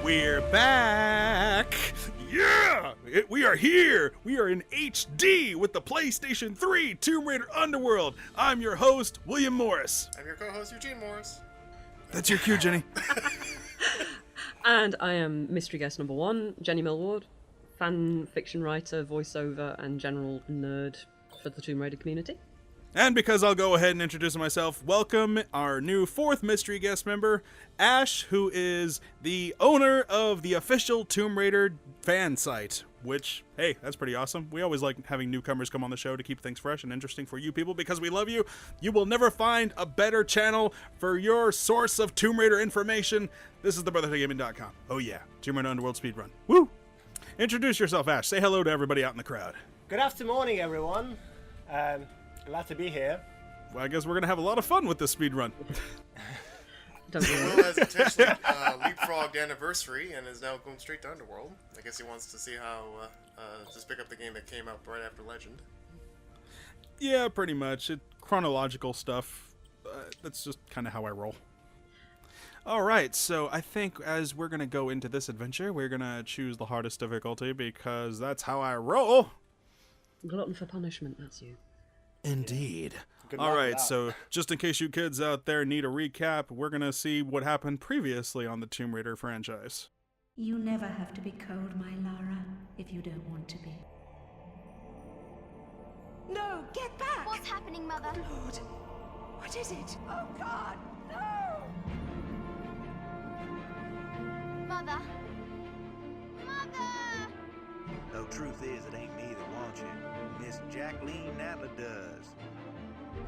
We're back! Yeah! We are here! We are in HD with the PlayStation 3 Tomb Raider Underworld. I'm your host, William Morris. I'm your co-host, Eugene Morris. That's your cue, Jenny. And I am mystery guest number 1, Jenny Millward, fan fiction writer, voiceover, and general nerd for the Tomb Raider community. And because I'll go ahead and introduce myself, welcome our new 4th mystery guest member, Ash, who is the owner of the official Tomb Raider fan site, which, hey, that's pretty awesome. We always like having newcomers come on the show to keep things fresh and interesting for you people because we love you. You will never find a better channel for your source of Tomb Raider information. This is the Brotherhood.gaming.com. Oh yeah, Tomb Raider Underworld speedrun. Woo! Introduce yourself, Ash. Say hello to everybody out in the crowd. Good afternoon, everyone. Glad to be here. Well, I guess we're going to have a lot of fun with this speedrun. Will has intentionally leapfrogged Anniversary and is now going straight to Underworld. I guess he wants to see how, just pick up the game that came out right after Legend. Yeah, pretty much. Chronological stuff. That's just kind of how I roll. Alright, so I think as we're going to go into this adventure, we're going to choose the hardest difficulty because that's how I roll. Glutton for punishment, that's you. Indeed. Good All luck right, with that. so just in case you kids out there need a recap, we're going to see what happened previously on the Tomb Raider franchise. You never have to be cold, my Lara, if you don't want to be. No, get back! What's happening, Mother? Lord, what is it? Oh God, no! Mother? Mother! No, truth is, it ain't me that wants you. Miss Jacqueline Nadler does.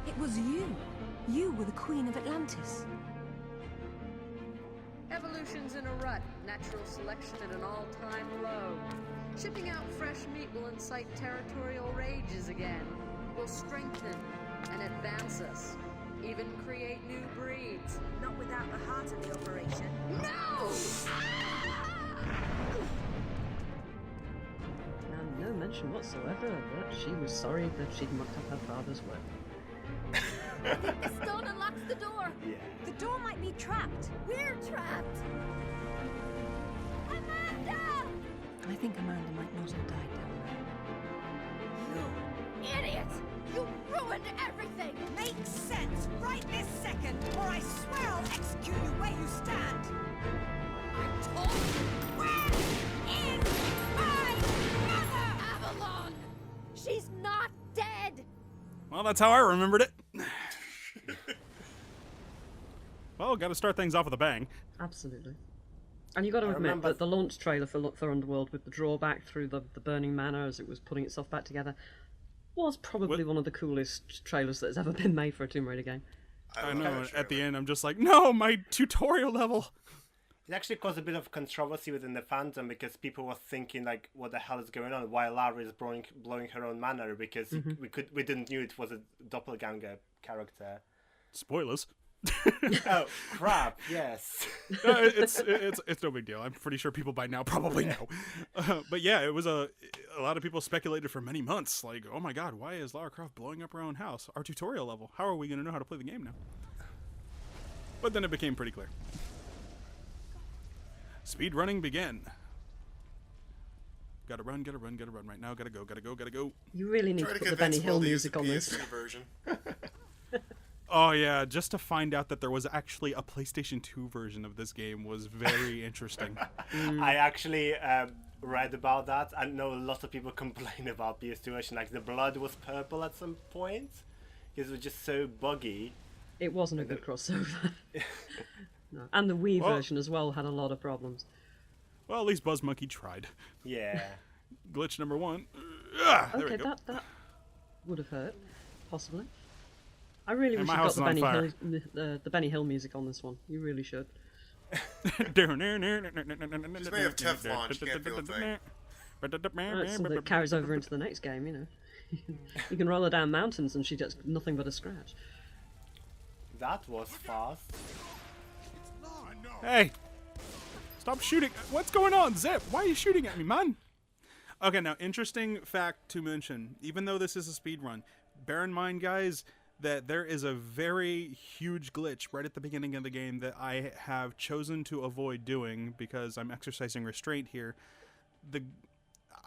It was you. You were the Queen of Atlantis. Evolution's in a rut, natural selection at an all-time low. Shipping out fresh meat will incite territorial rages again, will strengthen and advance us, even create new breeds. Not without the heart of the operation. No! And no mention whatsoever that she was sorry that she'd mucked up her father's work. I think the stone unlocks the door. Yeah. The door might be trapped. We're trapped. Amanda! I think Amanda might not have died down You idiot! You ruined everything! Makes sense right this second, or I swear I'll execute you where you stand. I'm told you. Where is my mother? Avalon! She's not dead! Well, that's how I remembered it. Well, got to start things off with a bang. Absolutely. And you got to admit remember- that the launch trailer for Underworld with the drawback through the Burning Manor as it was putting itself back together was probably one of the coolest trailers that has ever been made for a Tomb Raider game. I know, at the end I'm just like, no, my tutorial level. It actually caused a bit of controversy within the fandom because people were thinking like, what the hell is going on? Why Lara is blowing her own manner? Because we didn't knew it was a doppelganger character. Spoilers. Oh crap! Yes. It's no big deal. I'm pretty sure people by now probably know. But yeah, it was a lot of people speculated for many months. Like, oh my god, why is Lara Croft blowing up her own house? Our tutorial level. How are we going to know how to play the game now? But then it became pretty clear. Speedrunning began. Gotta run right now. Gotta go. You really need Try to to put the Benny convince Hill Will to use music the on this. PS3 version. Oh yeah, just to find out that there was actually a PlayStation 2 version of this game was very interesting. I actually read about that. I know a lot of people complain about PS2 version. Like the blood was purple at some point. It was just so buggy. It wasn't a good crossover. No. And the Wii version as well had a lot of problems. Well, at least BuzzMonkey tried. Yeah. Glitch number 1. There Okay, we go. that would have hurt, possibly. I really And wish my you got house the is on Benny fire. Hill, the Benny Hill music on this one. You really should. Just made of Teflon, she can't feel a thing. It's something that carries over into the next game, you know. You can roll her down mountains and she gets nothing but a scratch. That was fast. Hey! Stop shooting! What's going on, Zip? Why are you shooting at me, man? Okay, now, interesting fact to mention. Even though this is a speedrun, bear in mind, guys, that there is a very huge glitch right at the beginning of the game that I have chosen to avoid doing because I'm exercising restraint here.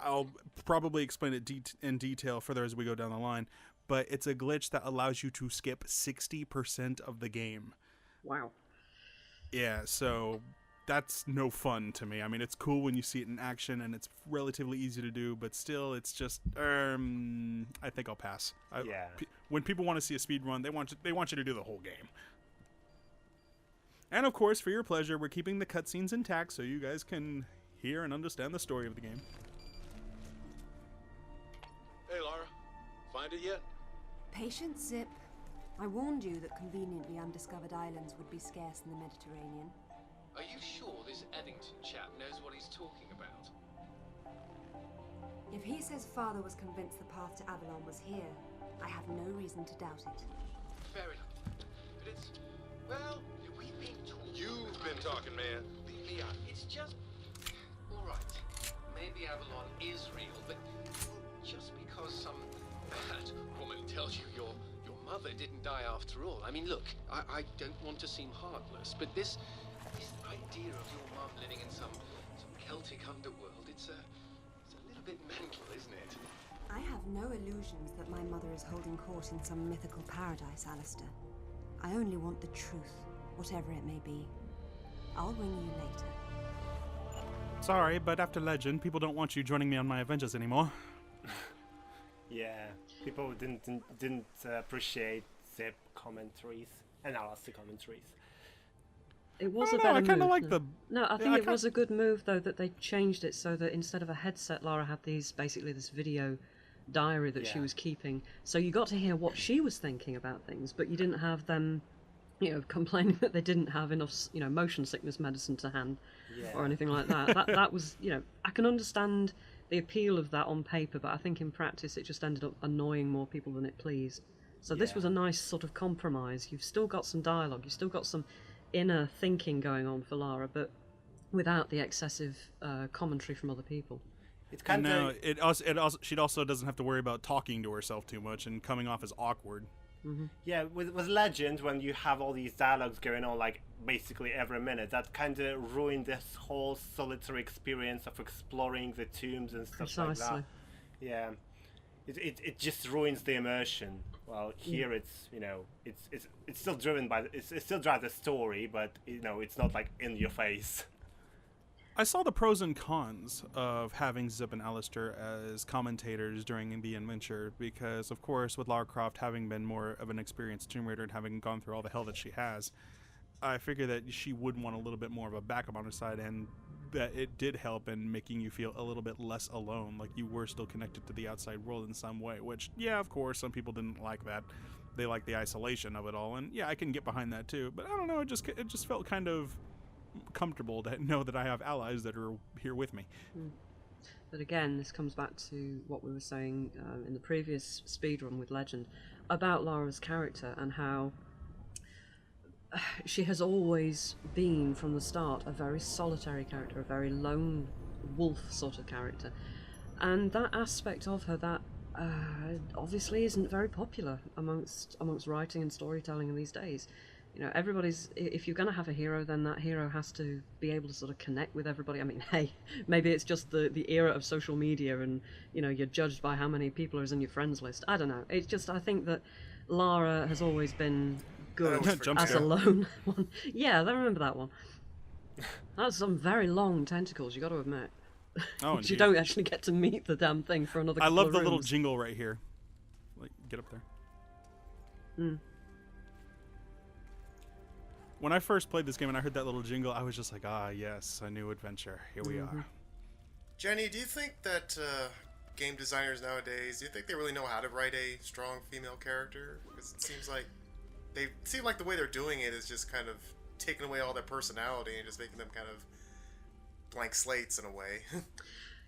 I'll probably explain it in detail further as we go down the line, but it's a glitch that allows you to skip 60% of the game. Wow. Yeah, so that's no fun to me. I mean, it's cool when you see it in action, and it's relatively easy to do, but still, it's just, I think I'll pass. When people want to see a speed run, they want you to do the whole game. And of course, for your pleasure, we're keeping the cutscenes intact so you guys can hear and understand the story of the game. Hey, Lara. Find it yet? Patience, Zip. I warned you that conveniently undiscovered islands would be scarce in the Mediterranean. Are you sure this Eddington chap knows what he's talking about? If he says Father was convinced the path to Avalon was here, I have no reason to doubt it. Fair enough. But it's... well, we've been talking... You've been talking, man. Yeah, it's just... all right. Maybe Avalon is real, but just because some bad woman tells you your mother didn't die after all. I mean, look, I don't want to seem heartless, but this idea of your mum living in some Celtic underworld, it's a little bit mental, isn't it? I have no illusions that my mother is holding court in some mythical paradise, Alistair. I only want the truth, whatever it may be. I'll ring you later. Sorry, but after Legend, people don't want you joining me on my Avengers anymore. Yeah, people didn't appreciate Zip commentaries and Alistair commentaries. It was I a don't know, better I kind of move. like the... No, I think Yeah, it was a good move, though, that they changed it so that instead of a headset, Lara had basically this video diary that she was keeping. So you got to hear what she was thinking about things, but you didn't have them, complaining that they didn't have enough, motion sickness medicine to hand or anything like that. That was, I can understand the appeal of that on paper, but I think in practice it just ended up annoying more people than it pleased. So this was a nice sort of compromise. You've still got some dialogue, you've still got some inner thinking going on for Lara, but without the excessive commentary from other people. It's kind of she also doesn't have to worry about talking to herself too much and coming off as awkward. Mm-hmm. Yeah, with Legend, when you have all these dialogues going on like basically every minute, that kind of ruined this whole solitary experience of exploring the tombs and stuff like that. Yeah, it just ruins the immersion. Well, here it's still driven by it still drives the story, but it's not like in your face. I saw the pros and cons of having Zip and Alistair as commentators during the adventure because, of course, with Lara Croft having been more of an experienced Tomb Raider and having gone through all the hell that she has, I figure that she would want a little bit more of a backup on her side, and that it did help in making you feel a little bit less alone, like you were still connected to the outside world in some way, which, yeah, of course, some people didn't like that. They like the isolation of it all, and yeah, I can get behind that too, but I don't know, it just felt kind of comfortable to know that I have allies that are here with me. But again, this comes back to what we were saying in the previous speedrun with Legend about Lara's character and how she has always been from the start a very solitary character, a very lone wolf sort of character, and that aspect of her that obviously isn't very popular amongst writing and storytelling in these days. If you're going to have a hero, then that hero has to be able to sort of connect with everybody. I mean, hey, maybe it's just the era of social media and, you're judged by how many people are in your friends list. I don't know. It's just, I think that Lara has always been good as a lone one. Yeah, I remember that one. That's some very long tentacles, you got to admit. Oh, you don't actually get to meet the damn thing for another couple I love of the rooms. little jingle right here. Like, get up there. When I first played this game and I heard that little jingle, I was just like, yes, a new adventure. Here we are. Jenny, do you think that game designers nowadays, do you think they really know how to write a strong female character? Because it seems like the way they're doing it is just kind of taking away all their personality and just making them kind of blank slates in a way.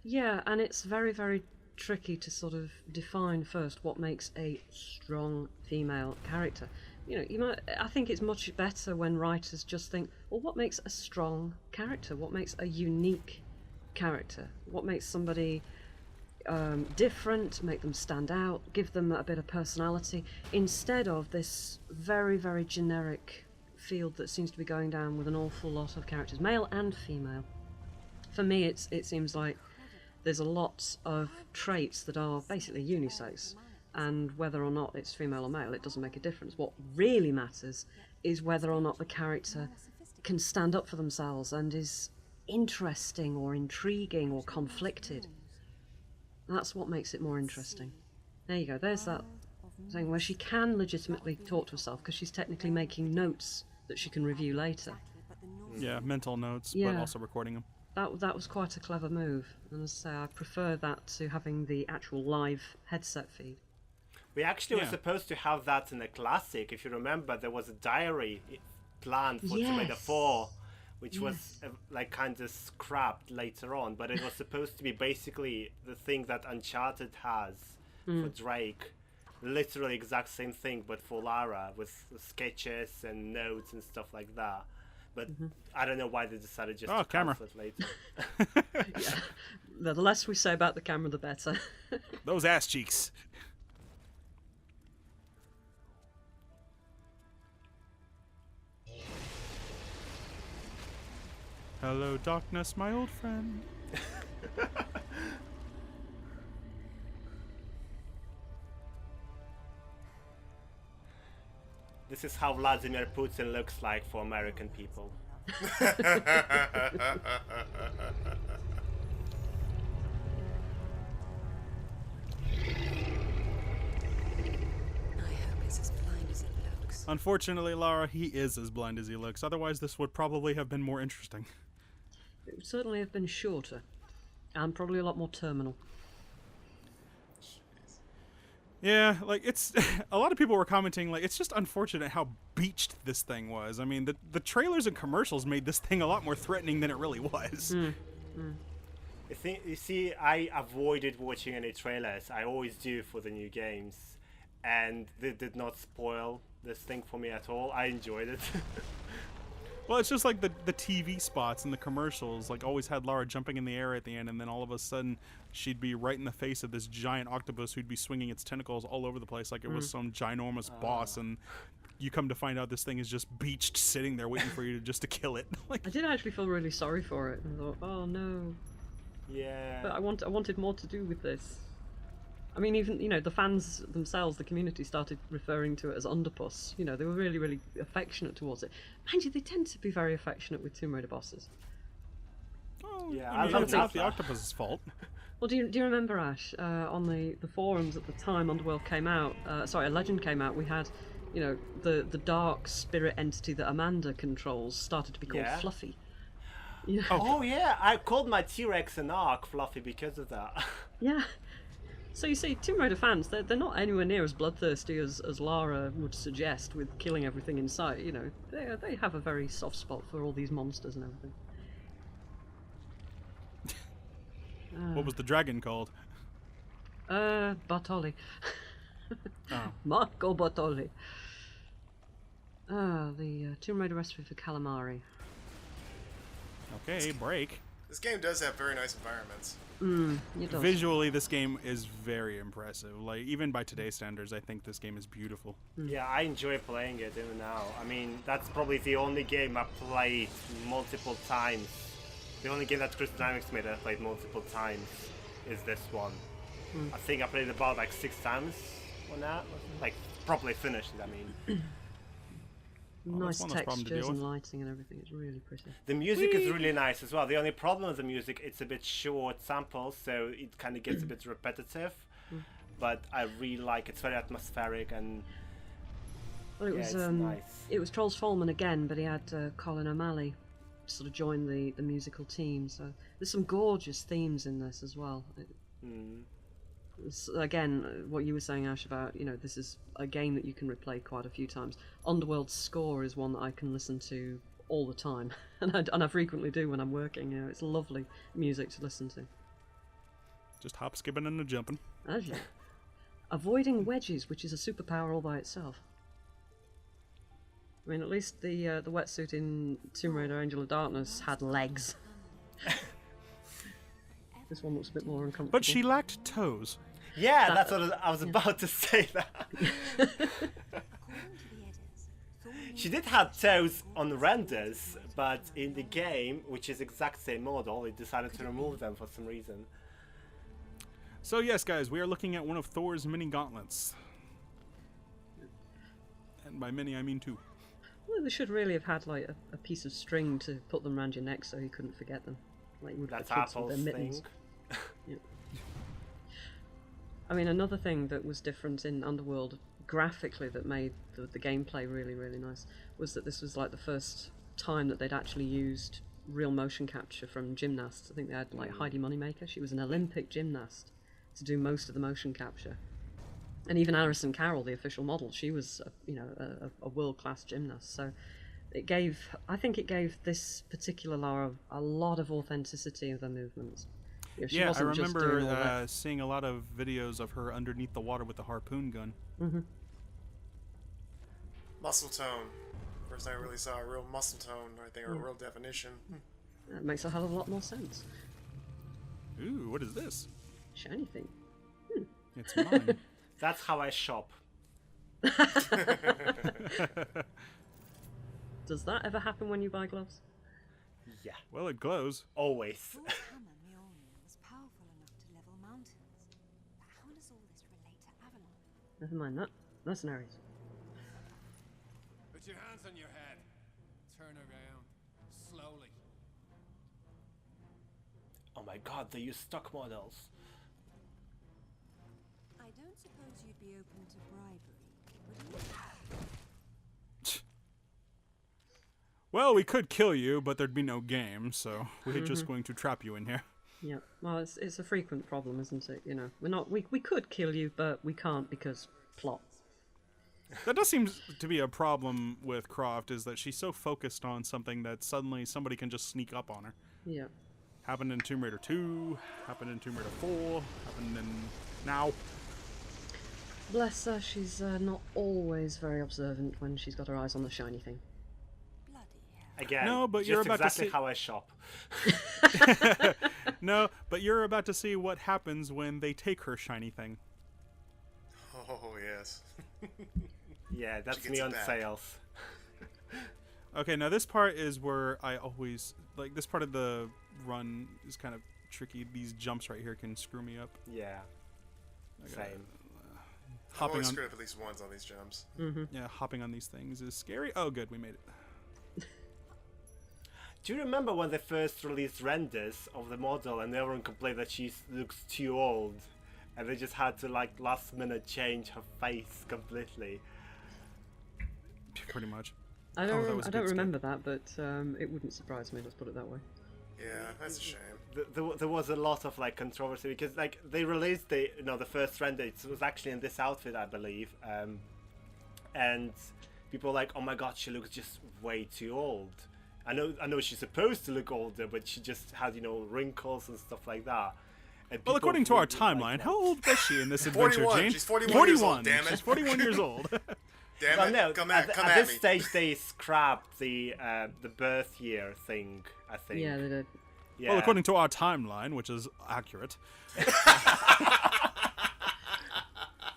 Yeah, and it's very, very tricky to sort of define first what makes a strong female character. I think it's much better when writers just think, well, what makes a strong character? What makes a unique character? What makes somebody different, make them stand out, give them a bit of personality, instead of this very, very generic field that seems to be going down with an awful lot of characters, male and female. For me, it seems like there's a lot of traits that are basically unisex, and whether or not it's female or male, it doesn't make a difference. What really matters is whether or not the character can stand up for themselves and is interesting or intriguing or conflicted. That's what makes it more interesting. There you go, there's that thing where she can legitimately talk to herself because she's technically making notes that she can review later. Yeah, mental notes, Yeah. but also recording them. That was quite a clever move, and as I say, I prefer that to having the actual live headset feed. We actually were supposed to have that in the classic. If you remember, there was a diary planned for Tomb Raider 4, which was like kind of scrapped later on, but it was supposed to be basically the thing that Uncharted has for Drake. Literally exact same thing, but for Lara, with sketches and notes and stuff like that. But I don't know why they decided just to cancel it later. The less we say about the camera, the better. Those ass cheeks. Hello, darkness, my old friend. This is how Vladimir Putin looks like for American people. I hope it's as blind as it looks. Unfortunately, Lara, he is as blind as he looks. Otherwise, this would probably have been more interesting. It would certainly have been shorter, and probably a lot more terminal. Yeah, like, it's... a lot of people were commenting, like, it's just unfortunate how beached this thing was. I mean, the trailers and commercials made this thing a lot more threatening than it really was. You see, I avoided watching any trailers. I always do for the new games. And they did not spoil this thing for me at all. I enjoyed it. Well, it's just like the TV spots and the commercials, like, always had Lara jumping in the air at the end, and then all of a sudden she'd be right in the face of this giant octopus who'd be swinging its tentacles all over the place like it was some ginormous boss, and you come to find out this thing is just beached, sitting there waiting for you to kill it. Like, I did actually feel really sorry for it. I thought, oh no. Yeah. But I wanted more to do with this. I mean, even, you know, the fans themselves, the community, started referring to it as Underpuss. You know, they were really, really affectionate towards it. Mind you, they tend to be very affectionate with Tomb Raider bosses. oh, Yeah, I mean, I love it's not that. the octopus's fault. Well, do you remember, Ash, on the forums at the time Underworld came out, sorry, Legend came out, we had, you know, the dark spirit entity that Amanda controls started to be called Fluffy. You know? Oh yeah, I called my T-Rex and Ark Fluffy because of that. Yeah. So you see, Tomb Raider fans, they're not anywhere near as bloodthirsty as Lara would suggest with killing everything in sight, you know. They have a very soft spot for all these monsters and everything. What was the dragon called? Bartoli. Oh. Marco Bartoli. The Tomb Raider recipe for calamari. Okay, break. This game does have very nice environments. It does. Visually, this game is very impressive. Like, even by today's standards, I think this game is beautiful. Yeah, I enjoy playing it even now. I mean, that's probably the only game I played multiple times. The only game that Crystal Dynamics made I played multiple times is this one. I think I played about like 6 times on that. Like, properly finished it, I mean. Well, that's Nice one less problem to deal textures and with. lighting and everything. It's really pretty. The music is really nice as well. The only problem with the music, it's a bit short samples, so it kind of gets a bit repetitive. But I really like it. It's very atmospheric and Well, it was it's nice. it was Trolls Folman again, but he had Colin O'Malley sort of join the musical team. So there's some gorgeous themes in this as well. It's, again, what you were saying, Ash, about, you know, this is a game that you can replay quite a few times. Underworld's score is one that I can listen to all the time, and I frequently do when I'm working. You know, it's lovely music to listen to. Just hop, skipping, and a jumping. As you. Avoiding wedges, which is a superpower all by itself. I mean, at least the wetsuit in Tomb Raider Angel of Darkness had legs. This one looks a bit more uncomfortable. But she lacked toes. Yeah, that's what I was about to say. That she did have toes on renders, but in the game, which is exact same model, it decided to remove them for some reason. So yes, guys, we are looking at one of Thor's mini gauntlets. And by many, I mean 2. Well, they should really have had like a piece of string to put them around your neck so you couldn't forget them. Like you would That's for kids with Apple's their mittens. thing. Yeah. I mean, another thing that was different in Underworld graphically that made the gameplay really, really nice was that this was like the first time that they'd actually used real motion capture from gymnasts. I think they had like Heidi Moneymaker. She was an Olympic gymnast to do most of the motion capture. And even Alison Carroll, the official model, she was, a world-class gymnast. So I think it gave this particular Lara a lot of authenticity of the movements. She I wasn't just doing all remember that. seeing a lot of videos of her underneath the water with the harpoon gun. Mm-hmm. Muscle tone. First time I really saw a real muscle tone, I think, or a real definition. That makes a hell of a lot more sense. Ooh, what is this? Shiny thing. It's mine. That's how I shop. Does that ever happen when you buy gloves? Yeah. Well, it glows. Always. Thor's hammer Mjolnir was powerful enough to level mountains. But how does all this relate to Avalon? Never mind that. Mercenaries. Put your hands on your head. Turn around. Slowly. Oh my god, they use stock models. I don't suppose you'd be open to bribery, would you? Well, we could kill you, but there'd be no game, so we're just going to trap you in here. Yeah. Well, it's a frequent problem, isn't it? You know, we could kill you, but we can't because plot. That does seem to be a problem with Croft, is that she's so focused on something that suddenly somebody can just sneak up on her. Yeah. Happened in Tomb Raider 2, happened in Tomb Raider 4, happened in now. Bless her, she's not always very observant when she's got her eyes on the shiny thing. Again, no, but just you're about exactly to see how I shop. No, but you're about to see what happens when they take her shiny thing. Oh, yes. Yeah, that's She me gets it on back. sales. Okay, now this part is where I always like this part of the run is kind of tricky. These jumps right here can screw me up. Yeah. Same. I Hopping always on, screw up at least once on these jumps. yeah, hopping on these things is scary. Oh, good, we made it. Do you remember when they first released renders of the model and everyone complained that she looks too old? And they just had to, like, last minute change her face completely. Pretty much. I Oh, that was don't, a I good don't skip. remember that, but it wouldn't surprise me, let's put it that way. Yeah, that's a shame. There was a lot of, like, controversy because, like, they released the first render. It was actually in this outfit, I believe. And people were like, oh my god, she looks just way too old. I know she's supposed to look older, but she just had, wrinkles and stuff like that. And Well, people according to our really like timeline, that. how old was she in this adventure, 41. Jane? She's 41 years old, damn it. She's 41 years old. Damn Well, it. no, come at at this me. stage they scrapped the birth year thing, I think. Yeah, they did. Yeah. Well, according to our timeline, which is accurate.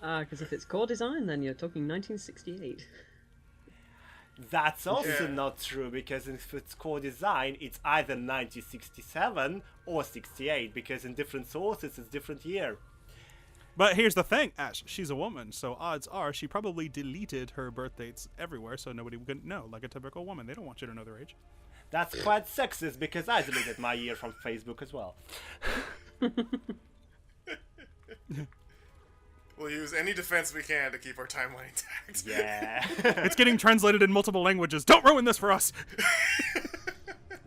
Because if it's core design, then you're talking 1968. That's also Yeah. not true, because if it's core design, it's either 1967 or 68, because in different sources it's different year. But here's the thing, Ash. She's a woman, so odds are she probably deleted her birth dates everywhere so nobody would know, like a typical woman. They don't want you to know their age. That's quite sexist, because I deleted my year from Facebook as well. We'll use any defense we can to keep our timeline intact. Yeah. It's getting translated in multiple languages. Don't ruin this for us!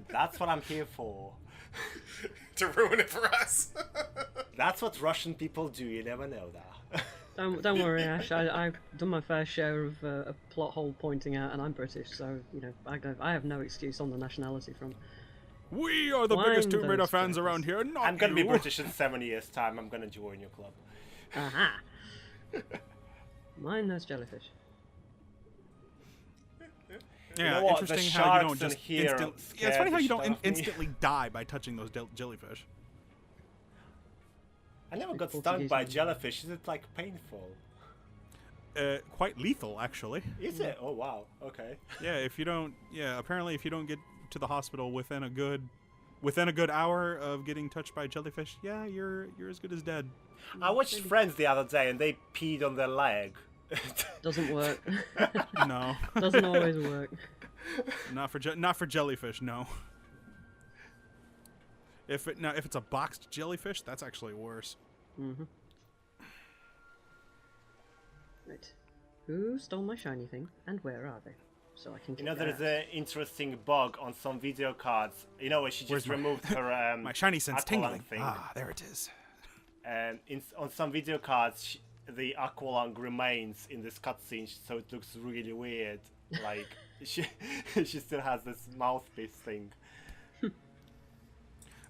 That's what I'm here for. To ruin it for us. That's what Russian people do, you never know that. Don't worry, Ash. I've done my fair share of a plot hole pointing out, and I'm British, so I have no excuse on the nationality front. We are the Blind biggest Tomb Raider those fans characters. around here, not I'm gonna be you. British in 7 years' time, I'm gonna join your club. Aha! Mind those jellyfish. Yeah, know what? interesting The how you don't sharks in just here instantly... Yeah, it's scare funny how the you shit don't out of me. instantly die by touching those jellyfish. I never got stung Portuguese by name. jellyfish. Is it like painful? Quite lethal, actually. Is it? Oh wow. Okay. Yeah, if you don't, apparently if you don't get to the hospital within a good hour of getting touched by a jellyfish, yeah, you're as good as dead. I watched Friends the other day and they peed on their leg. Doesn't work. No, Doesn't always work. not for jellyfish. No. If it's a boxed jellyfish, that's actually worse. Mm-hmm. Right. Who stole my shiny thing, and where are they? So I can. You know, there's an interesting bug on some video cards. You know, where she just removed her my shiny sense aqualung tingling. thing. Ah, there it is. And on some video cards, the aqualung remains in this cutscene, so it looks really weird. Like she still has this mouthpiece thing.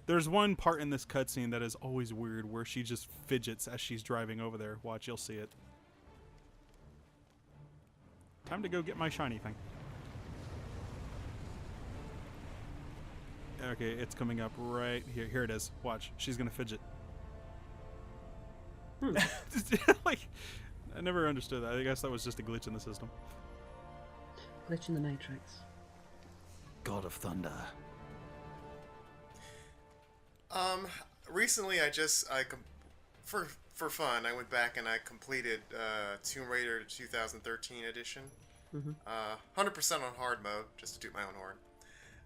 There's one part in this cutscene that is always weird, where she just fidgets as she's driving over there. Watch, you'll see it. Time to go get my shiny thing. Okay, it's coming up right here. Here it is. Watch. She's gonna fidget. Like, I never understood that. I guess that was just a glitch in the system. Glitch in the Matrix. God of Thunder. Recently for fun, I went back and I completed Tomb Raider 2013 edition. 100% on hard mode, just to toot my own horn.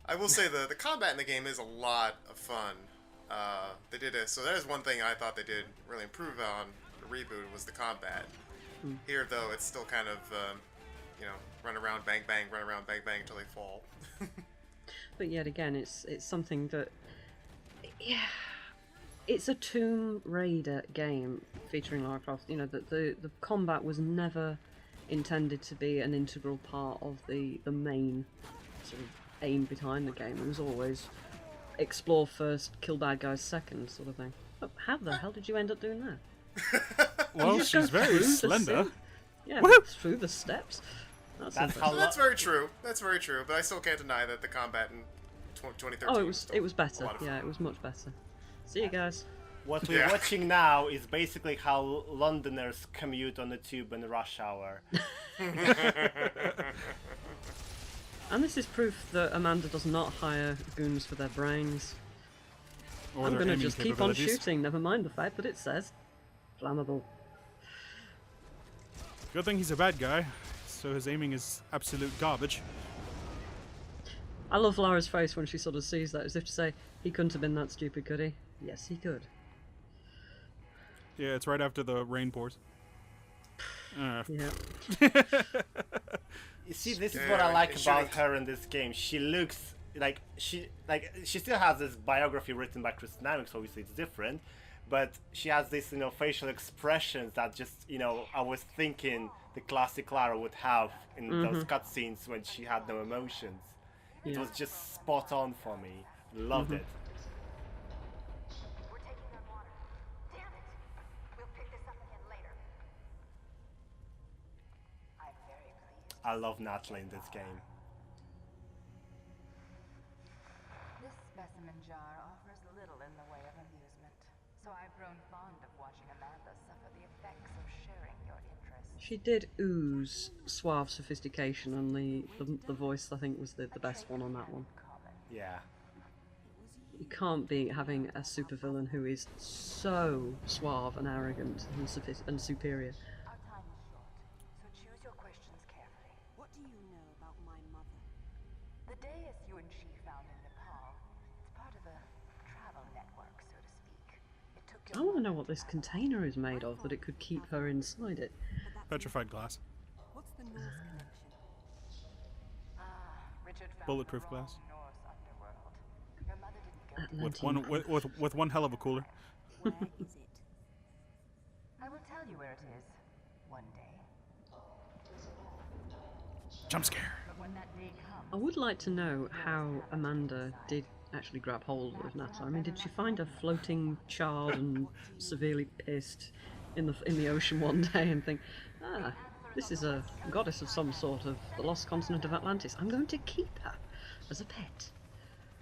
I will say the combat in the game is a lot of fun. They did it, so that is one thing I thought they did really improve on the reboot was the combat. Here, though, it's still kind of, run around, bang, bang, run around, bang, bang until they fall. But yet again, it's something that, yeah, it's a Tomb Raider game featuring Lara Croft. You know, the combat was never intended to be an integral part of the main sort of aim behind the game. It was always explore first, kill bad guys second, sort of thing. But how the hell did you end up doing that? Well, she's very slender. Yeah, through the steps. That's very true. That's very true. But I still can't deny that the combat in 2013. Oh, it was better. Yeah, it was much better. See you guys. What we're watching now is basically how Londoners commute on the tube in rush hour. And this is proof that Amanda does not hire goons for their brains. Or I'm their gonna aiming just keep on capabilities. shooting, never mind the fact that it says flammable. Good thing he's a bad guy, so his aiming is absolute garbage. I love Lara's face when she sort of sees that, as if to say, he couldn't have been that stupid, could he? Yes, he could. Yeah, it's right after the rain pours. Yeah. You see, this is what I like about her in this game. She looks like she still has this biography written by Chris Dynamics. Obviously, it's different, but she has this facial expressions that just I was thinking the classic Lara would have in those cutscenes when she had no emotions. It was just spot on for me. Loved it. We're taking their water. Damn it! We'll pick this up again later. I'm very pleased. I love Natalie in this game. This specimen jar offers little in the way of amusement, so I've grown fond of watching Amanda suffer the effects of sharing your interests. She did ooze suave sophistication, and the voice, I think, was the best one on that one. Yeah. You can't be having a supervillain who is so suave and arrogant and superior. Our time is short, so choose your questions carefully. What do you know about my mother? The dais you and she found in Nepal, it's part of a travel network, so to speak. It took I want to know what this container is made of, that it could keep her inside it. Petrified glass. What's the Norse connection? Richard found Bulletproof the wrong glass. Norse underworld. Your mother didn't go With one hell of a cooler. Where is it? I will tell you where it is one day. Jump scare. But when that day comes, I would like to know how Amanda did actually grab hold of Natalie. I mean, did she find her floating, charred and severely pissed in the ocean one day and think, this is a goddess of some sort of the lost continent of Atlantis. I'm going to keep her as a pet.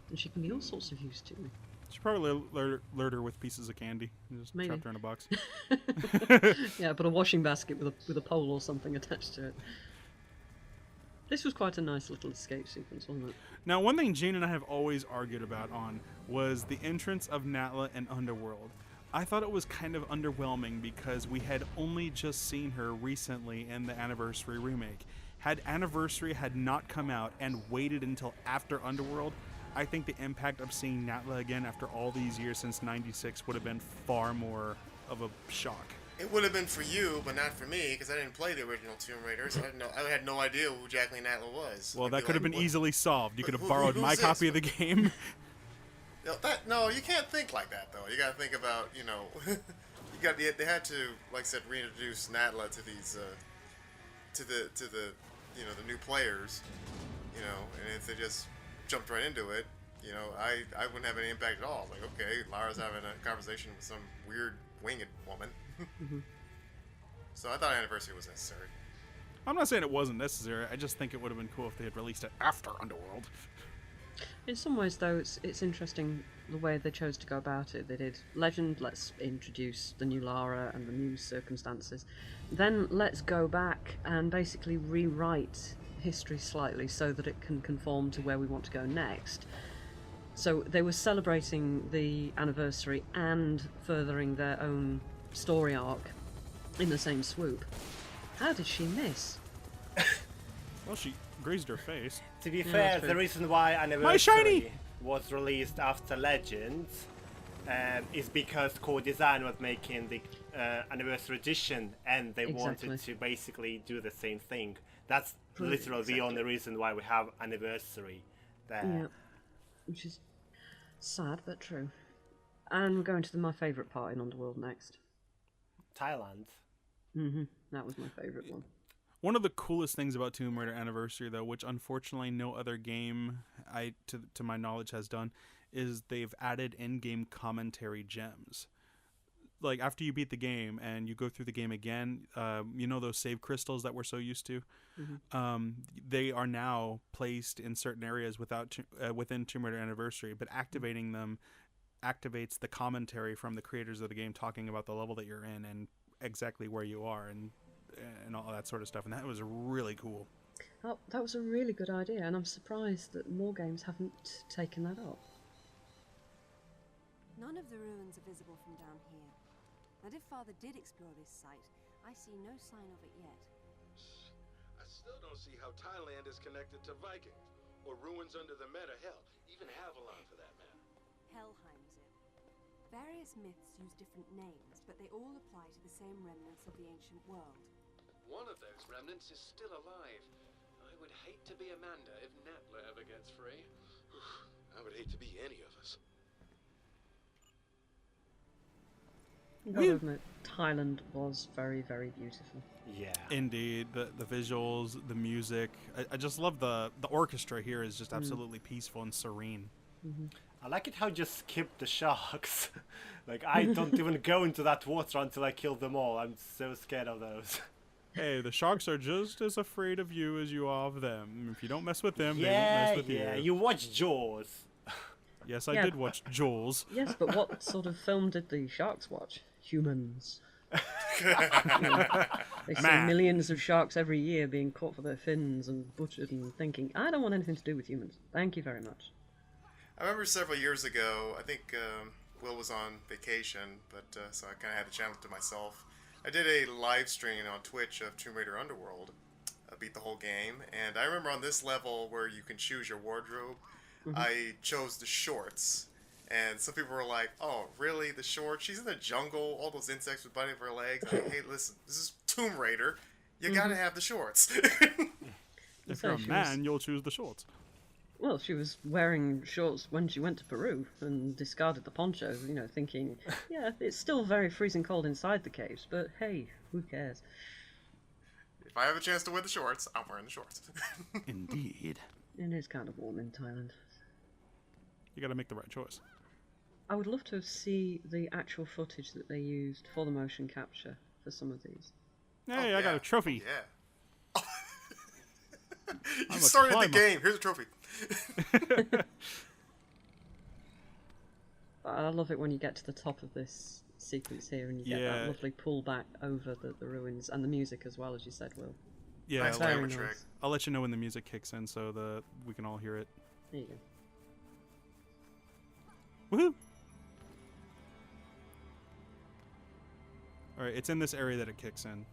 And she can be all sorts of use to me. She probably lured her with pieces of candy and just Maybe. trapped her in a box. Yeah, but a washing basket with a pole or something attached to it. This was quite a nice little escape sequence, wasn't it? Now, one thing Gene and I have always argued about was the entrance of Natla in Underworld. I thought it was kind of underwhelming because we had only just seen her recently in the Anniversary remake. Had Anniversary had not come out and waited until after Underworld, I think the impact of seeing Natla again after all these years since '96 would have been far more of a shock. It would have been for you, but not for me, because I didn't play the original Tomb Raider, so I had no idea who Jacqueline Natla was. Well, I'd that be could have like, been "What?" easily solved. You could have Who- borrowed who's my this? copy of the game. No, you can't think like that though. You gotta think about, they had to, like I said, reintroduce Natla to these, to the the new players, and if they just jumped right into it, I wouldn't have any impact at all. Like, okay, Lara's having a conversation with some weird winged woman. So I thought Anniversary was necessary. I'm not saying it wasn't necessary. I just think it would have been cool if they had released it after Underworld. In some ways, though, it's interesting the way they chose to go about it. They did Legend, let's introduce the new Lara and the new circumstances. Then let's go back and basically rewrite history slightly so that it can conform to where we want to go next. So they were celebrating the anniversary and furthering their own story arc in the same swoop. How did she miss? Well, she grazed her face. To be Yeah, fair, that's the true. reason why shiny! Anniversary was released after Legends is because Core Design was making the Anniversary Edition, and they Exactly. wanted to basically do the same thing. That's Right, literally the exactly. only reason why we have Anniversary there. Yeah, which is sad but true. And going to my favourite part in Underworld next. Thailand. That was my favourite one. One of the coolest things about Tomb Raider Anniversary, though, which unfortunately no other game, to my knowledge, has done, is they've added in-game commentary gems. Like, after you beat the game and you go through the game again, those save crystals that we're so used to? They are now placed in certain areas within Tomb Raider Anniversary, but activating them activates the commentary from the creators of the game talking about the level that you're in and exactly where you are and all that sort of stuff, and that was really cool. Oh, that was a really good idea, and I'm surprised that more games haven't taken that up. None of the ruins are visible from down here. And if Father did explore this site, I see no sign of it yet. I still don't see how Thailand is connected to Vikings, or ruins under the Meta, hell, even Avalon for that matter. Helheim's it. Various myths use different names, but they all apply to the same remnants of the ancient world. One of those remnants is still alive. I would hate to be Amanda if Natla ever gets free. I would hate to be any of us. You've got to admit, Thailand was very, very beautiful. Yeah. Indeed, the visuals, the music. I just love the orchestra here is just absolutely peaceful and serene. I like it how you just skip the sharks. Like, I don't even go into that water until I kill them all. I'm so scared of those. Hey, the sharks are just as afraid of you as you are of them. If you don't mess with them, they won't Yeah, mess with yeah. you. You watch Jaws. Yes, I Yeah, did watch Jules. Yes, but what sort of film did the sharks watch? Humans. They see Man. millions of sharks every year being caught for their fins and butchered and thinking, I don't want anything to do with humans. Thank you very much. I remember several years ago, I think Will was on vacation, but so I kind of had the channel to myself. I did a live stream on Twitch of Tomb Raider Underworld. I beat the whole game, and I remember on this level where you can choose your wardrobe, I chose the shorts. And some people were like, oh, really? The shorts? She's in the jungle, all those insects with biting her legs. I'm like, hey, listen, this is Tomb Raider. You gotta have the shorts. If So you're a she man, you'll choose the shorts. Well, she was wearing shorts when she went to Peru and discarded the poncho, thinking, yeah, it's still very freezing cold inside the caves, but hey, who cares? If I have a chance to wear the shorts, I'm wearing the shorts. Indeed. It is kind of warm in Thailand. You gotta make the right choice. I would love to see the actual footage that they used for the motion capture for some of these. Hey, I got a trophy. Yeah. I'm You a started the climber. game. Here's a trophy. I love it when you get to the top of this sequence here and you get that lovely pull back over the ruins and the music as well, as you said, Will. Yeah, nice camera trick. I'll let you know when the music kicks in so we can all hear it. There you go. Woohoo! Alright, it's in this area that it kicks in.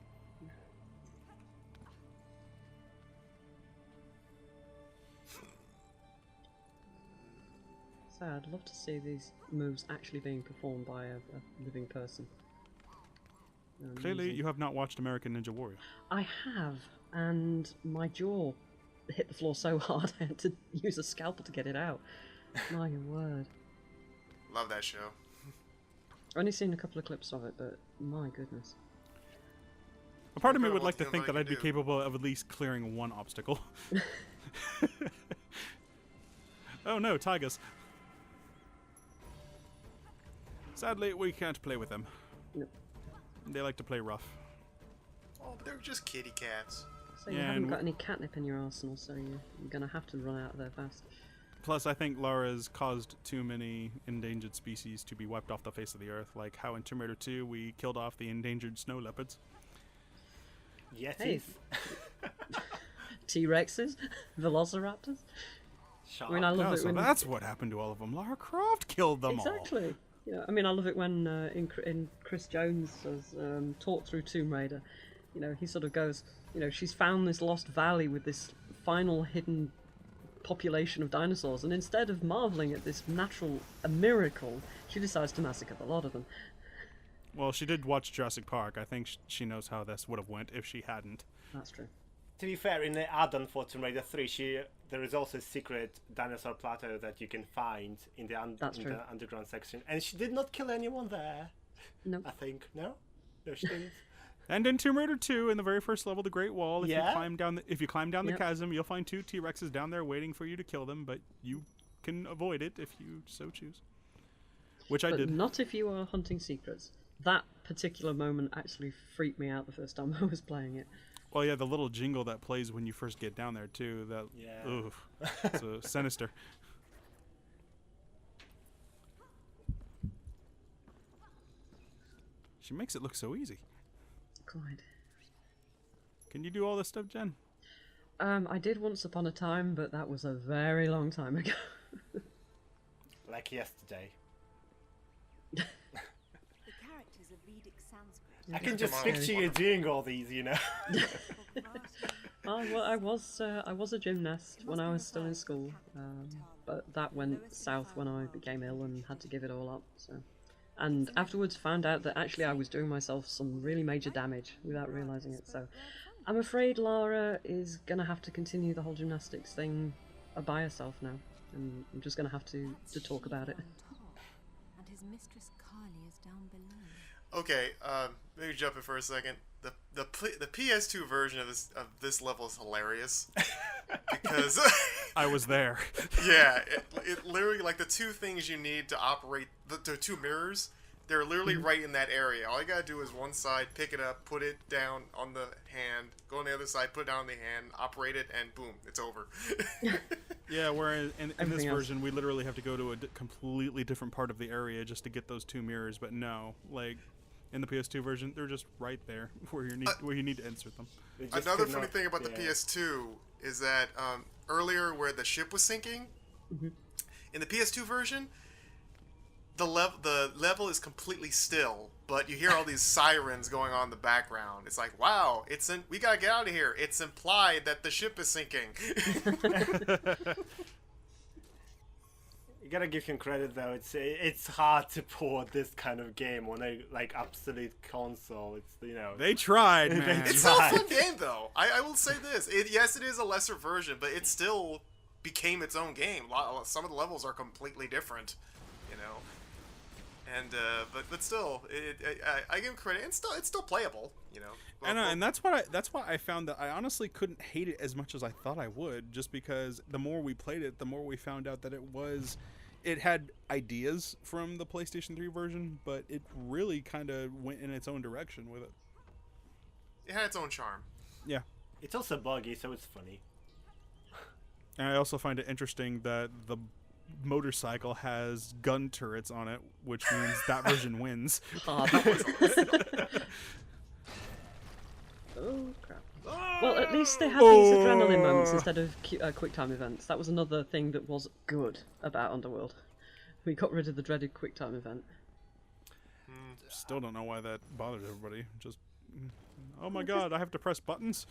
So I'd love to see these moves actually being performed by a living person. Clearly, you have not watched American Ninja Warrior. I have, and my jaw hit the floor so hard I had to use a scalpel to get it out. My word. Love that show. I've only seen a couple of clips of it, but my goodness. A part of me would like to think that I'd be capable of at least clearing one obstacle. Oh no, tigers. Sadly, we can't play with them. Nope. They like to play rough. Oh, but they're just kitty cats. So you haven't got any catnip in your arsenal, so you're going to have to run out of there fast. Plus, I think Laura's caused too many endangered species to be wiped off the face of the earth, like how in Tomb Raider 2 we killed off the endangered snow leopards. Yetis. Hey. T-Rexes? Velociraptors? Shark. I mean, I love it so when... that's what happened to all of them. Lara Croft killed them all. Exactly. Yeah, I mean, I love it when in Chris Jones has talked through Tomb Raider. You know, he sort of goes, you know, she's found this lost valley with this final hidden population of dinosaurs, and instead of marveling at this a miracle, she decides to massacre the lot of them. Well, she did watch Jurassic Park. I think she knows how this would have went if she hadn't. That's true. To be fair, in the add-on for Tomb Raider 3, there is also a secret dinosaur plateau that you can find in the underground section, and she did not kill anyone there. No. I think. No, she didn't. And in Tomb Raider 2, in the very first level, the Great Wall, if you climb down the Yep. chasm, you'll find 2 T-Rexes down there waiting for you to kill them, but you can avoid it if you so choose. Which I did. But not if you are hunting secrets. That particular moment actually freaked me out the first time I was playing it. Well, yeah, the little jingle that plays when you first get down there, too. It's sinister. She makes it look so easy. Quite. Can you do all this stuff, Jen? I did once upon a time, but that was a very long time ago. Like yesterday. The characters of Vedic Sanskrit. I can just picture you doing all these, you know. Oh, well, I was a gymnast when I was still in school, but that went south when I became ill and had to give it all up. So, and afterwards found out that actually I was doing myself some really major damage without realizing it. So, I'm afraid Lara is gonna have to continue the whole gymnastics thing by herself now, and I'm just gonna have to talk about it. And his mistress Kylie is down below. Okay, maybe jump in for a second. The PS2 version of this level is hilarious because I was there. Yeah, it literally, like, the 2 things you need to operate the 2 mirrors, they're literally right in that area. All you gotta do is one side, pick it up, put it down on the hand, go on the other side, put it down on the hand, operate it, and boom, it's over. Yeah, whereas in this else. version, we literally have to go to a completely different part of the area just to get those 2 mirrors. But no, like in the PS2 version, they're just right there where you need to insert them. Another funny thing about the PS2 is that earlier where the ship was sinking, in the PS2 version, the level is completely still, but you hear all these sirens going on in the background. It's like, wow, we gotta get out of here. It's implied that the ship is sinking. You gotta give him credit though. It's hard to port this kind of game on a absolute console. It's they tried, man. It's still a fun game though. I will say this. Yes, it is a lesser version, but it still became its own game. Some of the levels are completely different, And but still, I give him credit. It's still playable, And that's why I found that I honestly couldn't hate it as much as I thought I would, just because the more we played it, the more we found out that it had ideas from the PlayStation 3 version, but it really kind of went in its own direction with it. It had its own charm. Yeah. It's also buggy, so it's funny. And I also find it interesting that motorcycle has gun turrets on it, which means that version wins. Oh, that was awesome. Oh, crap. Well, at least they had these adrenaline moments instead of QuickTime events. That was another thing that was good about Underworld. We got rid of the dreaded QuickTime event. Still don't know why that bothered everybody. Just, oh my god, I have to press buttons?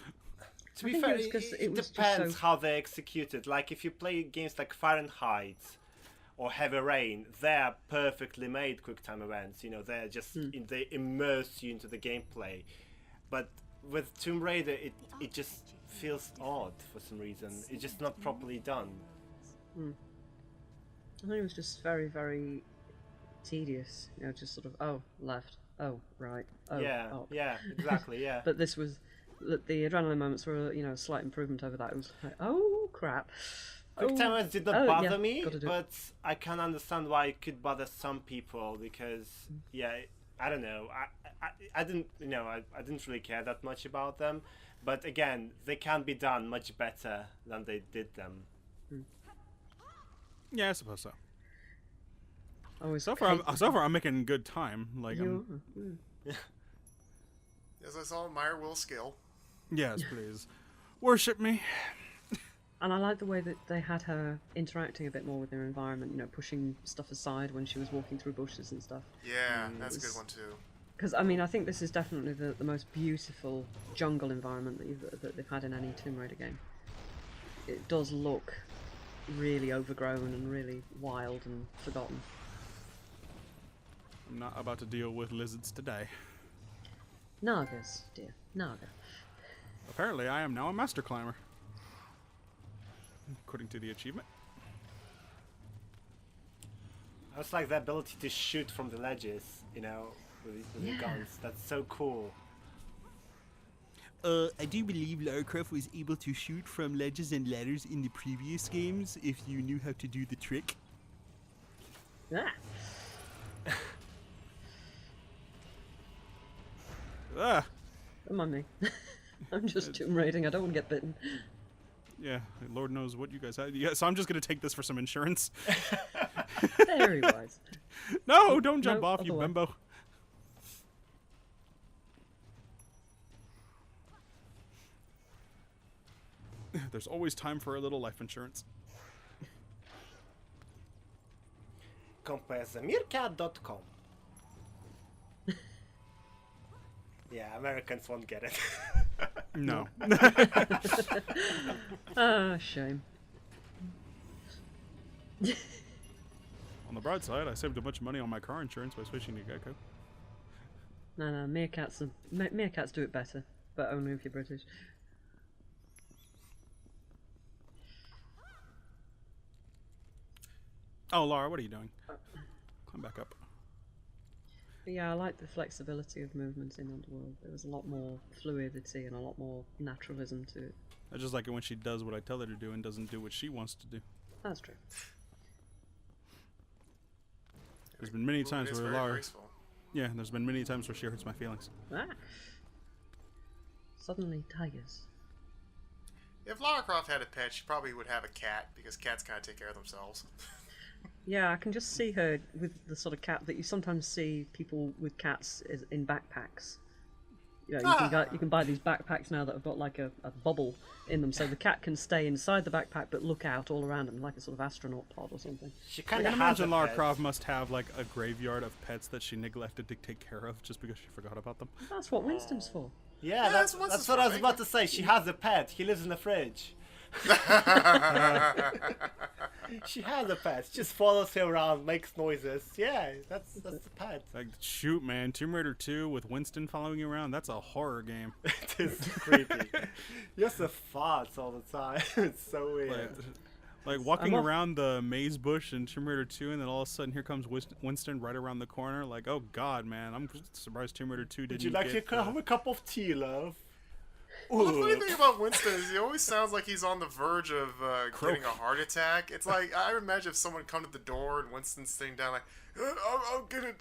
To be fair, it depends how they execute it. Like, if you play games like Fahrenheit or Heavy Rain, they're perfectly made QuickTime events. You know, they're just, they immerse you into the gameplay. But with Tomb Raider, it just feels odd for some reason. It's just not properly done. I think it was just very, very tedious. You know, just sort of, oh, left, oh, right, oh, up. Yeah, exactly, yeah. But this was, the adrenaline moments were, you know, a slight improvement over that. It was like, oh, crap. QuickTime events did not bother me, but I can understand why it could bother some people because, I don't know. I didn't, you know, I didn't really care that much about them. But again, they can be done much better than they did them. Yeah, I suppose so. So far, I'm making good time. Like, As I saw, Meyer will skill. Yes, please. Worship me. And I like the way that they had her interacting a bit more with her environment, you know, pushing stuff aside when she was walking through bushes and stuff. Yeah, that's a good one too. Because, I mean, I think this is definitely the most beautiful jungle environment that they've had in any Tomb Raider game. It does look really overgrown and really wild and forgotten. I'm not about to deal with lizards today. Nagas, dear. Naga. Apparently, I am now a master climber. According to the achievement. I just like the ability to shoot from the ledges, you know, with the guns. That's so cool. I do believe Lara Croft was able to shoot from ledges and ladders in the previous games if you knew how to do the trick. Ah. Come on, me. I'm just Tomb Raiding. I don't want to get bitten. Yeah, Lord knows what you guys had. Yeah, so I'm just going to take this for some insurance. Very wise. No, don't jump off, you bimbo. There's always time for a little life insurance. Comparethemeerkat.com. Yeah, Americans won't get it. No. Shame. On the bright side, I saved a bunch of money on my car insurance by switching to Geico. No, meerkats do it better, but only if you're British. Oh, Lara, what are you doing? Climb back up. But yeah, I like the flexibility of movement in Underworld. There was a lot more fluidity and a lot more naturalism to it. I just like it when she does what I tell her to do and doesn't do what she wants to do. That's true. There's been many times where Lara... graceful. Yeah, there's been many times where she hurts my feelings. Suddenly, tigers. If Lara Croft had a pet, she probably would have a cat, because cats kind of take care of themselves. Yeah, I can just see her with the sort of cat that you sometimes see people with cats in backpacks. You know, you can buy these backpacks now that have got like a bubble in them, so the cat can stay inside the backpack but look out all around them like a sort of astronaut pod or something. She kind I of can imagine Lara Croft must have like a graveyard of pets that she neglected to take care of just because she forgot about them. That's what Winston's for. Yeah, that's what I was about to say. She has a pet. He lives in the fridge. She has a pet. She just follows him around, makes noises. Yeah, that's the pet. Like, shoot, man, Tomb Raider 2 with Winston following you around, that's a horror game. It is creepy. Just the farts all the time. It's so weird. Like walking around the maze bush in Tomb Raider 2, and then all of a sudden here comes Winston right around the corner. Like, oh god, man, I'm surprised Tomb Raider 2 didn't. Would you like to have a cup of tea, love? Well, the funny thing about Winston is he always sounds like he's on the verge of getting a heart attack. It's like, I imagine if someone come to the door and Winston's sitting down like, I'll get it,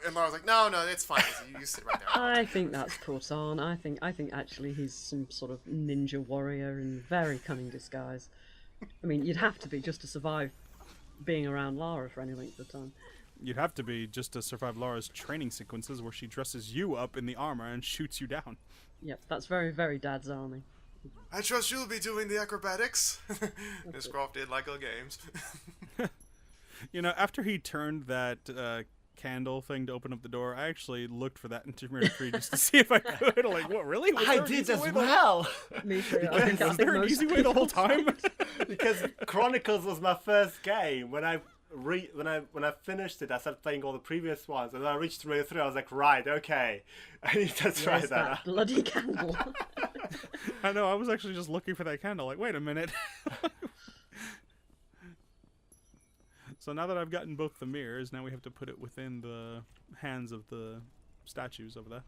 and Laura's like, no, it's fine. You sit right there. I think that's put on. I think actually he's some sort of ninja warrior in very cunning disguise. I mean, you'd have to be just to survive being around Lara for any length of time. You'd have to be just to survive Lara's training sequences where she dresses you up in the armor and shoots you down. Yep, that's very, very Dad's Army. I trust you'll be doing the acrobatics. Miss Croft did Lego games. You know, after he turned that candle thing to open up the door, I actually looked for that in Tomb Raider 3 just to see if I could. Like, what, really? Was I there an did easy as way well. Me too. Was there an easy way the whole time? Because Chronicles was my first game. When I finished it, I started playing all the previous ones, and when I reached Tomb Raider 3, I was like, right, okay, I need to try Where's that. bloody candle. I know, I was actually just looking for that candle, like, wait a minute. So now that I've gotten both the mirrors, now we have to put it within the hands of the statues over there.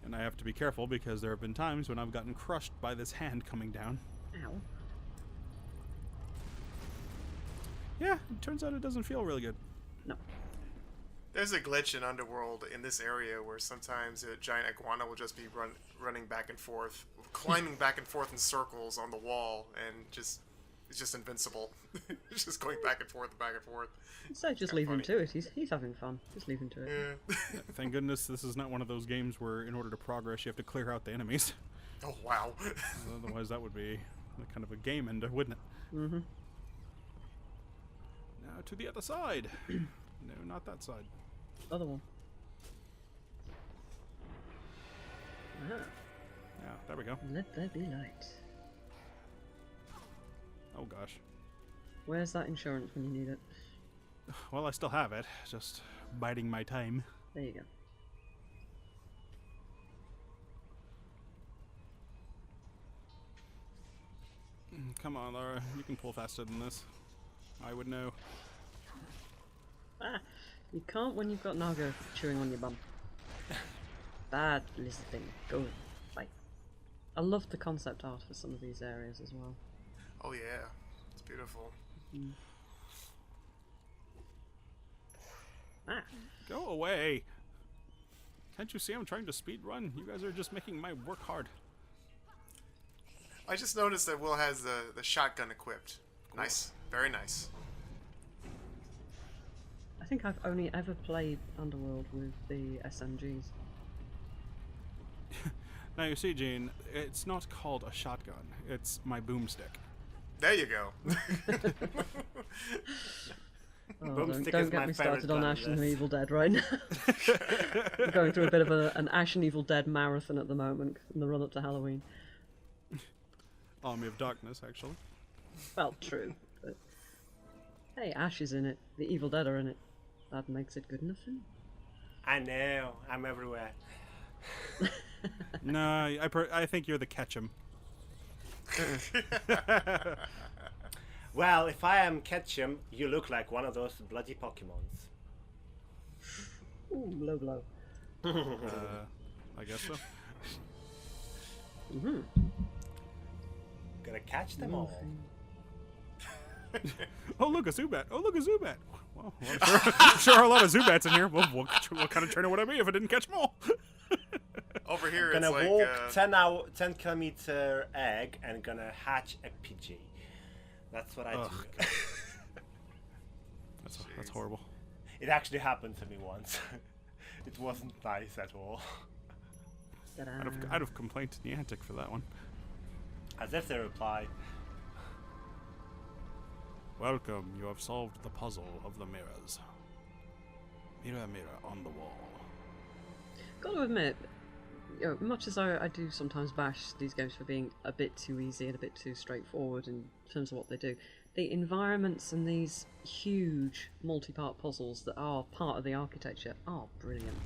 And I have to be careful because there have been times when I've gotten crushed by this hand coming down. Ow. Yeah, it turns out it doesn't feel really good. No. There's a glitch in Underworld in this area where sometimes a giant iguana will just be running back and forth, climbing back and forth in circles on the wall, and it's just invincible. It's just going back and forth and back and forth. So just leave him to it. He's having fun. Just leave him to it. Yeah. Thank goodness this is not one of those games where in order to progress you have to clear out the enemies. Oh, wow. Otherwise that would be kind of a game ender, wouldn't it? Mm-hmm. Now to the other side. No, not that side. Other one. Ah. Yeah, there we go. Let there be light. Oh gosh. Where's that insurance when you need it? Well, I still have it. Just biding my time. There you go. Come on, Laura. You can pull faster than this. I would know. Ah, you can't when you've got Naga chewing on your bum. Bad listening. Go. Bye. I love the concept art for some of these areas as well. Oh, yeah. It's beautiful. Mm. Ah. Go away. Can't you see I'm trying to speed run? You guys are just making my work hard. I just noticed that Will has the shotgun equipped. Nice. Very nice. I think I've only ever played Underworld with the SMGs. Now you see, Gene, it's not called a shotgun. It's my boomstick. There you go. Oh, don't get me started on Ash and Evil Dead right now. I'm going through a bit of an Ash and Evil Dead marathon at the moment in the run up to Halloween. Army of Darkness, actually. Well, true. But hey, Ash is in it. The Evil Dead are in it. That makes it good enough for me. I know. I'm everywhere. No, I think you're the Ketchum. Well, if I am Ketchum, you look like one of those bloody Pokemons. Ooh, low blow. I guess so. Mm-hmm. Gonna catch them all. Oh, look, a Zubat. Oh, look, a Zubat. Well, I'm sure are a lot of Zubats in here. Well, what kind of trainer would I be if I didn't catch them all? Over here, gonna it's like... walk 10 kilometer egg and gonna hatch a Pidgey. That's what I do. That's horrible. It actually happened to me once. It wasn't nice at all. I'd have complained to Niantic for that one. As if they replied. Welcome, you have solved the puzzle of the mirrors. Mirror, mirror on the wall. Gotta admit, you know, much as I do sometimes bash these games for being a bit too easy and a bit too straightforward in terms of what they do, the environments and these huge multi-part puzzles that are part of the architecture are brilliant.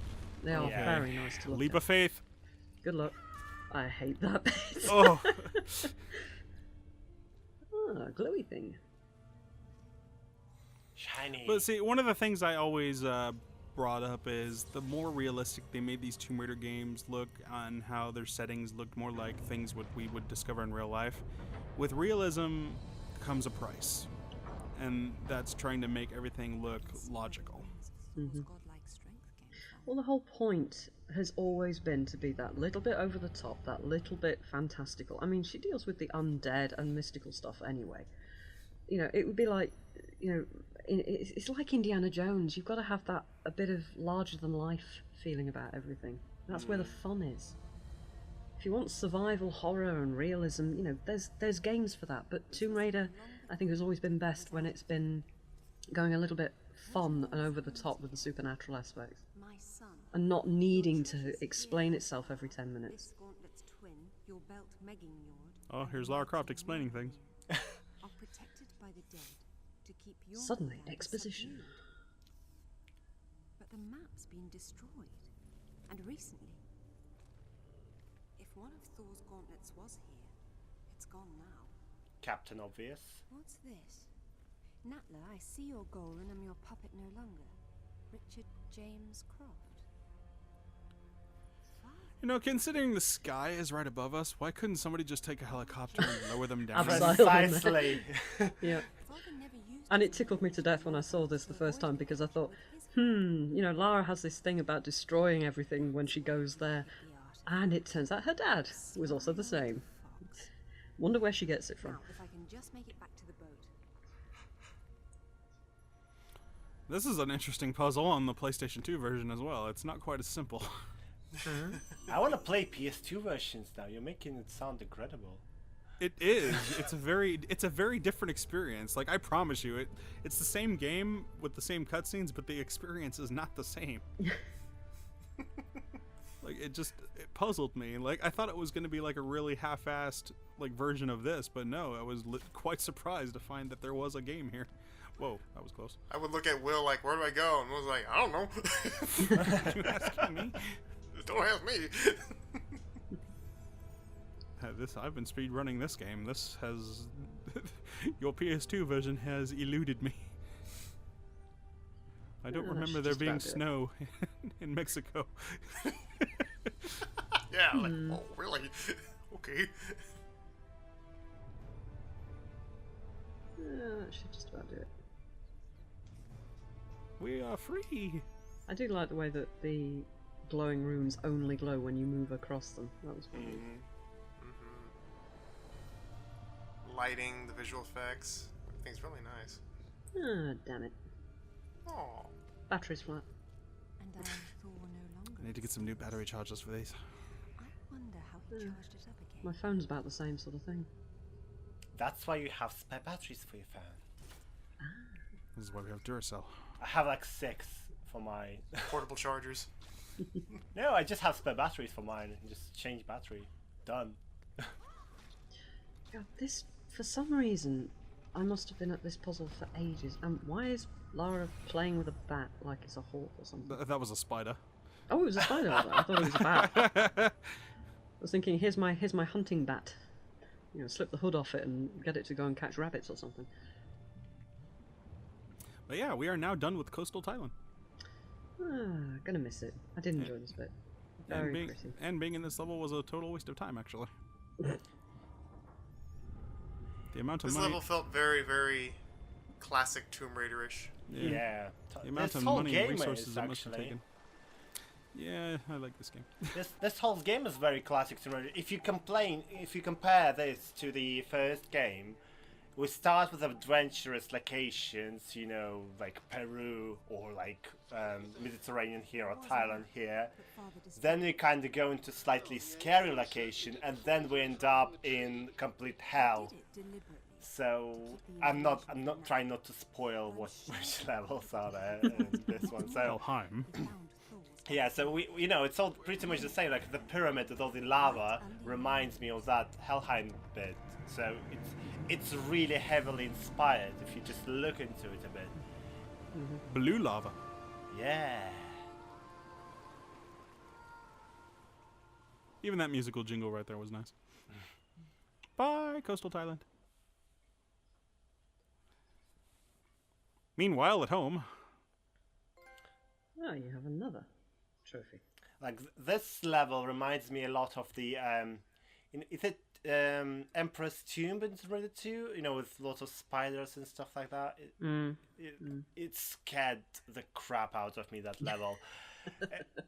They are very nice to look Leap at. of faith. Good luck. I hate that bit. Oh. Ah, glowy thing. Shiny. But see, one of the things I always brought up is the more realistic they made these Tomb Raider games look and how their settings looked more like things we would discover in real life. With realism comes a price, and that's trying to make everything look logical. Mm-hmm. Well, the whole point has always been to be that little bit over the top, that little bit fantastical. I mean, she deals with the undead and mystical stuff anyway. You know, it would be like, you know, it's like Indiana Jones. You've got to have that a bit of larger than life feeling about everything. That's where the fun is. If you want survival horror and realism, you know, there's games for that. But Tomb Raider, I think, has always been best when it's been going a little bit fun and over the top with the supernatural aspects, and not needing to explain itself every 10 minutes. Oh, here's Lara Croft explaining things. Suddenly, exposition. But the map's been destroyed, and recently. If one of Thor's gauntlets was here, it's gone now. Captain Obvious. What's this? Natla, I see your goal and I'm your puppet no longer. Richard James Croft. You know, considering the sky is right above us, why couldn't somebody just take a helicopter and lower them down? Precisely. Yeah. And it tickled me to death when I saw this the first time, because I thought, you know, Lara has this thing about destroying everything when she goes there. And it turns out her dad was also the same. Wonder where she gets it from. Now, if I can just make it back to the boat. This is an interesting puzzle on the PlayStation 2 version as well. It's not quite as simple. I want to play PS2 versions now. You're making it sound incredible. It is. It's a very different experience. Like, I promise you, it's the same game with the same cutscenes, but the experience is not the same. Like, it puzzled me. Like, I thought it was going to be like a really half-assed like version of this, but no, I was quite surprised to find that there was a game here. Whoa, that was close. I would look at Will like, where do I go? And Will's like, I don't know. You asking me? Don't ask me. I've been speedrunning this game. This has your PS2 version has eluded me. I don't remember there being snow in Mexico. Yeah, like, oh, really? Okay. That should just about do it. We are free. I do like the way that the glowing runes only glow when you move across them. That was funny. Lighting, the visual effects, everything's really nice. Ah, damn it. Oh. Battery's flat. And Thor no longer. I need to get some new battery chargers for these. I wonder how he charged it up again. My phone's about the same sort of thing. That's why you have spare batteries for your phone. This is why we have Duracell. I have like 6 for my Portable chargers. No, I just have spare batteries for mine and just change battery. Done. God, this, for some reason, I must have been at this puzzle for ages. Why is Lara playing with a bat like it's a hawk or something? That was a spider. Oh, it was a spider. I thought it was a bat. I was thinking, here's my hunting bat. You know, slip the hood off it and get it to go and catch rabbits or something. But yeah, we are now done with coastal Thailand. Gonna miss it. I did enjoy this bit. Very pretty. And being in this level was a total waste of time, actually. The amount of this money. level felt very, very classic Tomb Raider-ish. Yeah. The amount of money and resources it must have taken. Yeah, I like this game. This whole game is very classic Tomb Raider. If you compare this to the first game, we start with adventurous locations, you know, like Peru or like Mediterranean here or Thailand here. Then we kind of go into slightly scary location, and then we end up in complete hell. So I'm not trying not to spoil which levels are there in this one. So Helheim. Yeah, so we it's all pretty much the same. Like the pyramid with all the lava reminds me of that Helheim bit. So it's really heavily inspired if you just look into it a bit. Blue lava. Yeah. Even that musical jingle right there was nice. Bye, coastal Thailand. Meanwhile, at home. Oh, you have another trophy. Like this level reminds me a lot of the is it Emperor's Tomb in Tomb Raider 2? You know, with lots of spiders and stuff like that. It scared the crap out of me, that level.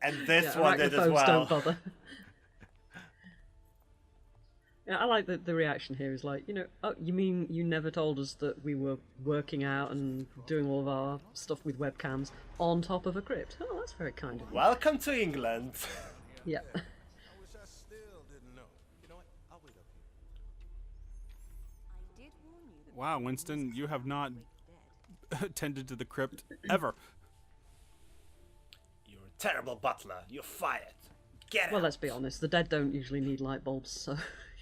And this yeah, one did as arachnophobes well. don't bother. Yeah, I like the reaction here is like, oh, you mean you never told us that we were working out and doing all of our stuff with webcams on top of a crypt? Oh, that's very kind of you. Welcome to England. Yeah. I wish I still didn't know. You know what? I'll wait up here. Wow, Winston, you have not tended to the crypt ever. You're a terrible butler. You're fired. Get Well, out. let's be honest, the dead don't usually need light bulbs, so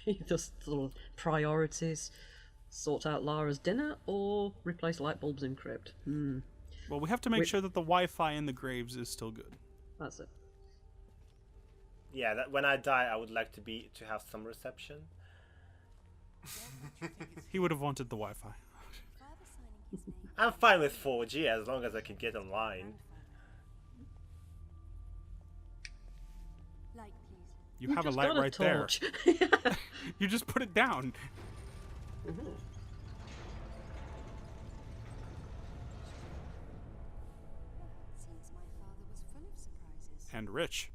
he just sort of priorities, sort out Lara's dinner, or replace light bulbs in crypt. Well, we have to make sure that the Wi-Fi in the graves is still good. That's it. Yeah, that when I die, I would like to have some reception. He would have wanted the Wi-Fi. I'm fine with 4G as long as I can get online. Light, please. You have a just light got a right there. torch. You just put it down. Seems my father was full of surprises. And rich.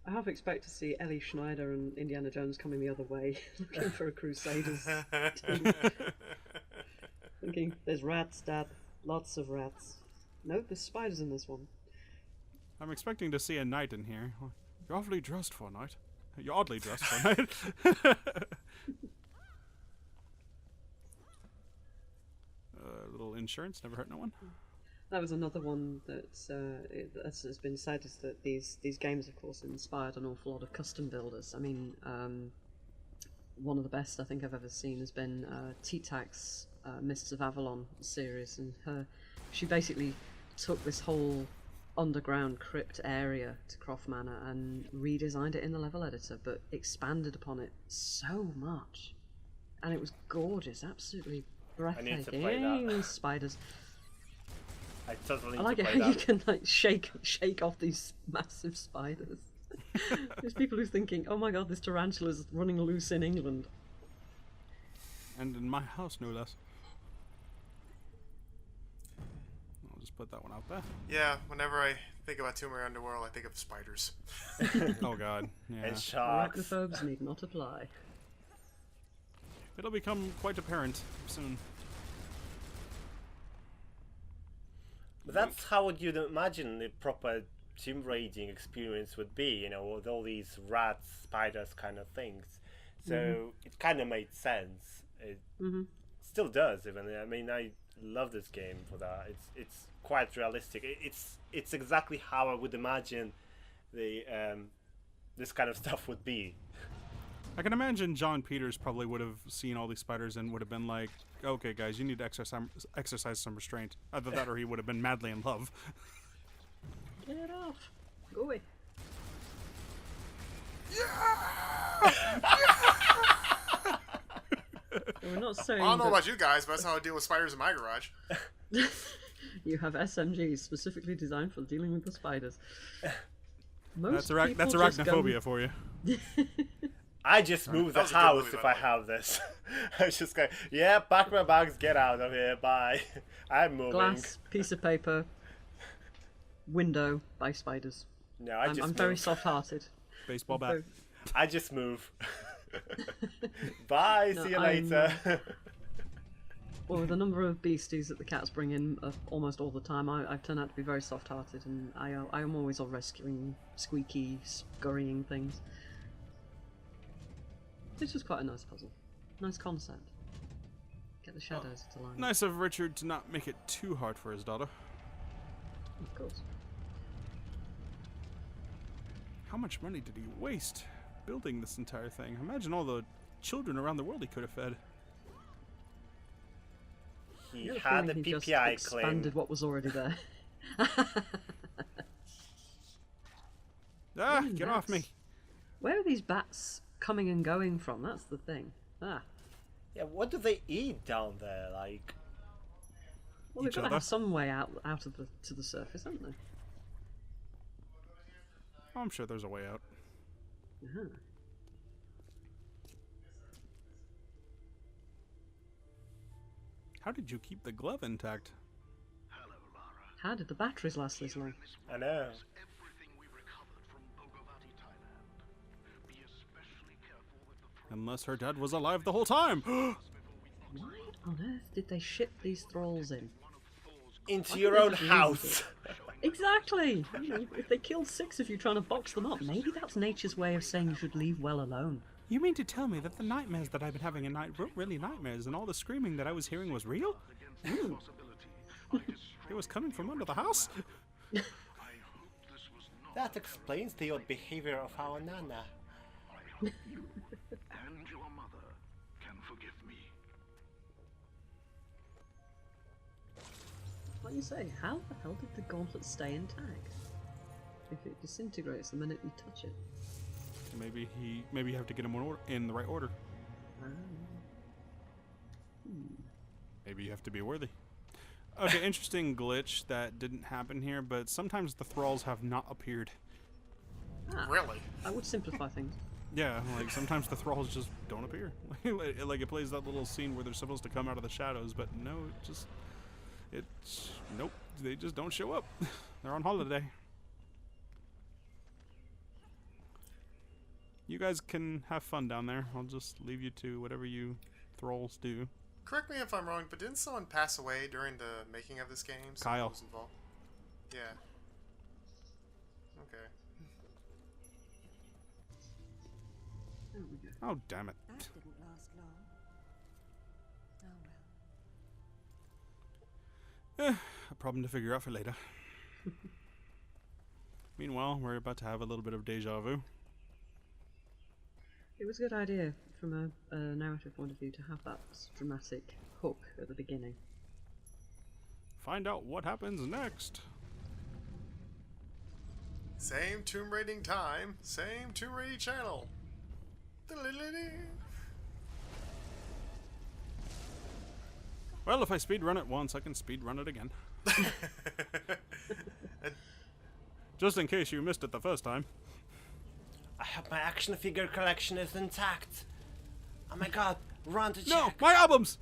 I half expect to see Ellie Schneider and Indiana Jones coming the other way, looking for a Crusaders team. Thinking, there's rats, Dad. Lots of rats. No, there's spiders in this one. I'm expecting to see a knight in here. You're awfully dressed for a knight. You're oddly dressed for a knight. Little insurance, never hurt no one. That was another one that's been said, is that these games, of course, inspired an awful lot of custom builders. I mean, one of the best I think I've ever seen has been Tact's Mists of Avalon series, and she basically took this whole underground crypt area to Croft Manor and redesigned it in the level editor, but expanded upon it so much, and it was gorgeous, absolutely breathtaking. I need to play that. Spiders. I totally I like need it to play how you that. can like shake off these massive spiders. There's people who are thinking, oh my god, this tarantula's running loose in England. And in my house, no less. I'll just put that one out there. Yeah, whenever I think about Tomb Raider Underworld, I think of spiders. Oh god, yeah. And sharks. Arachnophobes need not apply. It'll become quite apparent soon. But that's how you'd imagine the proper tomb raiding experience would be, with all these rats, spiders kind of things. So it kind of made sense. It still does, even. I mean, I love this game for that. It's quite realistic. It's exactly how I would imagine the this kind of stuff would be. I can imagine John Peters probably would have seen all these spiders and would have been like, okay guys, you need to exercise some restraint. Either that or he would have been madly in love. Get it off. Go away. We're not saying I don't know that about you guys, but that's how I deal with spiders in my garage. you have SMGs specifically designed for dealing with the spiders. Most That's people just arachnophobia go- for you. I just move the was a good house movie, if by I the way. have this. I was just going, yeah, pack my bags, get out of here, bye. I'm moving. Glass, piece of paper, window by spiders. No, I just I'm move. very soft-hearted. Baseball bat. I just move. Bye, No, see you I'm- later. Well, with the number of beasties that the cats bring in almost all the time, I've turned out to be very soft-hearted, and I am always on rescuing squeaky, scurrying things. It's just quite a nice puzzle. Nice concept. Get the shadows to line up. Nice of Richard to not make it too hard for his daughter. Of course. How much money did he waste building this entire thing? Imagine all the children around the world he could have fed. He I get the had the feeling he just PPI claim. expanded what was already there. Ah, Even get off me. bats. Where are these bats coming and going from? That's the thing. Yeah, what do they eat down there? Like, Well, they've Each got to other. have some way out of to the surface, haven't they? Oh, I'm sure there's a way out. How did you keep the glove intact? How did the batteries last this long? I know. Unless her dad was alive the whole time. Why on earth did they ship these thralls in? Into Why your didn't own they just house. Exactly! You know, if they killed 6 of you trying to box them up, maybe that's nature's way of saying you should leave well alone. You mean to tell me that the nightmares that I've been having at night weren't really nightmares and all the screaming that I was hearing was real? It was coming from under the house? That explains the odd behavior of our Nana. And your mother can forgive me. Like you say, how the hell did the gauntlet stay intact? If it disintegrates the minute you touch it. Maybe you have to get him in the right order. Maybe you have to be worthy. Okay, interesting glitch that didn't happen here, but sometimes the thralls have not appeared. Really? That would simplify things. Yeah, like sometimes the thralls just don't appear. Like it plays that little scene where they're supposed to come out of the shadows, but no, nope, they just don't show up. They're on holiday. You guys can have fun down there. I'll just leave you to whatever you thralls do. Correct me if I'm wrong, but didn't someone pass away during the making of this game? Someone Kyle. was involved. Yeah. Okay. There we go. Oh, damn it. That didn't last long. Oh well. A problem to figure out for later. Meanwhile, we're about to have a little bit of deja vu. It was a good idea from a narrative point of view to have that dramatic hook at the beginning. Find out what happens next. Same tomb raiding time, same tomb raiding channel. Well, if I speedrun it once, I can speedrun it again. Just in case you missed it the first time. I hope my action figure collection is intact. Oh my god, run to check. No, my albums!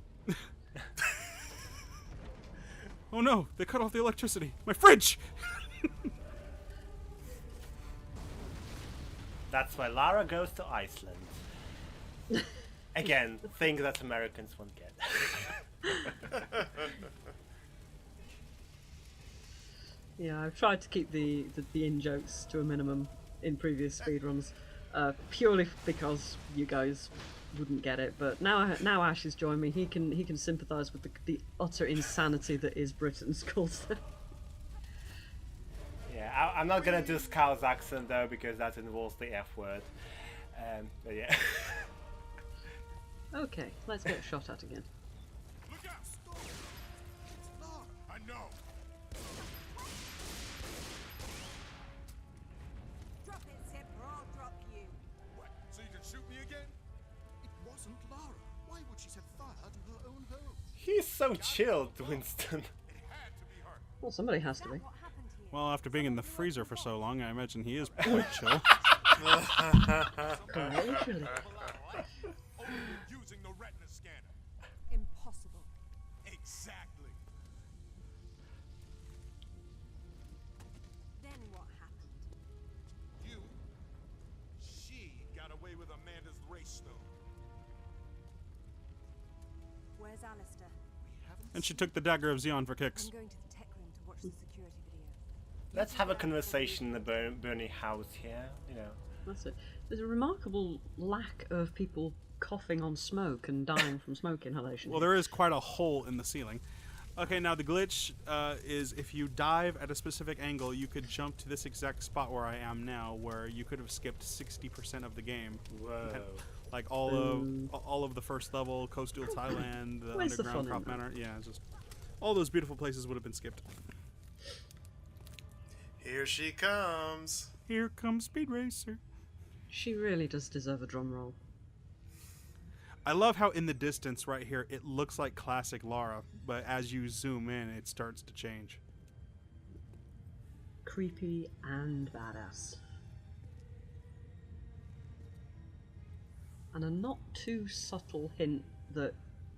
Oh no, they cut off the electricity. My fridge! That's why Lara goes to Iceland. Again, thing that Americans won't get. Yeah, I've tried to keep the in-jokes to a minimum in previous speedruns, purely because you guys wouldn't get it. But now Ash has joined me. He can sympathise with the utter insanity that is Britain's culture. Yeah, I'm not gonna do Scout's accent though because that involves the F word. But yeah. Okay, let's get shot at again. Look out! It's Lara. I know. Drop it, Zip, or I'll drop you. What? So you can shoot me again? It wasn't Lara. Why would she set fire to her own home? He's so chilled, Winston. It had to be her. Well, somebody has to be. What happened here? Well, after being in the freezer for so long, I imagine he is quite chill. Literally. Using the retina scanner. Impossible. Exactly. Then what happened? She got away with Amanda's race stone. Where's Alistair? And she took the dagger of Xeon for kicks. I'm going to the tech room to watch the security video. Let's have a conversation in the Bernie house here, you know. That's it. There's a remarkable lack of people coughing on smoke and dying from smoke inhalation. Well, there is quite a hole in the ceiling. Okay, now the glitch is if you dive at a specific angle, you could jump to this exact spot where I am now, where you could have skipped 60% of the game. Whoa. Like all of the first level, coastal Thailand, the Where's the underground fun in crop that? manor. Yeah, just all those beautiful places would have been skipped. Here she comes. Here comes Speed Racer. She really does deserve a drum roll. I love how in the distance right here it looks like classic Lara, but as you zoom in, it starts to change. Creepy and badass. And a not too subtle hint that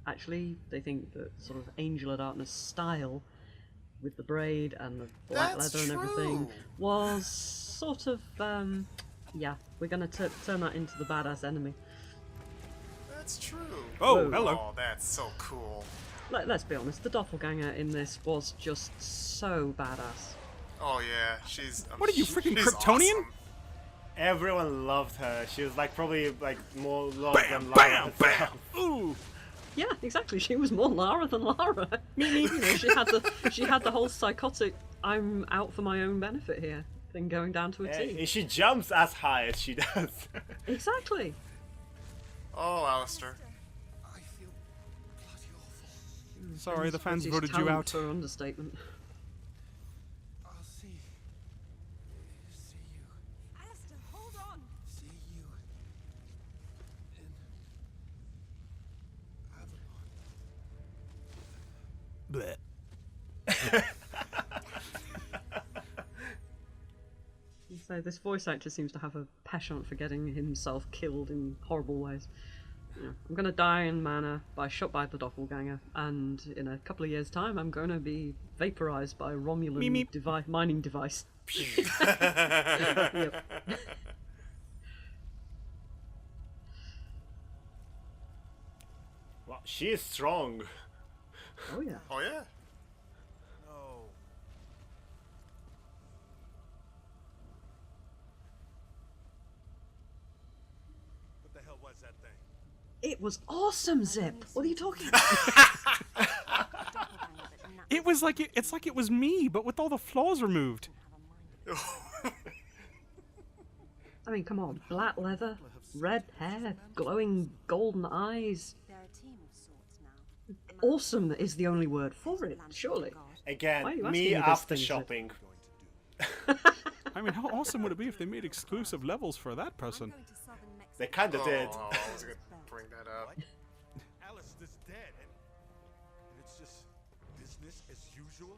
actually they think that sort of Angel of Darkness style with the braid and the black That's leather and everything true. was sort of yeah, we're gonna turn that into the badass enemy. That's true. Oh, Whoa. hello. Oh, that's so cool. Let's be honest, the doppelganger in this was just so badass. Oh yeah, she's. What are you, freaking she's Kryptonian? awesome. Everyone loved her. She was like probably like more loved Bam, than Lara bam, bam. herself. Ooh. Yeah, exactly. She was more Lara than Lara. You know, she had the whole psychotic "I'm out for my own benefit here" thing going down to a T. And she jumps as high as she does. Exactly. Oh, Alistair. I feel bloody awful. Sorry, the fans British voted you talent out. for understatement. I'll see you. Alistair, hold on! See you in Avalon. Bleh. So this voice actor seems to have a penchant for getting himself killed in horrible ways. You know, I'm going to die in mana shot by the doppelganger, and in a couple of years' time, I'm going to be vaporized by a Romulan Meep, meep. mining device. Yep. Wow, she is strong. Oh yeah. Oh yeah. No. What the hell was that thing? It was awesome, Zip. What are you talking about? It was like it's like it was me, but with all the flaws removed. I mean, come on. Black leather, red hair, glowing golden eyes. They're a team of sorts now. Awesome is the only word for it, surely. Again, Why are you asking me me this after thing, Zip? shopping. I mean, how awesome would it be if they made exclusive levels for that person? Going to southern Mexico. They kind of did. Oh, I was gonna bring that up. Alistair's dead, and it's just business as usual.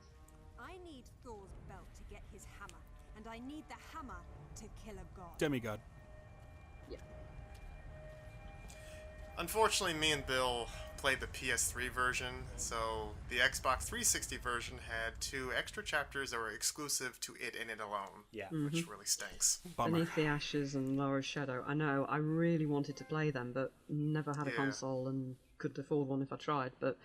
I need Thor's belt to get his hammer, and I need the hammer to kill a god. Demigod. Unfortunately, me and Bill played the PS3 version, so the Xbox 360 version had 2 extra chapters that were exclusive to it and it alone. Yeah. Which really stinks. Bummer. Beneath the Ashes and Laura's Shadow. I know, I really wanted to play them, but never had a Yeah. console and couldn't afford one if I tried. But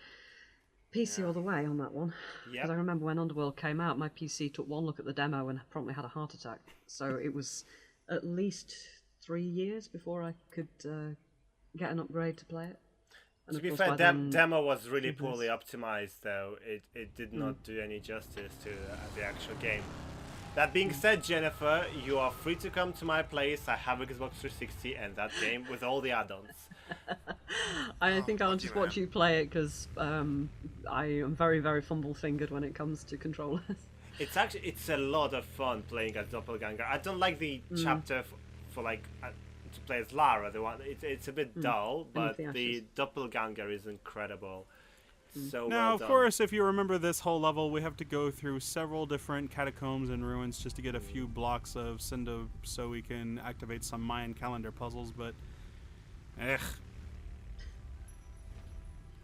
PC all the way on that one. Yep. Because I remember when Underworld came out, my PC took one look at the demo and promptly had a heart attack. So it was at least 3 years before I could get an upgrade to play it. And To of be course fair, by then- demo was really poorly optimized, though. It did not do any justice to the actual game. That being said, Jennifer, you are free to come to my place. I have Xbox 360 and that game with all the add-ons. I think I'll lucky just watch man. you play it because I am very, very fumble-fingered when it comes to controllers. It's a lot of fun playing as Doppelganger. I don't like the chapter for like to play as Lara. The one it's a bit dull, but the the Ashes. Doppelganger is incredible. So Now, well of done. course, if you remember this whole level, we have to go through several different catacombs and ruins just to get a few blocks of Cinder so we can activate some Mayan calendar puzzles, but...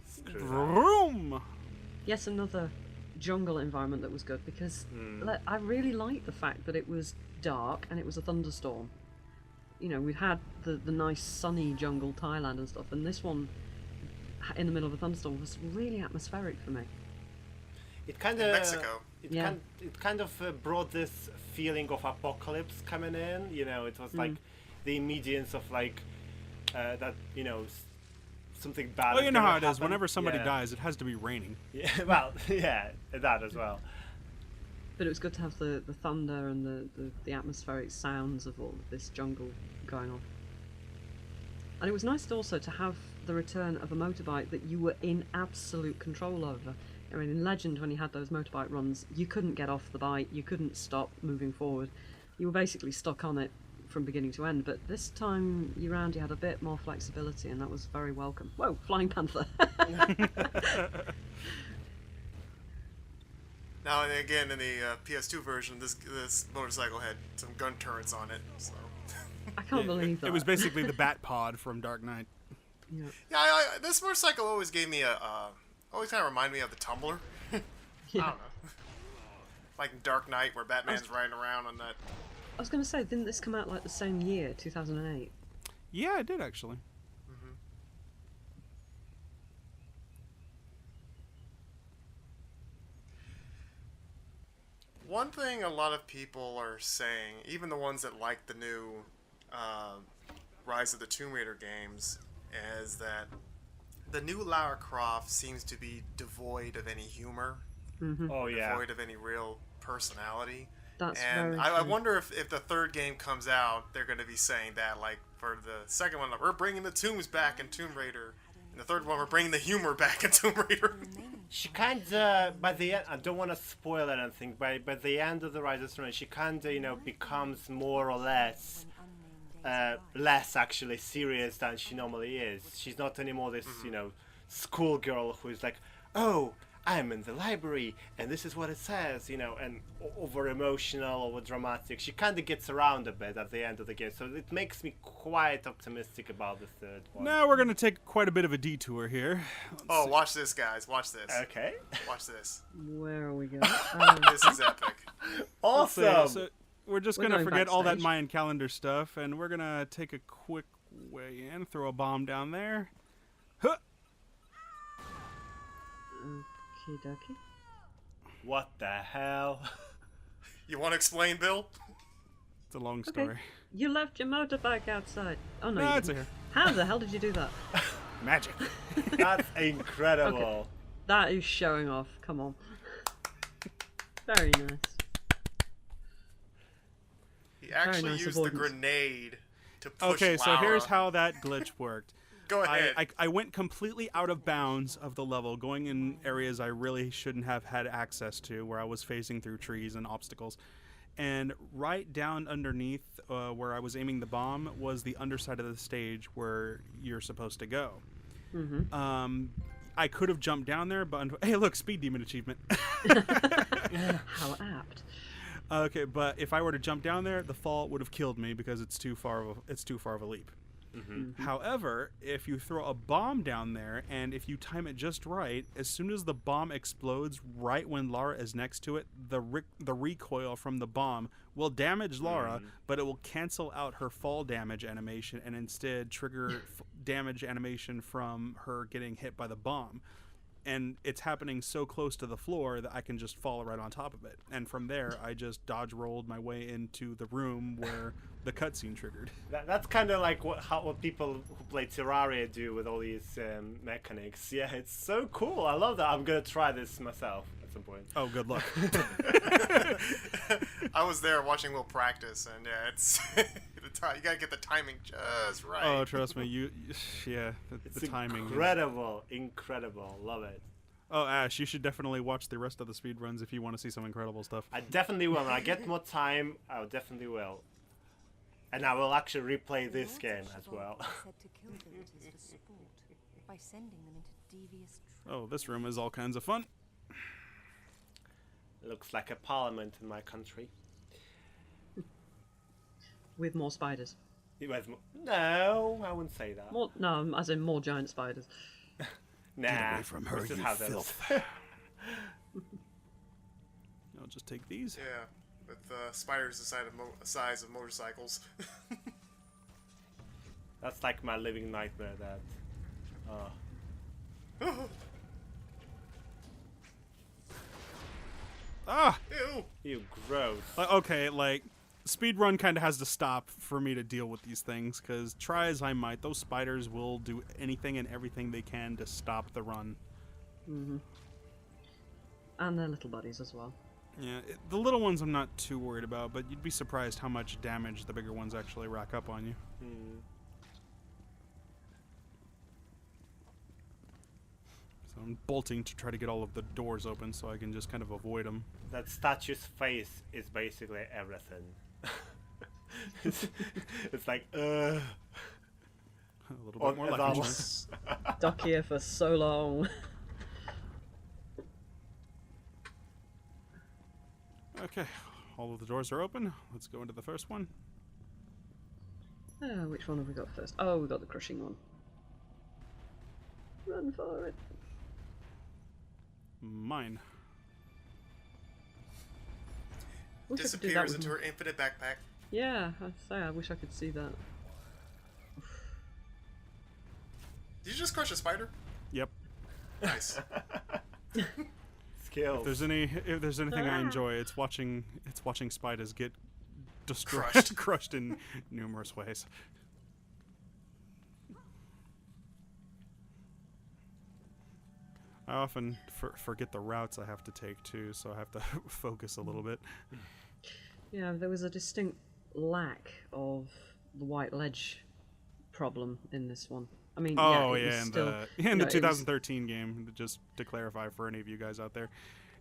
Screw that. Vroom! Yes, another jungle environment that was good because I really liked the fact that it was dark and it was a thunderstorm. You know, we had the nice sunny jungle Thailand and stuff, and this one in the middle of a thunderstorm was really atmospheric for me. It kind In of Mexico. It kind of brought this feeling of apocalypse coming in. You know, it was like the immediance of like that. You know, something bad. Well, is you know gonna how it is. happen. Whenever somebody Yeah. dies, it has to be raining. Yeah, well, yeah, that as well. But it was good to have the thunder and the atmospheric sounds of all of this jungle going on. And it was nice also to have the return of a motorbike that you were in absolute control over. I mean, in Legend, when you had those motorbike runs, you couldn't get off the bike, you couldn't stop moving forward. You were basically stuck on it from beginning to end. But this time around, you had a bit more flexibility, and that was very welcome. Whoa, Flying Panther! Now, and again, in the PS2 version, this motorcycle had some gun turrets on it, so... I can't believe that. It was basically the Bat Pod from Dark Knight. Yeah. Yeah, this motorcycle always gave me always kind of reminded me of the Tumbler. I don't know. Like in Dark Knight, where Batman's riding around on that. I was going to say, didn't this come out like the same year, 2008? Yeah, it did actually. One thing a lot of people are saying, even the ones that like the new Rise of the Tomb Raider games, is that the new Lara Croft seems to be devoid of any humor. Oh yeah. Devoid of any real personality. That's and very I true. wonder if the third game comes out, they're going to be saying that, like, for the second one, like, we're bringing the tombs back in Tomb Raider. And the third one, we're bringing the humor back in Tomb Raider. She kinda, by the end, I don't want to spoil anything, but by the end of the Rise of the Tomb Raider, she kinda, you know, becomes more or less, less actually serious than she normally is. She's not anymore this, you know, schoolgirl who is like, oh, I'm in the library, and this is what it says, you know, and over emotional, over dramatic. She kind of gets around a bit at the end of the game, so it makes me quite optimistic about the third one. Now we're going to take quite a bit of a detour here. Oh, watch this, guys. Watch this. Okay. Watch this. Where are we going? This is epic. Awesome! So we're just We're going to going forget all that backstage. Mayan calendar stuff, and we're going to take a quick way in, throw a bomb down there. Huh! Okie dokie. What the hell? You want to explain, Bill? It's a long story. Okay. You left your motorbike outside. Oh no, No, you it's didn't. here. How the hell did you do that? Magic. That's incredible. Okay. That is showing off. Come on. Very nice. He actually nice used avoidance. the grenade to push Okay, so Lara. here's how that glitch worked. Go ahead. I went completely out of bounds of the level, going in areas I really shouldn't have had access to, where I was phasing through trees and obstacles. And right down underneath where I was aiming the bomb was the underside of the stage where you're supposed to go. I could have jumped down there, but hey, look, Speed Demon achievement. How apt. Okay, but if I were to jump down there, the fall would have killed me because it's too far of a leap. However, if you throw a bomb down there, and if you time it just right, as soon as the bomb explodes right when Lara is next to it, the recoil from the bomb will damage Lara, but it will cancel out her fall damage animation and instead trigger damage animation from her getting hit by the bomb. And it's happening so close to the floor that I can just fall right on top of it. And from there, I just dodge rolled my way into the room where the cutscene triggered. That's kind of like what people who play Terraria do with all these mechanics. Yeah, it's so cool. I love that. I'm gonna try this myself at some point. Oh, good luck. I was there watching Will practice, and yeah, it's you gotta get the timing just right. Oh, trust me, the timing. Incredible. Love it. Oh, Ash, you should definitely watch the rest of the speedruns if you want to see some incredible stuff. I definitely will. When I get more time, I definitely will. And I will actually replay this game as well. Oh, this room is all kinds of fun. Looks like a parliament in my country. With more spiders. No, I wouldn't say that. No, as in more giant spiders. Nah, Get away from her, this is you how they filth. look. I'll just take these. Yeah, with spiders the size of motorcycles. That's like my living nightmare. That. Ah! Ew! You gross. Okay, like, speedrun kind of has to stop for me to deal with these things, because try as I might, those spiders will do anything and everything they can to stop the run. And their little buddies as well. Yeah, the little ones I'm not too worried about, but you'd be surprised how much damage the bigger ones actually rack up on you. So I'm bolting to try to get all of the doors open so I can just kind of avoid them. That statue's face is basically everything. it's like, A little bit more life insurance. Stuck here for so long. Okay, all of the doors are open. Let's go into the first one. Which one have we got first? Oh, we got the crushing one. Run for it. Mine. Wish I could do that Disappears with into my- her infinite backpack. Yeah, I'd say I wish I could see that. Did you just crush a spider? Yep. Nice. Skills. If there's anything I enjoy, it's watching spiders get destroyed, Crushed. crushed in numerous ways. I often forget the routes I have to take too, so I have to focus a little bit. Yeah, there was a distinct lack of the white ledge problem in this one. I mean, Oh it was yeah, in still, the you know, it was- 2013 game, just to clarify for any of you guys out there,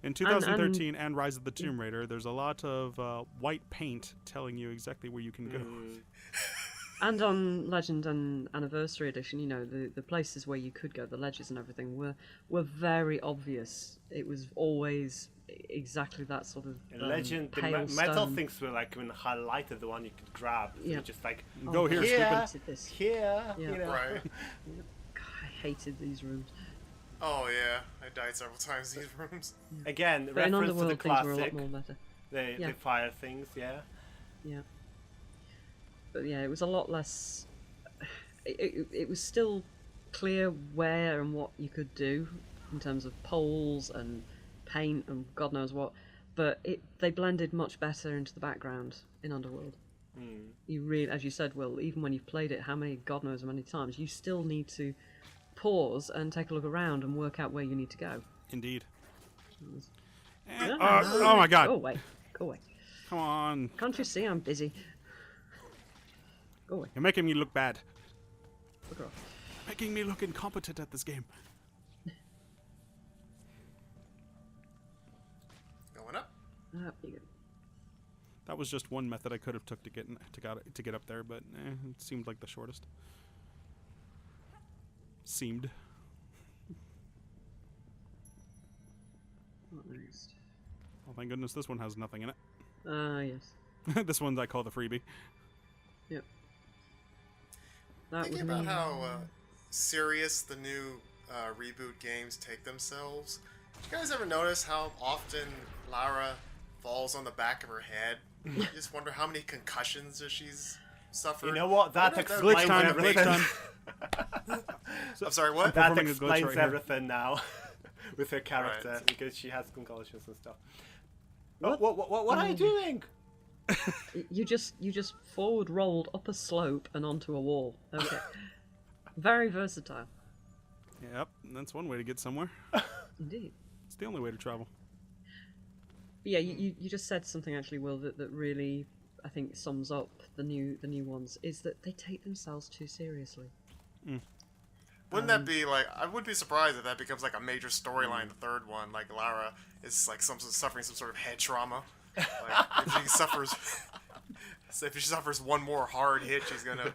in 2013 and Rise of the Tomb Raider, there's a lot of white paint telling you exactly where you can go. And on Legend and Anniversary Edition, you know, the places where you could go, the ledges and everything, were very obvious. It was always exactly that sort of In Legend, the pale metal stone. things were like when highlighted, the one you could grab. Yeah. Yeah. Just like, Go here, here, I hated this. here, Yeah. you know. Right. God, I hated these rooms. Oh yeah, I died several times in these rooms. Again, But in reference to Underworld, the things were a lot classic, more better. the fire things, yeah. Yeah. But yeah, it was a lot less. It was still clear where and what you could do in terms of poles and paint and God knows what, but they blended much better into the background in Underworld. You really, as you said, Will, even when you've played it God knows how many times, you still need to pause and take a look around and work out where you need to go. Indeed. No, Oh my God! Go away. Go away. Come on! Can't you see I'm busy? Go away. You're making me look bad. Look off. Making me look incompetent at this game. Going up. You go. That was just one method I could have took to get up there, but it seemed like the shortest. Seemed. What next? Oh, thank goodness this one has nothing in it. Yes. This one I call the freebie. Yep. That Thinking was about me. how serious the new reboot games take themselves. Did you guys ever notice how often Lara falls on the back of her head? You just wonder how many concussions that she's suffered. You know what? That I wonder if explains Glitch time, everything. glitch time. I'm sorry, what? That Performing a glitch explains right here. everything now with her character Right. because she has concussions and stuff. What? What are you doing? You just forward rolled up a slope and onto a wall. Okay. Very versatile. Yep, that's one way to get somewhere. Indeed. It's the only way to travel. But yeah, you just said something actually, Will, that really I think sums up the new ones, is that they take themselves too seriously. Wouldn't that be like? I would be surprised if that becomes like a major storyline. The third one, like Lara is like suffering some sort of head trauma. Like, if she suffers one more hard hit, she's gonna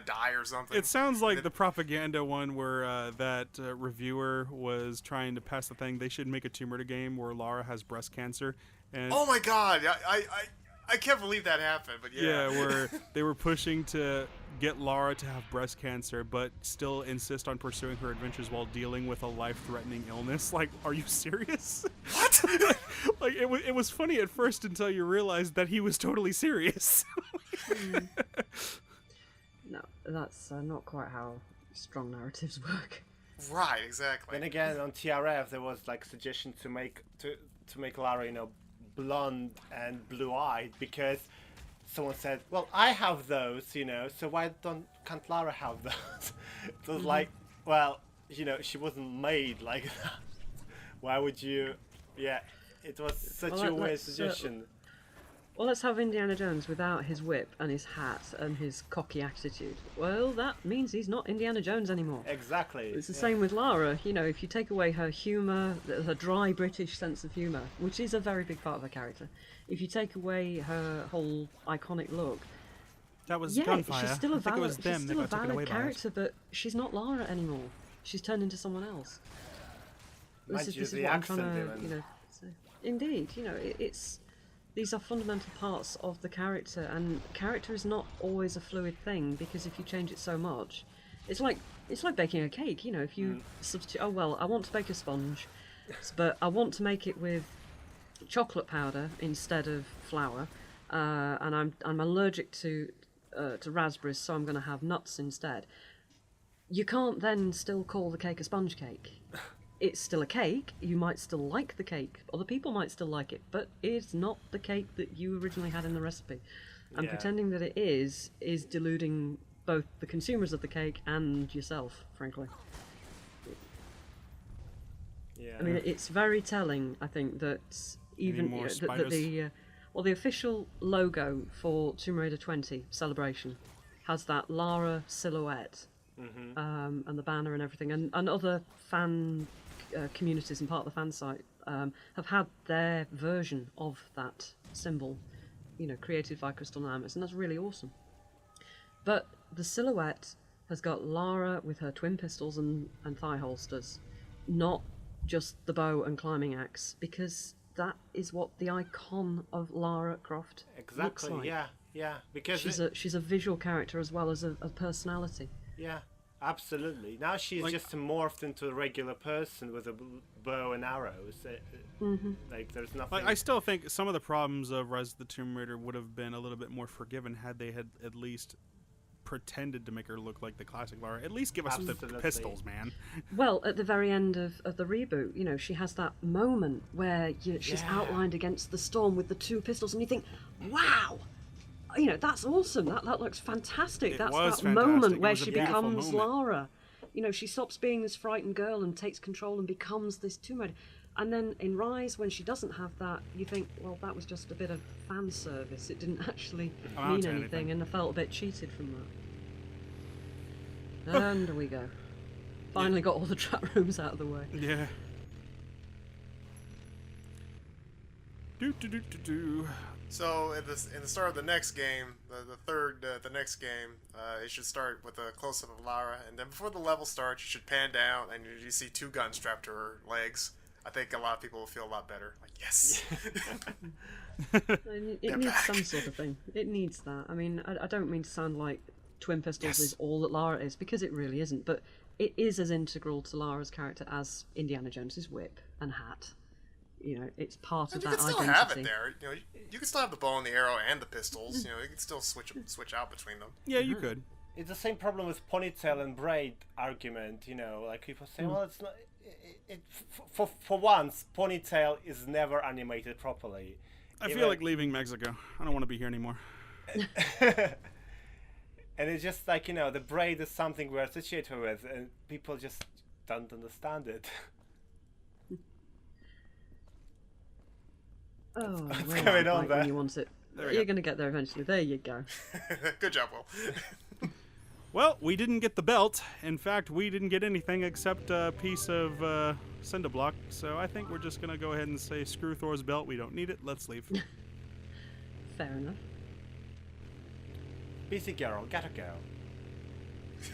die or something. It sounds like the propaganda one where that reviewer was trying to pass the thing. They should make a Tomb Raider game where Lara has breast cancer. And Oh my god! I can't believe that happened. But yeah, where they were pushing to get Lara to have breast cancer, but still insist on pursuing her adventures while dealing with a life-threatening illness. Like, are you serious? What? Like, it was funny at first until you realized that he was totally serious. No, that's not quite how strong narratives work. Right, exactly. Then again, on TRF there was like suggestion to make Lara, you know, blonde and blue-eyed because someone said, "Well, I have those, you know, so why can't Lara have those?" It was like, well, you know, she wasn't made like that. Why would you? Yeah, it was such Well, a weird let's, suggestion. Well, let's have Indiana Jones without his whip and his hat and his cocky attitude. Well, that means he's not Indiana Jones anymore. Exactly. It's the same with Lara. You know, if you take away her humour, her dry British sense of humour, which is a very big part of her character, if you take away her whole iconic look, That was yeah, gunfire. she's still a I think it was valid, them she's that still a got taken away valid by it. character, but she's not Lara anymore. She's turned into someone else. Mind This you, is the what I'm trying accent to, even. you know, say. Indeed, you know, it's these are fundamental parts of the character, and character is not always a fluid thing because if you change it so much, it's like it's like baking a cake. You know, if you substitute, oh well, I want to bake a sponge, but I want to make it with chocolate powder instead of flour, and I'm allergic to raspberries, so I'm going to have nuts instead. You can't then still call the cake a sponge cake. It's still a cake. You might still like the cake. Other people might still like it, but it's not the cake that you originally had in the recipe. And pretending that it is deluding both the consumers of the cake and yourself, frankly. Yeah. I mean, it's very telling, I think, that even the official logo for Tomb Raider 20 Celebration has that Lara silhouette, and the banner and everything, and other fan communities and part of the fan site have had their version of that symbol, you know, created by Crystal Dynamics, and that's really awesome. But the silhouette has got Lara with her twin pistols and thigh holsters, not just the bow and climbing axe, because that is what the icon of Lara Croft looks like. Yeah, because she's a visual character as well as a personality. Yeah, absolutely. Now she's just morphed into a regular person with a bow and arrows. Like, there's nothing. I still think some of the problems of Rise of the Tomb Raider would have been a little bit more forgiven had they had at least pretended to make her look like the classic Lara. At least give us the pistols, man. Well, at the very end of the reboot, you know, she has that moment where she's outlined against the storm with the two pistols, and you think, wow, you know, that's awesome. That looks fantastic. That's that fantastic. Moment where she becomes Lara. You know, she stops being this frightened girl and takes control and becomes this Tomb Raider. And then in Rise, when she doesn't have that, you think, well, that was just a bit of fan service. It didn't actually mean anything, and I felt a bit cheated from that. And we go. Finally got all the chat rooms out of the way. Yeah. So in the start of the next game, the next game, it should start with a close-up of Lara, and then before the level starts, you should pan down and you see two guns strapped to her legs. I think a lot of people will feel a lot better. Like, yes. It needs some sort of thing. It needs that. I mean, I don't mean to sound like twin pistols is all that Lara is, because it really isn't. But it is as integral to Lara's character as Indiana Jones's whip and hat. You know, it's part of that identity. You can still have it there. You know, you can still have the bow and the arrow and the pistols. You know, you can still switch out between them. Yeah, you could. It's the same problem with ponytail and braid argument. You know, like people say, well, it's not. For once, ponytail is never animated properly. I feel like leaving Mexico. I don't want to be here anymore. And it's just like, you know, the braid is something we're associated with, and people just don't understand it. Oh, what's going on there? When you want it. You're going to get there eventually. There you go. Good job, Will. Well, we didn't get the belt. In fact, we didn't get anything except a piece of cinder block. So I think we're just going to go ahead and say, screw Thor's belt. We don't need it. Let's leave. Fair enough. Busy girl, gotta go.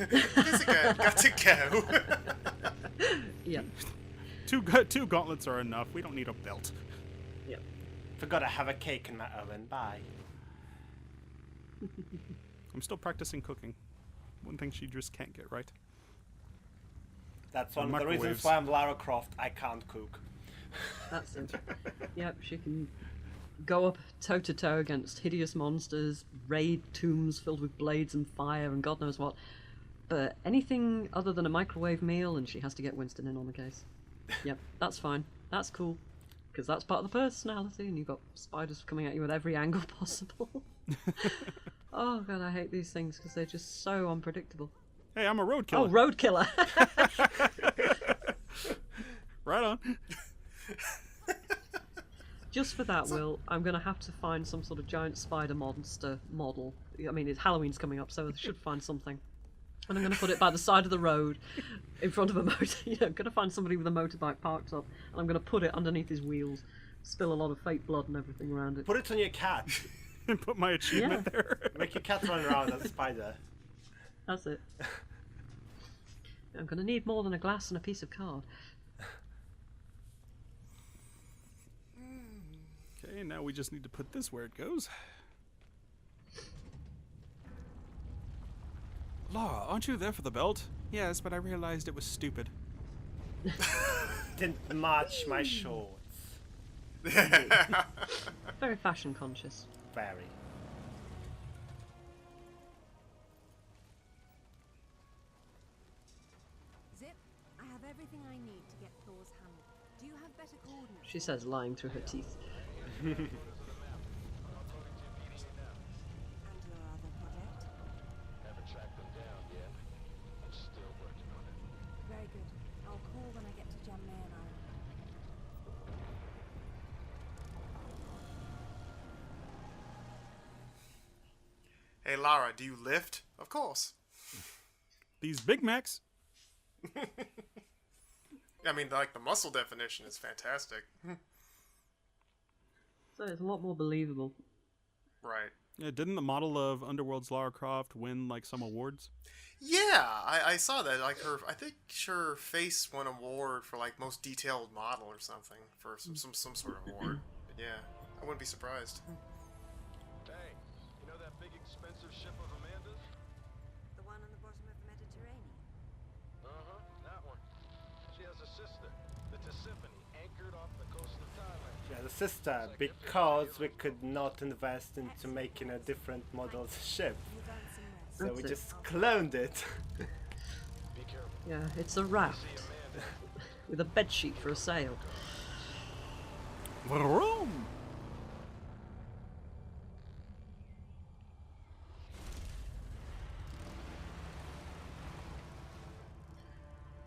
Busy girl, gotta go. Yep. Two gauntlets are enough. We don't need a belt. Yep. Forgot to have a cake in my oven. Bye. I'm still practicing cooking. One thing she just can't get right. That's one of the reasons why I'm Lara Croft. I can't cook. That's it. Yep, she can go up toe-to-toe against hideous monsters, raid tombs filled with blades and fire and God knows what. But anything other than a microwave meal, and she has to get Winston in on the case. Yep, that's fine. That's cool. Because that's part of the personality, and you've got spiders coming at you at every angle possible. Oh god, I hate these things because they're just so unpredictable. Hey, I'm a road killer. Oh, road killer. Right on. Just for that, Will, I'm going to have to find some sort of giant spider monster model. I mean, Halloween's coming up, so I should find something. And I'm going to put it by the side of the road in front of a motor. You know, I'm going to find somebody with a motorbike parked up, and I'm going to put it underneath his wheels, spill a lot of fake blood and everything around it. Put it on your cat. And put my achievement there. Make your cat run around as a spider. That's it. I'm going to need more than a glass and a piece of card. Okay, now we just need to put this where it goes. Laura, aren't you there for the belt? Yes, but I realized it was stupid. Didn't match my shorts. Very fashion conscious. Very. Zip, I have everything I need to get Thor's hammer. Do you have better coordinates? She says, lying through her teeth. And your other project? Haven't tracked them down yet. I'm still working on it. Very good. I'll call when I get to Jammayan Island. Hey, Lara, do you lift? Of course. These Big Macs. I mean, like, the muscle definition is fantastic. So it's a lot more believable. Right. Yeah, didn't the model of Underworld's Lara Croft win like some awards? Yeah, I saw that. Like I think her face won an award for like most detailed model or something for some sort of award. But yeah, I wouldn't be surprised. Hey, you know that big expensive ship of Amanda's? The one on the bottom of the Mediterranean. Uh-huh, that one. She has a sister, the Tisiphone, anchored off the coast of Thailand. Yeah, the sister, because we could not invest into making a different model's ship. So we That's it. just cloned it. Be careful. Yeah, it's a raft. With a bedsheet for a sail. Vroom!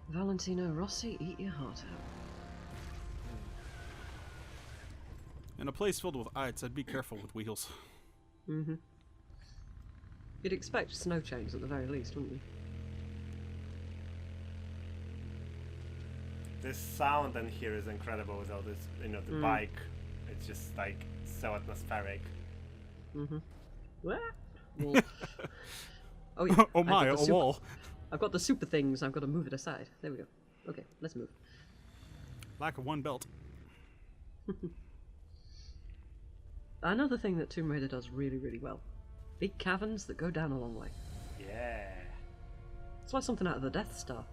Valentino Rossi, eat your heart out. In a place filled with ice, I'd be careful with wheels. Mm-hmm. You'd expect snow chains at the very least, wouldn't you? This sound in here is incredible with all this, you know, the bike. It's just like so atmospheric. Mm-hmm. Wah! Wall. Oh yeah. Oh my, a wall. I've got the super things. I've got to move it aside. There we go. Okay, let's move. Lack of one belt. Another thing that Tomb Raider does really, really well. Big caverns that go down a long way. Yeah. It's like something out of the Death Star.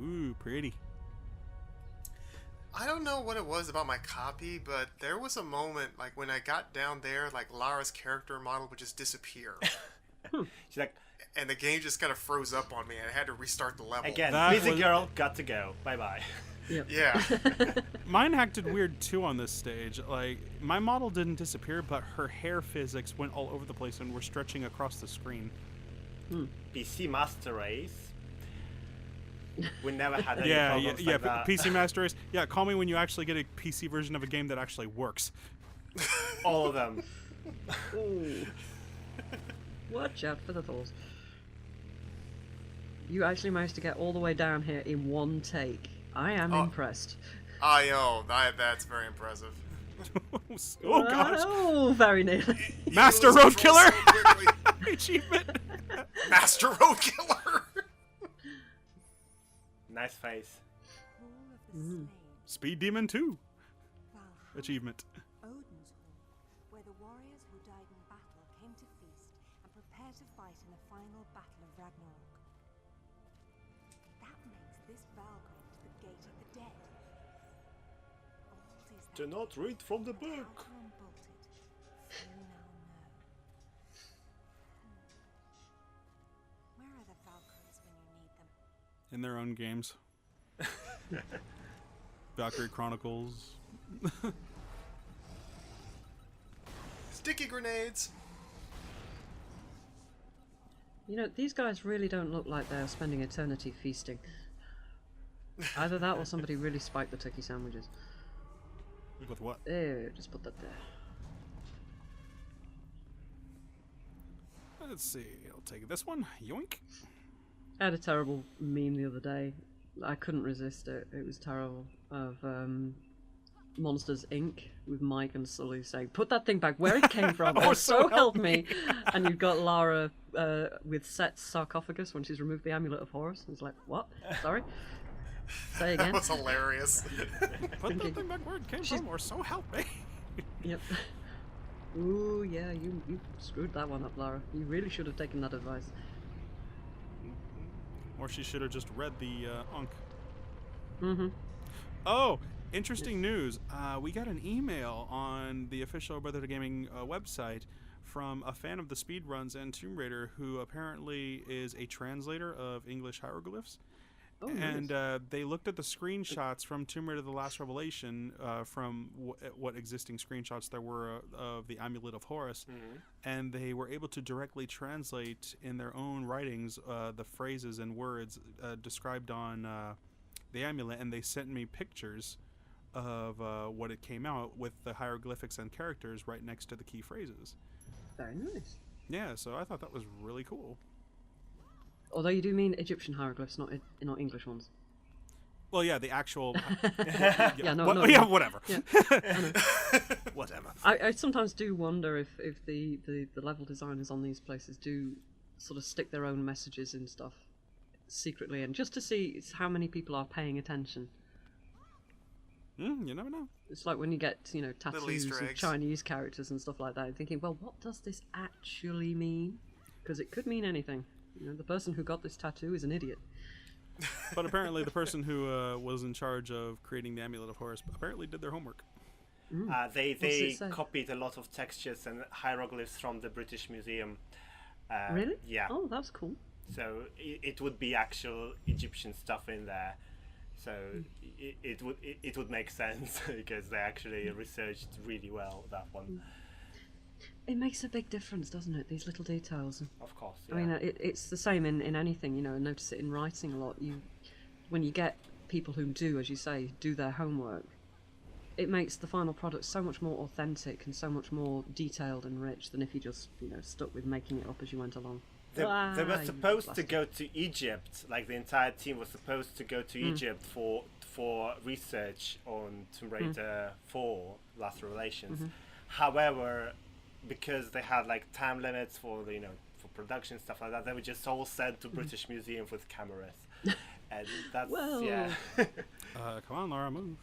Ooh, pretty. I don't know what it was about my copy, but there was a moment like when I got down there, like Lara's character model would just disappear. She's like, and the game just kind of froze up on me, and I had to restart the level. again, That busy was- girl, got to go. Bye bye. Yep. Yeah. Mine acted weird too on this stage. Like, my model didn't disappear, but her hair physics went all over the place and were stretching across the screen. PC Master Race. We never had any Yeah, problems like that. PC Master Race. Yeah, call me when you actually get a PC version of a game that actually works. All of them. Ooh. Watch out for the Thors. You actually managed to get all the way down here in one take. I am impressed. I know. That's very impressive. Oh gosh. Oh, very nearly. Master Lose Road control Killer! so quickly. Achievement! Master Road Killer! Nice face. Hall of the Slain. Speed Demon 2. Valhalla. Achievement. Odin's Hall, where the warriors who died in battle came to feast and prepare to fight in the final battle of Ragnarok. That makes this Valkyrie to the gate of the dead. Old is Do that not read from the but book. how to unbolt it, few now know. Where are the Valkyries when you need them? In their own games. Valkyrie Chronicles. Sticky grenades! You know, these guys really don't look like they're spending eternity feasting. Either that or somebody really spiked the turkey sandwiches. With what? There, just put that there. Let's see. I'll take this one. Yoink. I had a terrible meme the other day. I couldn't resist it. It was terrible. Of Monsters Inc. with Mike and Sully saying, "Put that thing back where it came from." Oh, Or so help me. And you've got Lara with Set's sarcophagus when she's removed the amulet of Horus. It's like, what? Sorry. Say That again. was hilarious. Put that thing back where it came from, or so help me. Yep. Ooh, yeah, you screwed that one up, Lara. You really should have taken that advice. Or she should have just read the Unk. Mm-hmm. Oh, interesting news. We got an email on the official Brotherhood of Gaming website from a fan of the speedruns and Tomb Raider who apparently is a translator of English hieroglyphs. Oh, and nice. they looked at the screenshots from Tomb Raider: The Last Revelation, from what existing screenshots there were of the Amulet of Horus, and they were able to directly translate in their own writings the phrases and words described on the amulet, and they sent me pictures of what it came out with the hieroglyphics and characters right next to the key phrases. Very nice. Yeah, so I thought that was really cool. Although you do mean Egyptian hieroglyphs, not English ones. Well, yeah, the actual. Yeah, no, well, no, yeah, no. whatever. Yeah. Whatever. I sometimes do wonder if the level designers on these places do sort of stick their own messages in stuff secretly, and just to see how many people are paying attention. You never know. It's like when you get, tattoos Easter of eggs. Chinese characters and stuff like that, and thinking, well, what does this actually mean? Because it could mean anything. The person who got this tattoo is an idiot. But apparently the person who was in charge of creating the Amulet of Horus apparently did their homework. They copied a lot of textures and hieroglyphs from the British Museum. Really? Yeah. Oh, that's cool. So it would be actual Egyptian stuff in there. So it would make sense because they actually researched really well that one. It makes a big difference, doesn't it? These little details. Of course. Yeah. I mean, it's the same in anything. I notice it in writing a lot. When you get people who do, as you say, do their homework, it makes the final product so much more authentic and so much more detailed and rich than if you just stuck with making it up as you went along. They were supposed to go to Egypt, like the entire team was supposed to go to Egypt for research on Tomb Raider 4 Last Revelations. However, because they had like time limits for for production stuff like that, they were just all sent to British Museum with cameras, and that's Come on, Laura, move.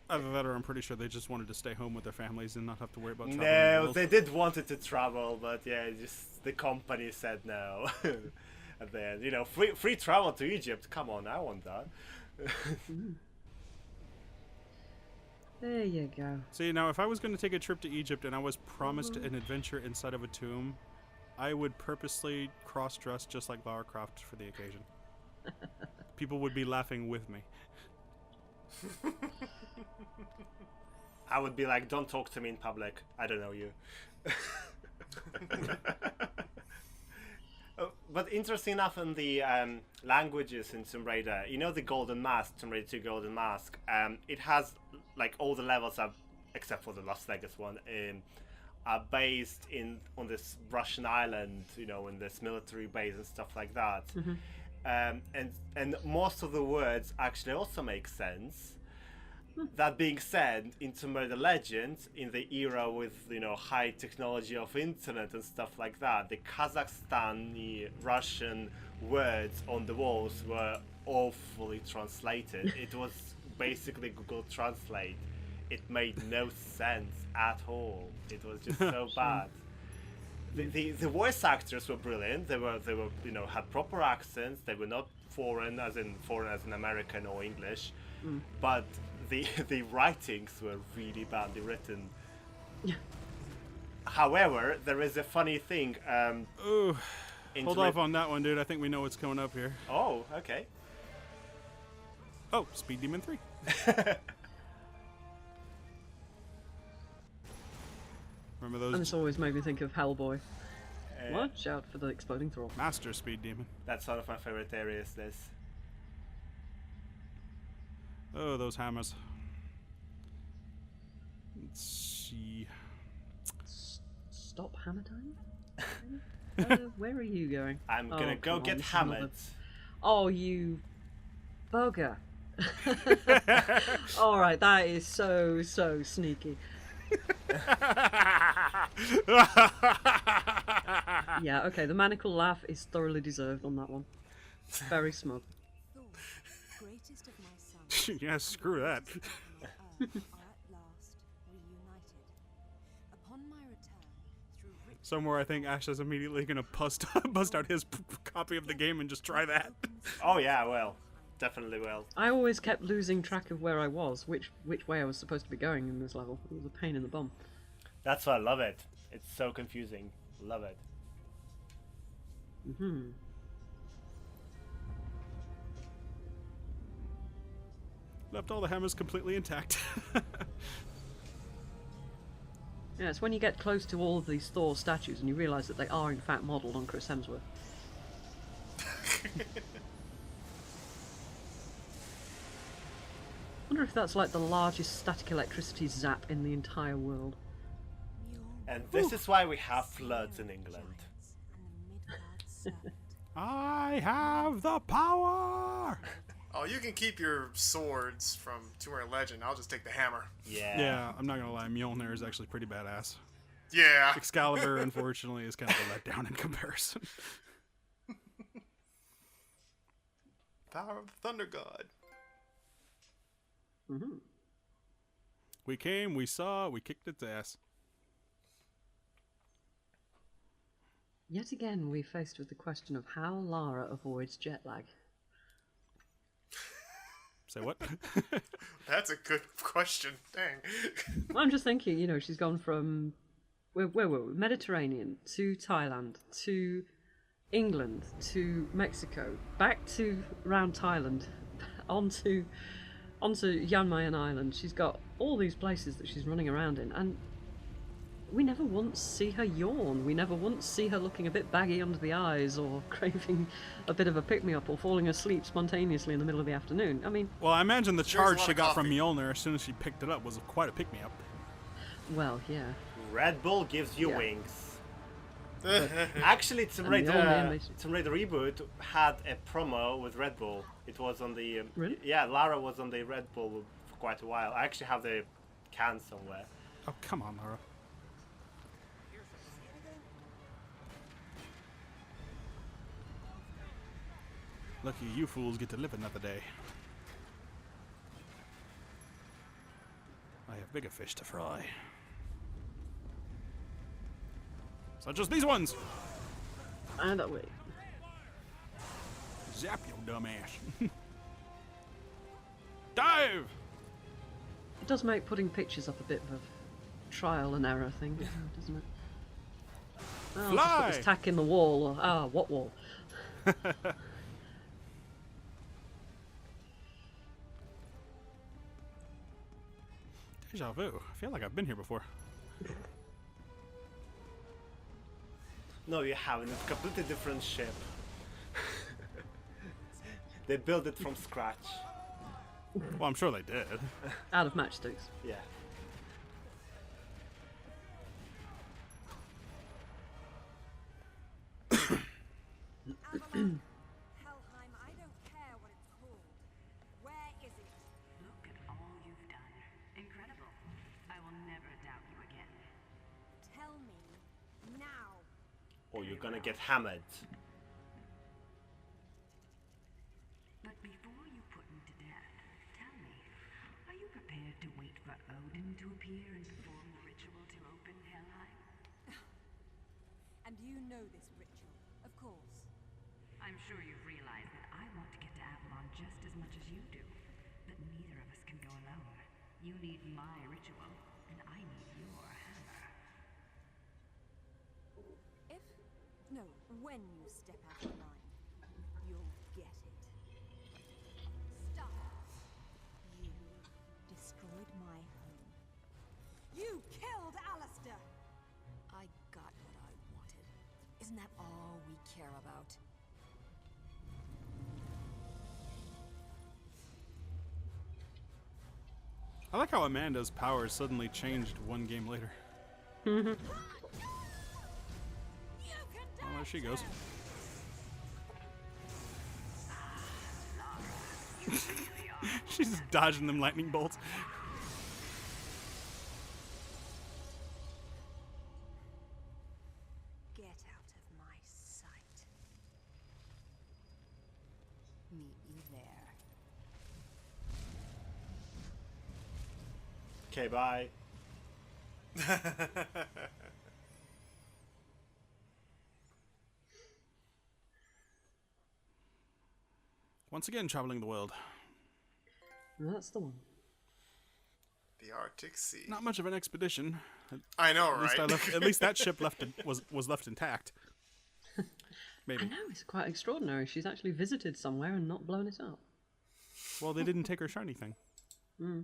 Either that, or I'm pretty sure they just wanted to stay home with their families and not have to worry about traveling. No, they did wanted to travel, but yeah, just the company said no. And then free travel to Egypt. Come on, I want that. There you go. See, now if I was going to take a trip to Egypt and I was promised an adventure inside of a tomb, I would purposely cross-dress just like Lara Croft for the occasion. People would be laughing with me. I would be like, don't talk to me in public. I don't know you. But interesting enough, in the languages in Tomb Raider, the Golden Mask, Tomb Raider 2 Golden Mask, it has like all the levels are, except for the Las Vegas one, are based on this Russian island, in this military base and stuff like that. And most of the words actually also make sense. That being said, in Tomb Raider Legends, in the era with high technology of internet and stuff like that, the Kazakhstani Russian words on the walls were awfully translated. It was basically Google Translate. It made no sense at all. It was just so bad. The voice actors were brilliant. They were had proper accents. They were not foreign as in American or English, but the writings were really badly written. However, there is a funny thing. Hold off on that one, dude. I think we know what's coming up here. Oh, okay. Oh, Speed Demon 3. Remember those? And this always made me think of Hellboy. Watch out for the exploding thrall. Master Speed Demon. That's one of my favorite areas, this. Oh, those hammers. Let's see. Stop hammer time? Where are you going? I'm gonna go get hammered. Oh, you bugger. Alright, that is so sneaky. Yeah, okay, the manacle laugh is thoroughly deserved on that one. Very smug. Greatest of my sons. Yeah, screw that. are at last reunited. somewhere I think Ash is immediately going to bust out his copy of the game and just try that. Oh yeah, well, definitely will. I always kept losing track of where I was, which way I was supposed to be going in this level. It was a pain in the bum. That's why I love it. It's so confusing. Love it. Mm-hmm. Left all the hammers completely intact. Yeah, it's when you get close to all of these Thor statues and you realise that they are in fact modelled on Chris Hemsworth. Wonder if that's like the largest static electricity zap in the entire world. And this is why we have floods in England. I have the power! Oh, you can keep your swords from Tomb Raider Legend. I'll just take the hammer. Yeah. Yeah, I'm not gonna lie, Mjolnir is actually pretty badass. Yeah. Excalibur, unfortunately, is kind of a letdown in comparison. Power of the Thunder God. Mm-hmm. We came, we saw, we kicked its ass. Yet again, we're faced with the question of how Lara avoids jet lag. Say what? That's a good question. Dang. Well, I'm just thinking, you know, she's gone from where were we? Mediterranean to Thailand to England to Mexico, back to round Thailand, onto Jan Mayen Island. She's got all these places that she's running around in, and we never once see her yawn. We never once see her looking a bit baggy under the eyes or craving a bit of a pick-me-up or falling asleep spontaneously in the middle of the afternoon. I mean... Well, I imagine the charge she got from Mjolnir as soon as she picked it up was quite a pick-me-up. Well, yeah. Red Bull gives you wings. Actually, Tomb Raider Reboot had a promo with Red Bull. It was on the... Really? Yeah, Lara was on the Red Bull for quite a while. I actually have the can somewhere. Oh, come on, Lara. Lucky you fools get to live another day. I have bigger fish to fry. Such as these ones! And away. Zap your dumb ass. Dive! It does make putting pictures up a bit of a trial and error thing, doesn't it? Oh, Fly! I'll just put this tack in the wall. Or, what wall? Deja vu. I feel like I've been here before. No, you haven't. It's a completely different ship. They built it from scratch. Well, I'm sure they did. Out of matchsticks. Yeah. Helheim, I don't care what it's called. Where is it? Look at all you've done. Incredible. I will never doubt you again. Tell me now. Or you're gonna get hammered. But before you put me to death, tell me, are you prepared to wait for Odin to appear and perform the ritual to open Helheim? And you know this ritual, of course. I'm sure you've realized that I want to get to Avalon just as much as you do. But neither of us can go alone. You need my ritual, and I need your hammer. When you step out of line, you'll get it. Stop. You destroyed my home. You killed Alistair! I got what I wanted. Isn't that all we care about? I like how Amanda's powers suddenly changed one game later. Mm-hmm. Oh, there she goes. She's just dodging them lightning bolts. Get out of my sight. Meet you there. Okay, bye. Once again, traveling the world. That's the one. The Arctic Sea. Not much of an expedition. I know, right? At least that ship was left intact. Maybe. I know, it's quite extraordinary. She's actually visited somewhere and not blown it up. Well, they didn't take her shiny thing. Mm.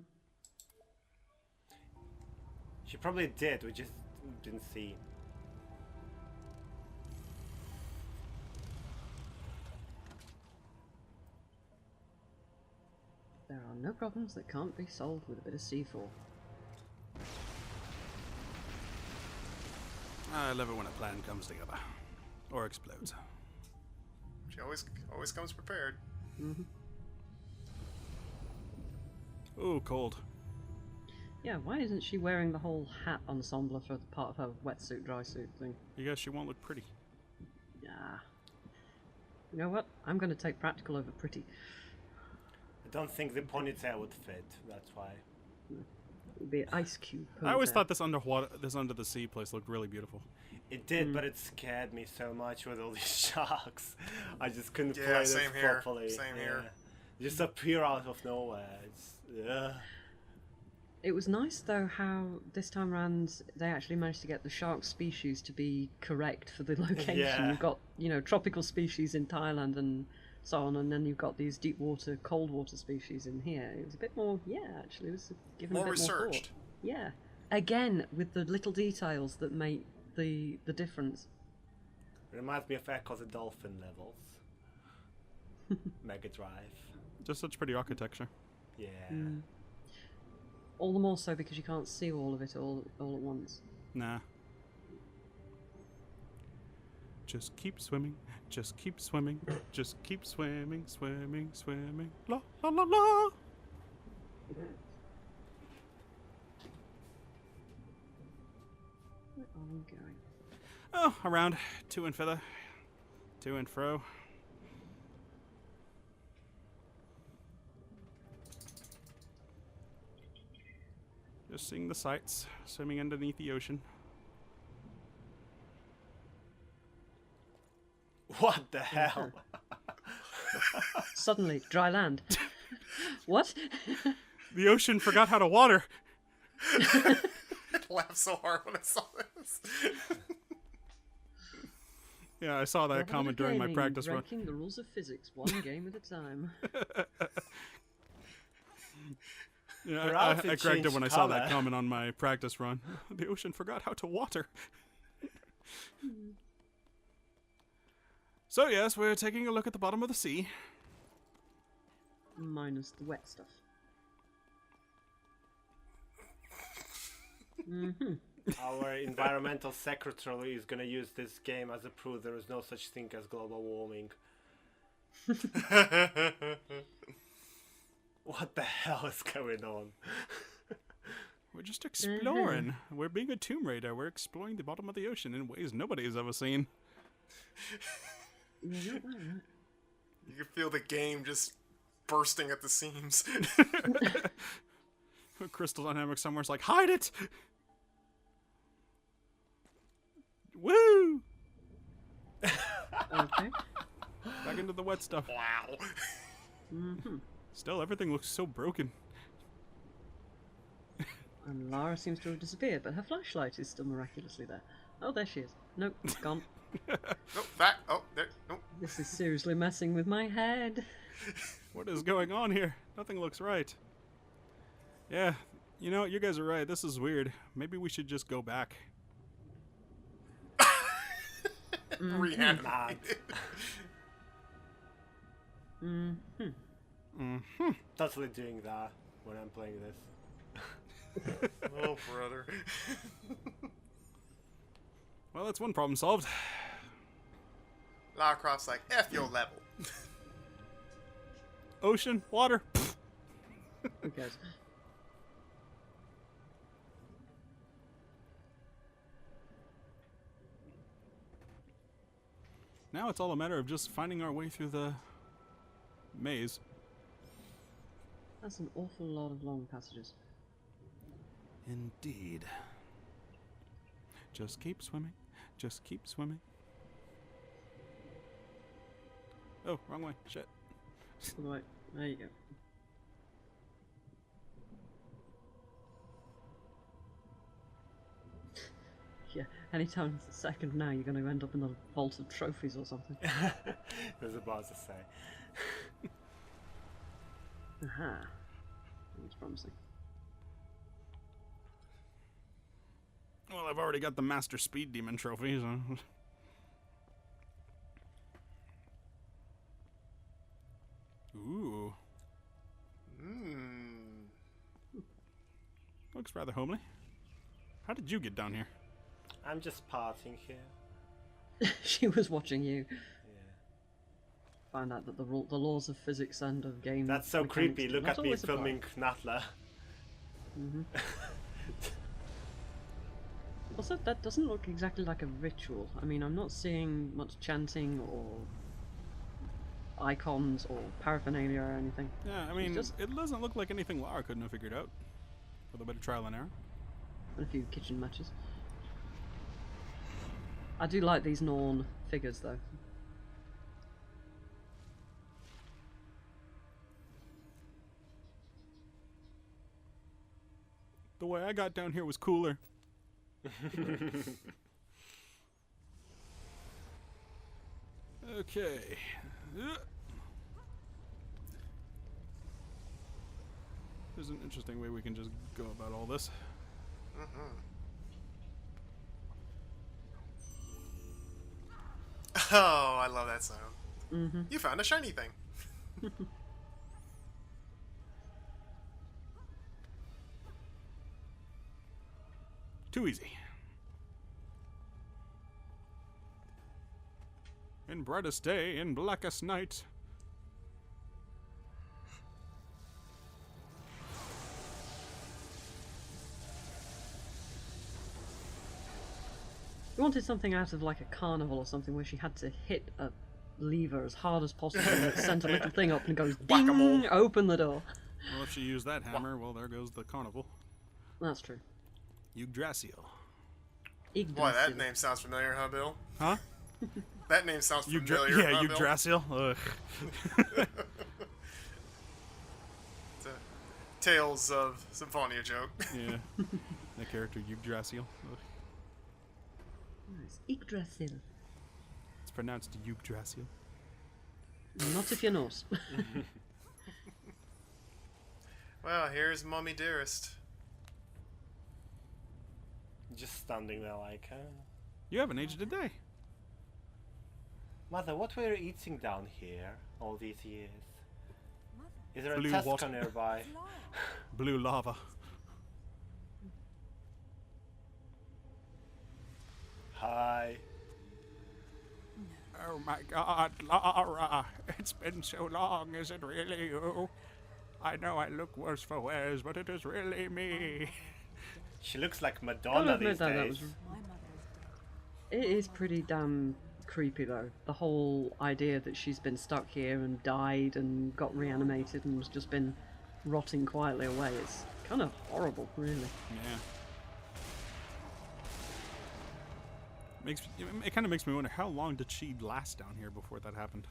She probably did, we just didn't see. There are no problems that can't be solved with a bit of C4. I love it when a plan comes together. Or explodes. She always comes prepared. Mm-hmm. Ooh, cold. Yeah, why isn't she wearing the whole hat ensemble for the part of her wetsuit, dry suit thing? You guess she won't look pretty. Yeah. You know what? I'm going to take practical over pretty. I don't think the ponytail would fit, that's why. It would be an ice cube ponytail. I always thought this under the sea place looked really beautiful. It did, but it scared me so much with all these sharks. I just couldn't play this properly. Same here. Just appear out of nowhere. It was nice though how this time around they actually managed to get the shark species to be correct for the location. Yeah. You've got, tropical species in Thailand and so on, and then you've got these deep water, cold water species in here. It was a bit more, actually, it was given more a bit researched. more thought. Yeah. Again, with the little details that make the difference. It reminds me of Echo the Dolphin levels. Mega Drive. Just such pretty architecture. Yeah. Mm. All the more so because you can't see all of it all at once. Nah. Just keep swimming, just keep swimming, just keep swimming, swimming, swimming. La la la la. Where are we going? Oh, around to and fro, to and fro. Just seeing the sights, swimming underneath the ocean. What the hell? Suddenly, dry land. What? The ocean forgot how to water. I laughed so hard when I saw this. Yeah, I saw that comment during my practice run. Breaking the rules of physics, one game at a time. Yeah, I cracked it when I saw that comment on my practice run. The ocean forgot how to water. So yes, we're taking a look at the bottom of the sea. Minus the wet stuff. Mm-hmm. Our environmental secretary is gonna use this game as a proof there is no such thing as global warming. What the hell is going on? We're just exploring. We're being a Tomb Raider. We're exploring the bottom of the ocean in ways nobody has ever seen. Yeah, not bad, right? You can feel the game just bursting at the seams. Crystal Dynamics somewhere's like, hide it! Woo! Okay. Back into the wet stuff. Wow. Mm-hmm. Still, everything looks so broken. And Lara seems to have disappeared, but her flashlight is still miraculously there. Oh, there she is. Nope, gone. Nope, that. Oh, there. Nope. This is seriously messing with my head. What is going on here? Nothing looks right. Yeah, you know, you guys are right. This is weird. Maybe we should just go back. Reanimated. Mm-hmm. Mm-hmm. Totally doing that when I'm playing this. Oh, brother. Well, that's one problem solved. Lara Croft's like, F your level. Ocean, water. Who cares? Now it's all a matter of just finding our way through the maze. That's an awful lot of long passages. Indeed. Just keep swimming. Just keep swimming. Oh, wrong way. Shit. Right, there you go. Yeah, anytime it's a second now, you're going to end up in the vault of trophies or something. I was about to say. Aha. That's promising. Well, I've already got the Master Speed Demon trophy, so... Ooh. Looks rather homely. How did you get down here? I'm just partying here. She was watching you. Yeah. Find out that the laws of physics and of game. That's so creepy. Look at me filming Knatla. Also, that doesn't look exactly like a ritual. I mean, I'm not seeing much chanting or icons or paraphernalia or anything. Yeah, I mean, it doesn't look like anything Lara couldn't have figured out with a bit of trial and error. And a few kitchen matches. I do like these Norn figures, though. The way I got down here was cooler. Okay. There's an interesting way we can just go about all this. Oh, I love that sound. You found a shiny thing. Too easy. In brightest day, in blackest night. We wanted something out of like a carnival or something where she had to hit a lever as hard as possible and it sent a little thing up and goes ding, open the door. Well, if she used that hammer, well, there goes the carnival. That's true. Yggdrasil. Boy, that name sounds familiar, huh, Bill? Huh? That name sounds familiar, yeah, huh, Yggdrasil. Bill? It's a Tales of Symphonia joke. Yeah. The character Yggdrasil. Nice. Yggdrasil. It's pronounced Yggdrasil. Not if you're Norse. Well, here's Mommy Dearest. Just standing there like, You haven't aged a day. Mother, what were you eating down here all these years? Is there Blue a Tesco water. nearby? Blue lava. Hi. Oh my God, Lara. It's been so long, is it really you? I know I look worse for wears, but it is really me. She looks like Madonna these days. It is pretty damn creepy though. The whole idea that she's been stuck here and died and got reanimated and has just been rotting quietly away. It's kind of horrible, really. Yeah. It kind of makes me wonder, how long did she last down here before that happened?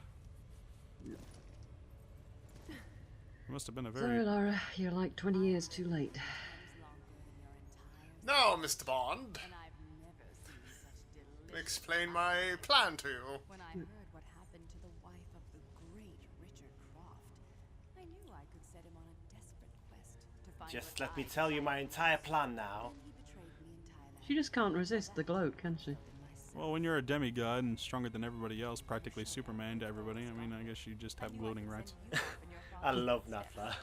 It must have been a very... Sorry, Lara, you're like 20 years too late. No, Mr. Bond. Explain my plan to you. When I heard what happened to the wife of the great Richard Croft, I knew I could set him on a desperate quest to find. Just let me tell you my entire plan now. She just can't resist the gloat, can she? Well, when you're a demigod and stronger than everybody else, practically Superman to everybody, I mean, I guess you just have gloating rights. I love Natla.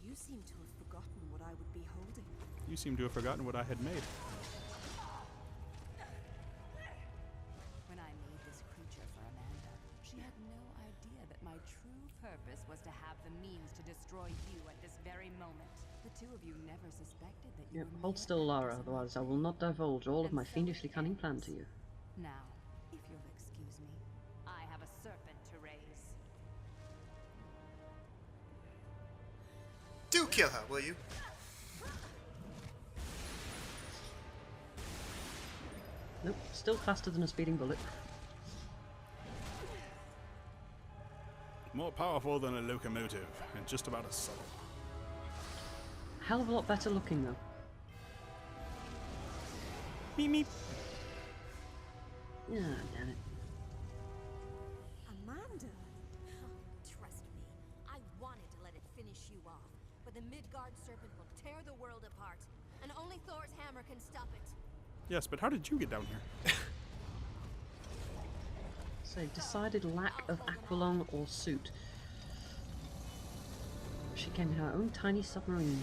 You seem to have forgotten what I would be holding. You seem to have forgotten what I had made. When I made this creature for Amanda, she had no idea that my true purpose was to have the means to destroy you at this very moment. The two of you never suspected that you Yep, were hold still, Lara, otherwise I will not divulge all of my fiendishly cunning plan to you. Now, if you'll excuse me, I have a serpent to raise. Do kill her, will you? Nope, still faster than a speeding bullet. More powerful than a locomotive, and just about as subtle. Hell of a lot better looking though. Meep meep. Yeah, damn it. Amanda? Trust me, I wanted to let it finish you off, but the Midgard serpent will tear the world apart, and only Thor's hammer can stop it. Yes, but how did you get down here? So decided lack of aqualung or suit. She came in her own tiny submarine.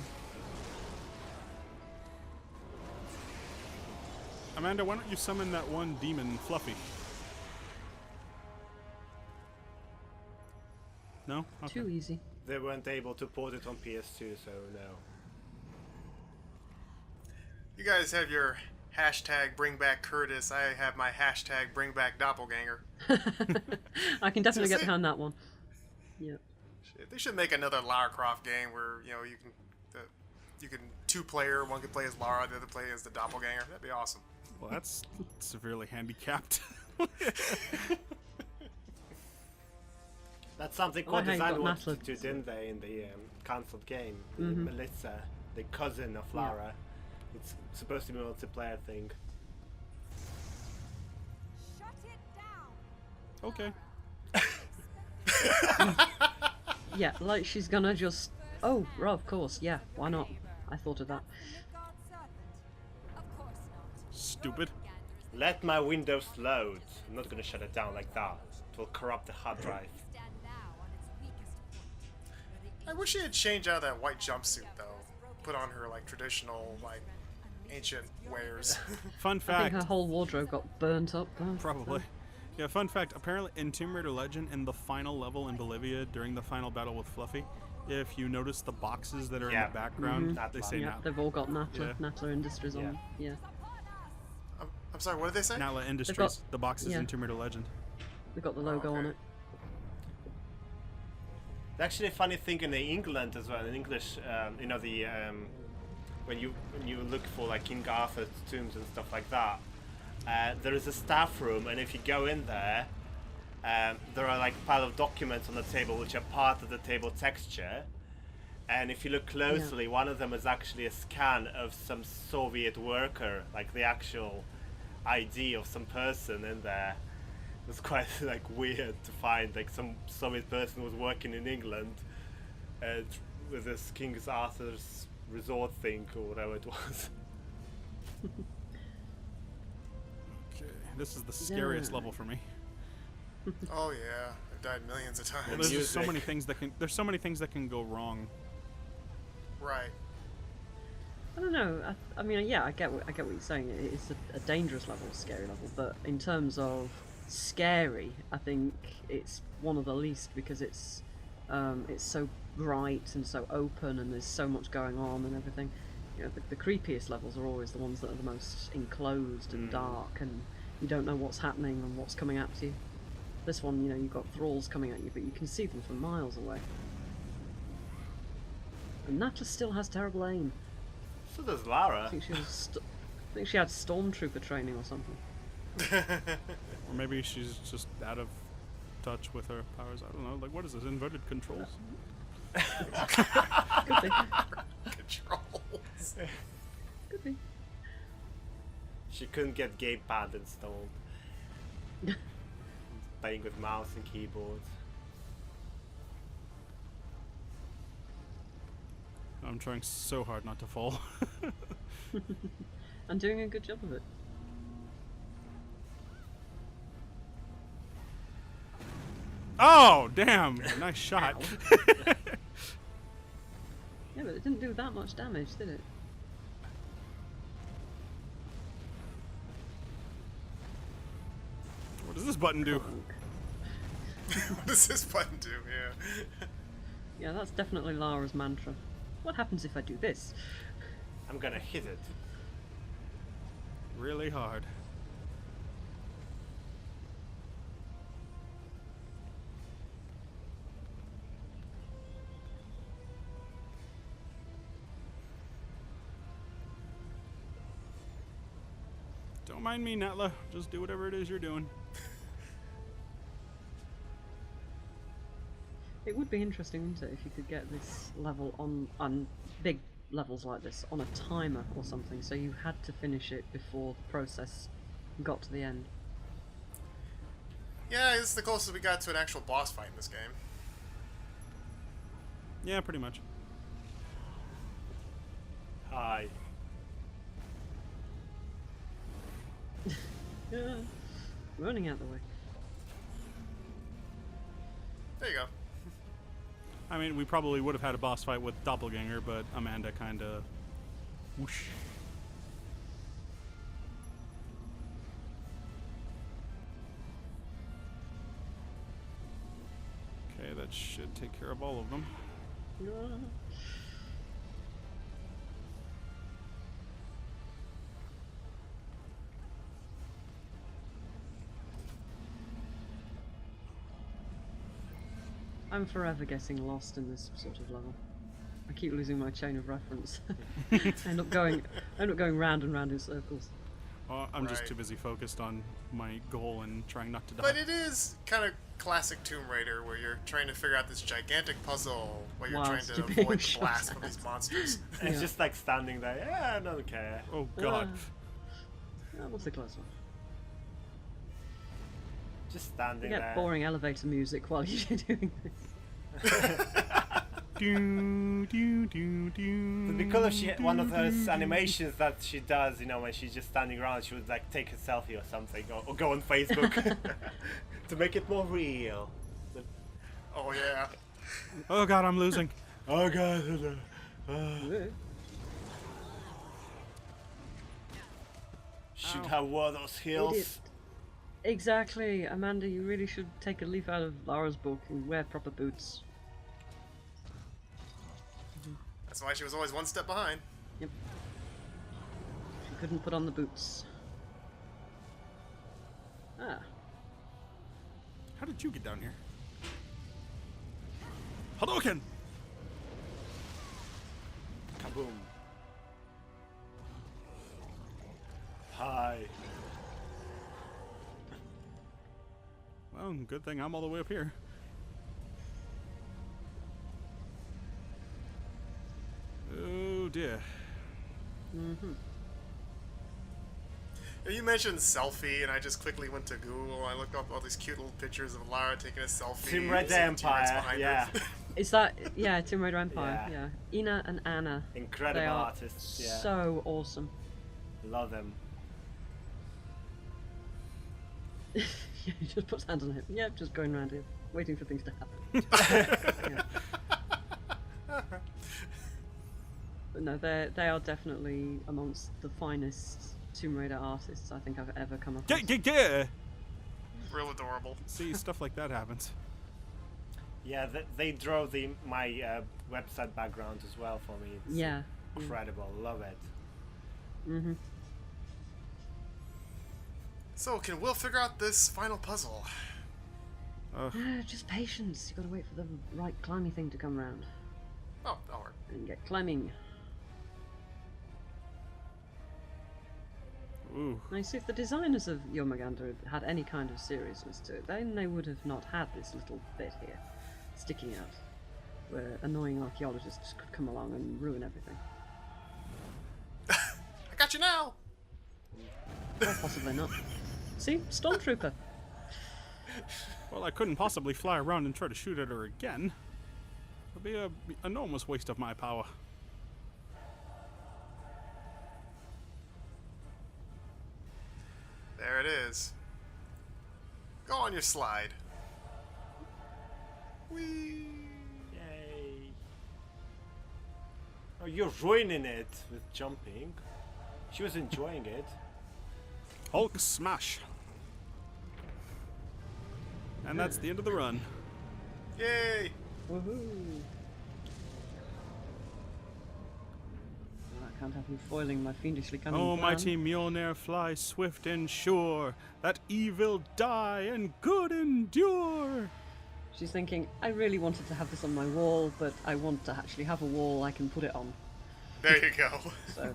Amanda, why don't you summon that one demon, Fluffy? No? Okay. Too easy. They weren't able to port it on PS2, so no. You guys have your hashtag bring back Curtis. I have my hashtag bring back Doppelganger. I can definitely get behind that one. Yeah. Shit, they should make another Lara Croft game where, you know, you can two-player, one can play as Lara, the other play as the Doppelganger. That'd be awesome. Well, that's severely handicapped. That's something Oh, I Core how you Design got wanted to Natalie. do, didn't they, in the cancelled game? Mhm. Melissa, the cousin of Lara. It's supposed to be a multiplayer thing. Shut it down. Okay. Yeah, like she's gonna just... Oh, well, of course, yeah, why not? I thought of that. Stupid. Let my Windows load. I'm not gonna shut it down like that. It will corrupt the hard drive. I wish she had changed out of that white jumpsuit, though. Put on her, like, traditional, like, ancient wares. Fun I fact. think her whole wardrobe got burnt up. Though, Probably. so- Yeah, fun fact. Apparently, in Tomb Raider Legend, in the final level in Bolivia, during the final battle with Fluffy, if you notice the boxes that are in the background, they say Yeah, Natla. they've all got Natla, Yeah. Natla Industries on them. Yeah. I'm sorry, what did they say? Natla Industries. got- The boxes yeah. in Tomb Raider Legend. They've got the logo on it. There's actually a funny thing in England as well. In English, you know, the when you look for like King Arthur's tombs and stuff like that, there is a staff room, and if you go in there, there are like a pile of documents on the table which are part of the table texture. And if you look closely, one of them is actually a scan of some Soviet worker, like the actual ID of some person in there. It was quite like weird to find like some Soviet person was working in England with this King Arthur's resort thing or whatever it was. Okay, this is the scariest level for me. Oh yeah, I've died millions of times. Well, there's just so many things that can. There's so many things that can go wrong. Right. I don't know. I mean, yeah, I get what you're saying. It's a dangerous level, a scary level, but in terms of scary, I think it's one of the least because it's so bright and so open, and there's so much going on and everything. You know, the creepiest levels are always the ones that are the most enclosed and dark, and you don't know what's happening and what's coming at you. This one, you know, you've got thralls coming at you, but you can see them from miles away. And Natla still has terrible aim. So does Lara. I think she had stormtrooper training or something. Or maybe she's just out of touch with her powers. I don't know. Like, what is this? Inverted controls? Could be. Controls. Could be. She couldn't get gamepad installed. Playing with mouse and keyboard. I'm trying so hard not to fall. I'm doing a good job of it. Oh, damn! Nice shot. Yeah, but it didn't do that much damage, did it? What does this button do? What does this button do? Yeah. Yeah, that's definitely Lara's mantra. What happens if I do this? I'm gonna hit it. Really hard. Don't mind me, Natla. Just do whatever it is you're doing. It would be interesting, wouldn't it, if you could get this level on big levels like this on a timer or something, so you had to finish it before the process got to the end. Yeah, this is the closest we got to an actual boss fight in this game. Yeah, pretty much. Hi. Yeah. Running out the way. There you go. I mean, we probably would have had a boss fight with Doppelganger, but Amanda kind of whoosh. Okay, that should take care of all of them. I'm forever getting lost in this sort of level. I keep losing my chain of reference. I end up going round and round in circles. I'm just Right. too busy focused on my goal and trying not to die. But it is kind of classic Tomb Raider, where you're trying to figure out this gigantic puzzle while you're Whilst trying to you're being avoid the shot blast from at. these monsters. And it's just like standing there. Yeah, I don't care. Oh god. What's the close one? Just You standing get there. boring elevator music while you're doing this. Do, do, do, do, But because of one of those do, animations that she does, you know, when she's just standing around, she would like take a selfie or something, or go on Facebook to make it more real. But, Oh yeah. Oh god, I'm losing. oh god. Should have wore those heels. Idiot. Exactly, Amanda, you really should take a leaf out of Lara's book and wear proper boots. That's why she was always one step behind. Yep. She couldn't put on the boots. Ah. How did you get down here? Hadouken! Kaboom. Hi. Well, good thing I'm all the way up here. Oh dear. Mm-hmm. You mentioned selfie, and I just quickly went to Google. I looked up all these cute little pictures of Lara taking a selfie. Tomb Raider with some T-Rex Empire, behind yeah. her. Is that, yeah, Tomb Raider Empire, Yeah. yeah. Ina and Anna. Incredible They are artists, yeah. so awesome. Love them. He just puts hands on him. Yep, just going around here, waiting for things to happen. Yeah. But no, they are definitely amongst the finest Tomb Raider artists I think I've ever come across. Get! Real adorable. See, stuff like that happens. Yeah, they draw my website background as well for me. It's Yeah. incredible. Love it. Mm-hmm. So, can Will figure out this final puzzle? Just patience. You gotta wait for the right climby thing to come round. Oh, that'll work. And get climbing. Ooh. Now, you see, if the designers of Yomaganda had any kind of seriousness to it, then they would have not had this little bit here, sticking out, where annoying archaeologists could come along and ruin everything. I got you now! Or possibly not. See? Stormtrooper. Well, I couldn't possibly fly around and try to shoot at her again. It would be an enormous waste of my power. There it is. Go on your slide. Whee! Yay. Oh, you're ruining it with jumping. She was enjoying it. Hulk smash. And that's the end of the run. Yay! Woohoo! I can't have you foiling my fiendishly cunning Oh, plan. mighty Mjolnir, fly swift and sure, that evil die and good endure. She's thinking, I really wanted to have this on my wall, but I want to actually have a wall I can put it on. There you go. So,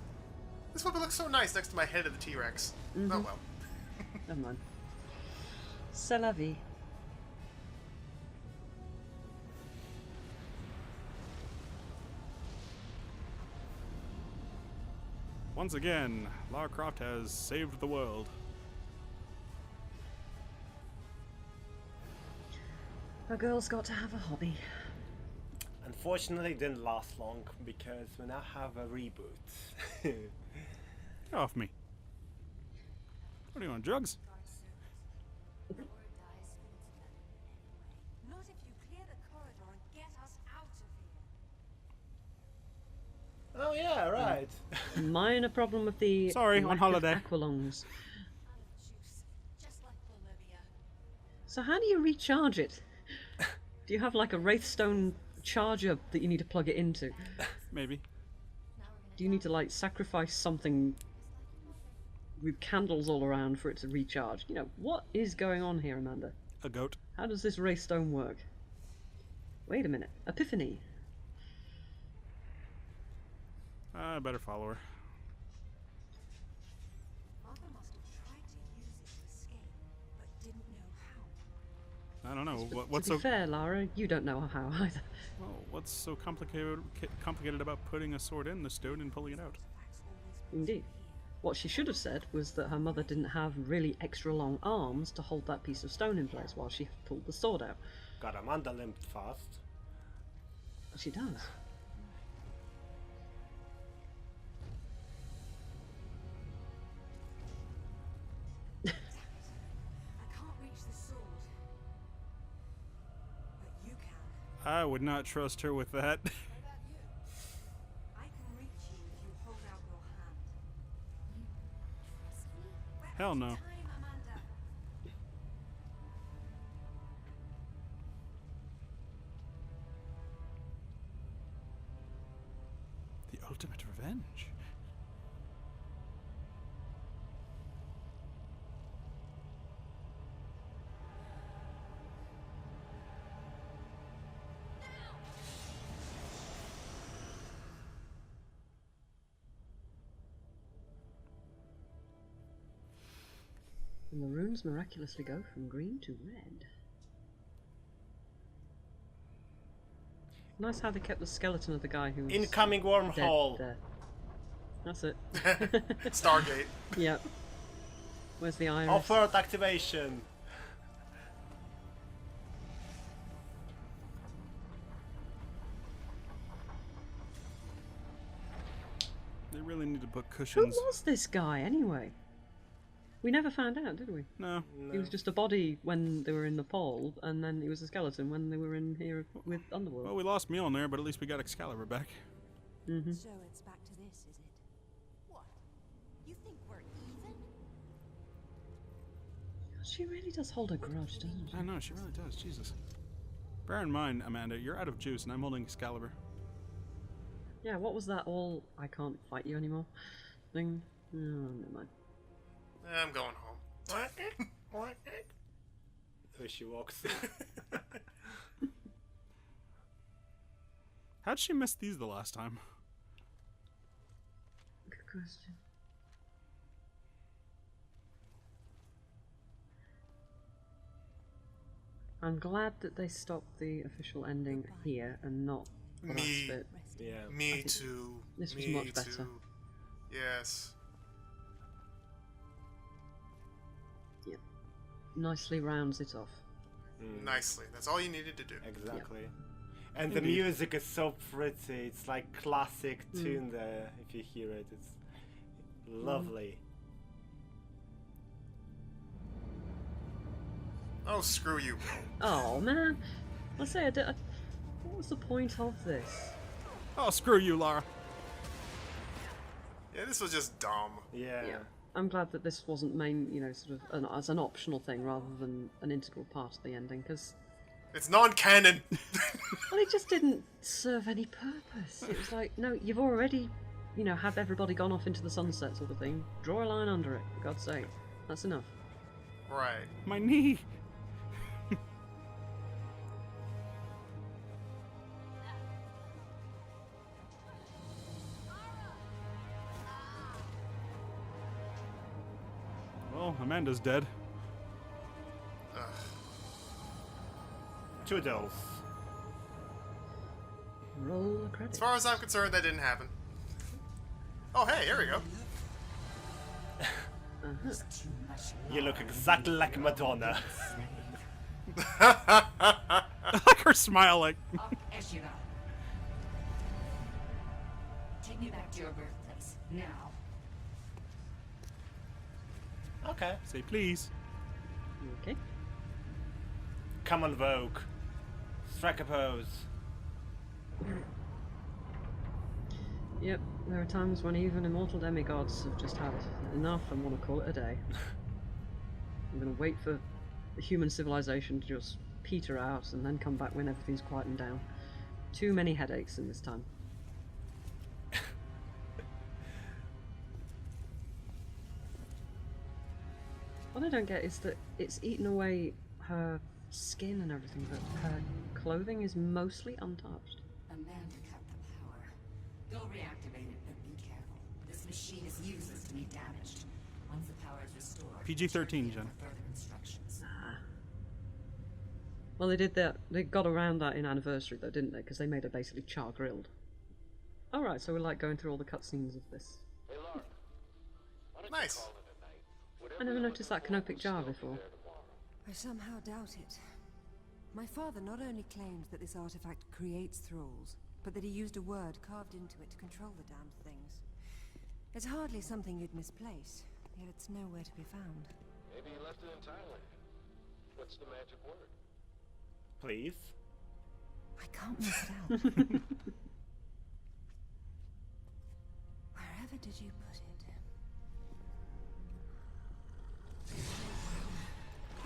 This would look so nice next to my head of the T-Rex. Mhm. Oh well. never mind. C'est la vie. Once again, Lara Croft has saved the world. A girl's got to have a hobby. Unfortunately, it didn't last long because we now have a reboot. Get off me. What are you on, drugs? Not if you clear the corridor and get us out of here. Oh yeah, right. Minor problem with the Sorry, on lack holiday. of aqualungs. Juice, just like Bolivia. So how do you recharge it? Do you have like a Wraithstone charger that you need to plug it into? Maybe. Do you need to like sacrifice something with candles all around for it to recharge? You know, what is going on here, Amanda? A goat. How does this Wraithstone work? Wait a minute. Epiphany. I better follow her. Mother must have tried to use it to escape, but didn't know how. I don't know. But What's to be so fair, Lara, you don't know how either. well, what's so complicated about putting a sword in the stone and pulling it out? Indeed. What she should have said was that her mother didn't have really extra long arms to hold that piece of stone in place while she pulled the sword out. God, Amanda limped fast. She does. I can't reach the sword. But you can. I would not trust her with that. What about you? I can reach you if you hold out your hand. Trust me? Hell no. Time, Amanda. The ultimate revenge. And the runes miraculously go from green to red. Nice how they kept the skeleton of the guy who's Incoming wormhole. dead there. That's it. Stargate. Yep. Where's the iris? Off-world activation. They really need to put Who cushions. was this guy anyway? We never found out, did we? No. He was just a body when they were in Nepal, and then he was a skeleton when they were in here with Underworld. Well, we lost Mjolnir, but at least we got Excalibur back. Mm-hmm. So it's back to this, is it? What? You think we're even? She really does hold a grudge, doesn't she? I know, she really does. Jesus. Bear in mind, Amanda, you're out of juice, and I'm holding Excalibur. Yeah, what was that all I can't fight you anymore thing? Oh, never mind. I'm going home. There she walks. How'd she miss these the last time? Good question. I'm glad that they stopped the official ending here and not the last Me. bit. Yeah. Me too. This was Me much better. too. Yes. Yep. Nicely rounds it off. Nicely. That's all you needed to do. Exactly. And the music is so pretty. It's like classic tune there. If you hear it, it's lovely. Oh, screw you. Oh man, I say what was the point of this? Oh, screw you, Lara. Yeah, this was just dumb. Yeah. I'm glad that this wasn't main, sort of as an optional thing rather than an integral part of the ending, because It's non-canon. well, it just didn't serve any purpose. It was like, no, you've already, had everybody gone off into the sunset sort of thing. Draw a line under it, for God's sake. That's enough. Right. My knee. Well, Amanda's dead. Toodles. Roll the credits. As far as I'm concerned, that didn't happen. Oh, hey, here we go. You look exactly like Madonna. I like her smile, like. As you go. Take me back to your birthplace now. Okay. Say please. Okay. Come on, Vogue. Strike a pose. Yep, there are times when even immortal demigods have just had enough and want to call it a day. I'm going to wait for the human civilization to just peter out and then come back when everything's quietened down. Too many headaches in this time. What I don't get is that it's eaten away her skin and everything, but her clothing is mostly untouched. Amanda cut the power. Go reactivate it, but be careful. This machine is useless to be damaged. Once the power is restored, PG-13, Jen. further instructions. Well, they did that. They got around that in Anniversary, though, didn't they? Because they made her basically char-grilled. Alright, so we're like going through all the cutscenes of this. Hey, Lara. Nice. I never noticed that canopic jar before. I somehow doubt it. My father not only claims that this artifact creates thralls, but that he used a word carved into it to control the damned things. It's hardly something you'd misplace, yet it's nowhere to be found. Maybe you left it in Thailand. What's the magic word? Please. I can't make it out. Wherever did you put it?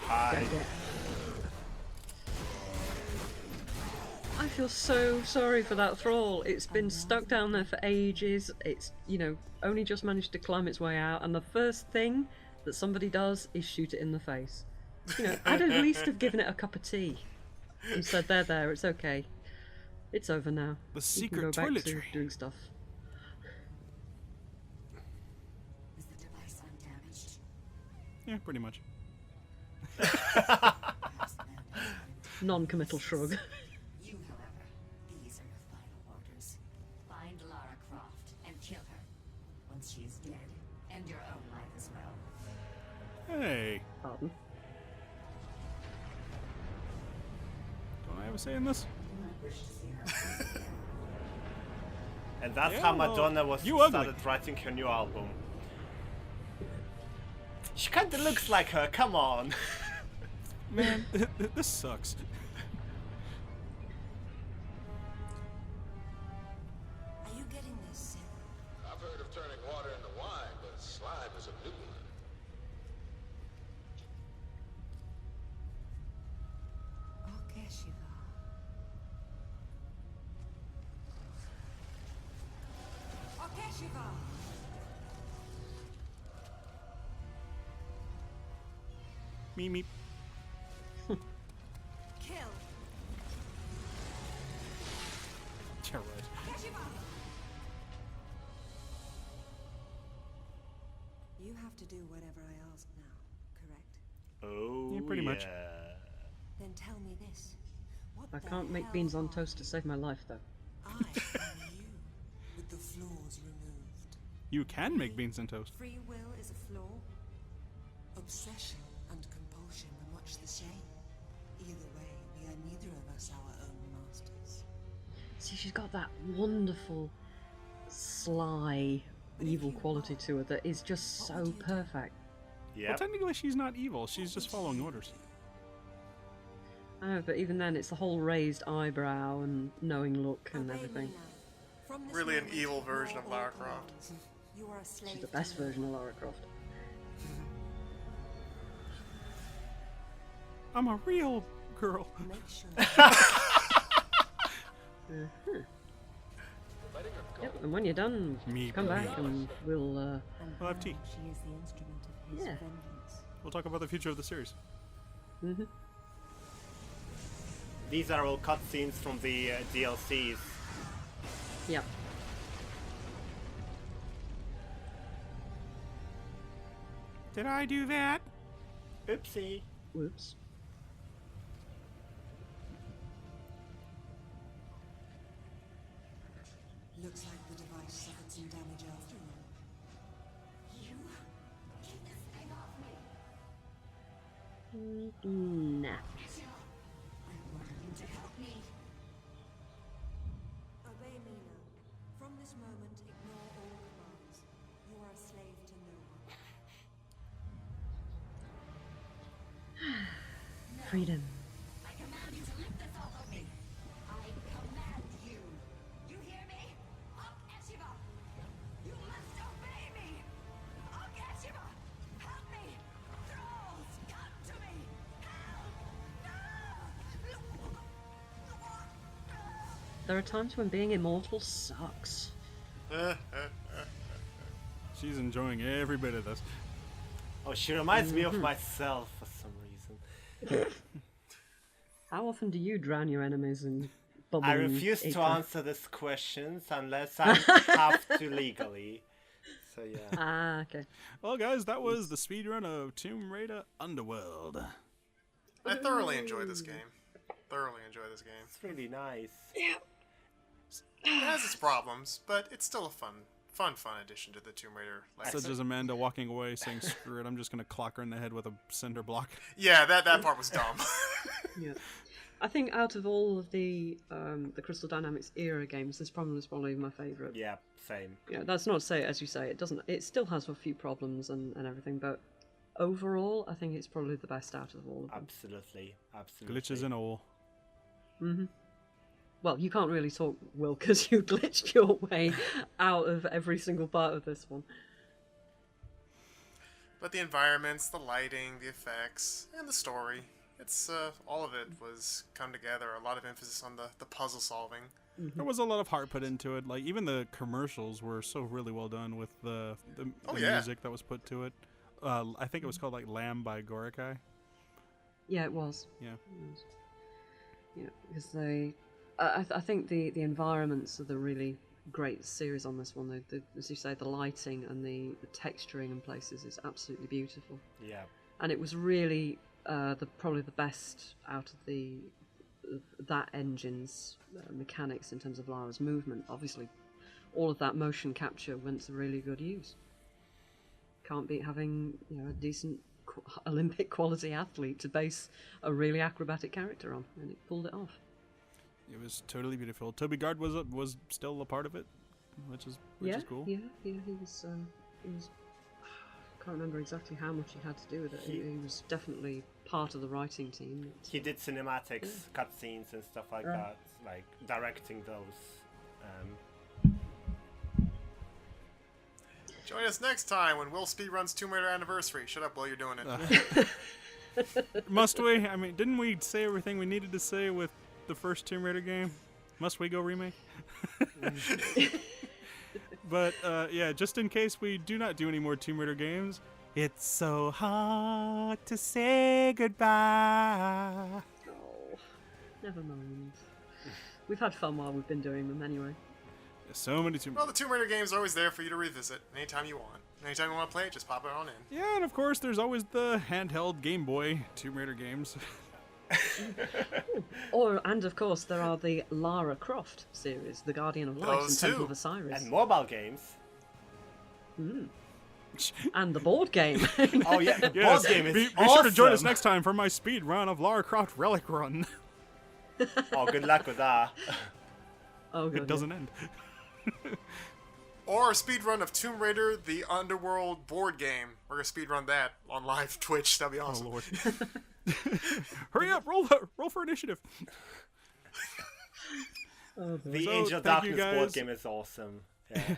Hi. I feel so sorry for that thrall. It's been stuck down there for ages. It's, you know, only just managed to climb its way out, and the first thing that somebody does is shoot it in the face. You know, I'd at least have given it a cup of tea and said, there, it's okay. It's over now. The You secret can go back to toiletry. doing stuff. Is the device undamaged? Yeah, pretty much. Non-committal shrug. You, however, these are your final orders. Find Lara Croft and kill her. Once she is dead, end your own life as well. Hey. Pardon? Don't I have a say in this? And that's Yeah, how well, Madonna was you ugly. started writing her new album. She kinda looks like her, come on! Man, this sucks. Are you getting this? I've heard of turning water into wine, but slime is a new one. Shiva. Me, me. Kill. Yeah, right. You have to do whatever I ask now, correct? Oh, Yeah, pretty much. Then tell me this. What I the can't make hell beans on are toast to save my life, though. I am you, with the flaws removed. You can make beans and toast. Free will is a flaw. Obsession and compulsion are much the same. Either way, we are neither of us our own masters. See, she's got that wonderful, sly, evil quality to her that is just so perfect. Yeah. Well, technically she's not evil. She's just following orders. I know, but even then, it's the whole raised eyebrow and knowing look and everything. Really an evil version of Lara Croft. You are a slave. She's the best version of Lara Croft. I'm a real girl. Make sure. Yep, and when you're done, Me, come baby. back and we'll, We'll have tea. She is the instrument of his Yeah. vengeance. We'll talk about the future of the series. These are all cutscenes from the DLCs. yeah. Did I do that? Oopsie. Whoops. Looks like the device suffered some damage after all. You Nah. Obey me now. From this moment, ignore all commands. You are a slave to no one. Freedom. I command you to lift this off of me. I command you. You hear me? Akeshiva! You must obey me! Akeshiva! Help me! Trolls, come to me! There are times when being immortal sucks. She's enjoying every bit of this. Oh, she reminds me of myself for some reason. How often do you drown your enemies in bubbling I refuse to ether? answer these questions unless I have to legally. So yeah. Ah, okay. Well, guys, that was the speedrun of Tomb Raider Underworld. I thoroughly enjoy this game. It's really nice. It has its problems, but it's still a fun addition to the Tomb Raider legacy. Such as Amanda walking away saying, screw it, I'm just going to clock her in the head with a cinder block. Yeah, that part was dumb. Yeah. I think out of all of the Crystal Dynamics era games, this problem is probably my favourite. Yeah, same. Yeah, that's not to say, as you say, it doesn't. It still has a few problems and everything, but overall, I think it's probably the best out of all of them. Absolutely. Glitches and all. Mm-hmm. Well, you can't really talk, Will, because you glitched your way out of every single part of this one. But the environments, the lighting, the effects, and the story, it's all of it was come together. A lot of emphasis on the puzzle solving. There was a lot of heart put into it. Like, even the commercials were so really well done with the music that was put to it. I think it was called, like, Lamb by Gorikai. Yeah, it was. Yeah. It was. Yeah, because they... I think the environments are the really great series on this one. As you say, the lighting and the texturing in places is absolutely beautiful. Yeah. And it was really probably the best out of that engine's mechanics in terms of Lara's movement. Obviously, all of that motion capture went to really good use. Can't beat having a decent Olympic quality athlete to base a really acrobatic character on, and it pulled it off. It was totally beautiful. Toby Gard was still a part of it, which is cool. Yeah, he was. I can't remember exactly how much he had to do with it. He was definitely part of the writing team. He did cinematics, cutscenes, and stuff like that, like directing those. Join us next time when Will speedruns Tomb Raider Anniversary. Shut up, Will, you're doing it. Must we? I mean, didn't we say everything we needed to say with the first Tomb Raider game? Must we go remake? But yeah, just in case we do not do any more Tomb Raider games, it's so hard to say goodbye. Oh, never mind. We've had fun while we've been doing them anyway. So many Tomb Raider. Well, the Tomb Raider games are always there for you to revisit anytime you want. Anytime you want to play it, just pop it on in. Yeah, and of course, there's always the handheld Game Boy Tomb Raider games. And of course there are the Lara Croft series, the Guardian of Light and Temple of Osiris, and mobile games. And the board game. Oh yeah, the board game is be awesome. sure to join us next time for my speed run of Lara Croft Relic Run. Oh, good luck with that. Oh, good. It doesn't end. Or a speedrun of Tomb Raider, the Underworld board game. We're going to speedrun that on live Twitch. That'd be awesome. Oh, Lord. Hurry up, roll for initiative. The Angel Darkness board game is awesome. Yeah,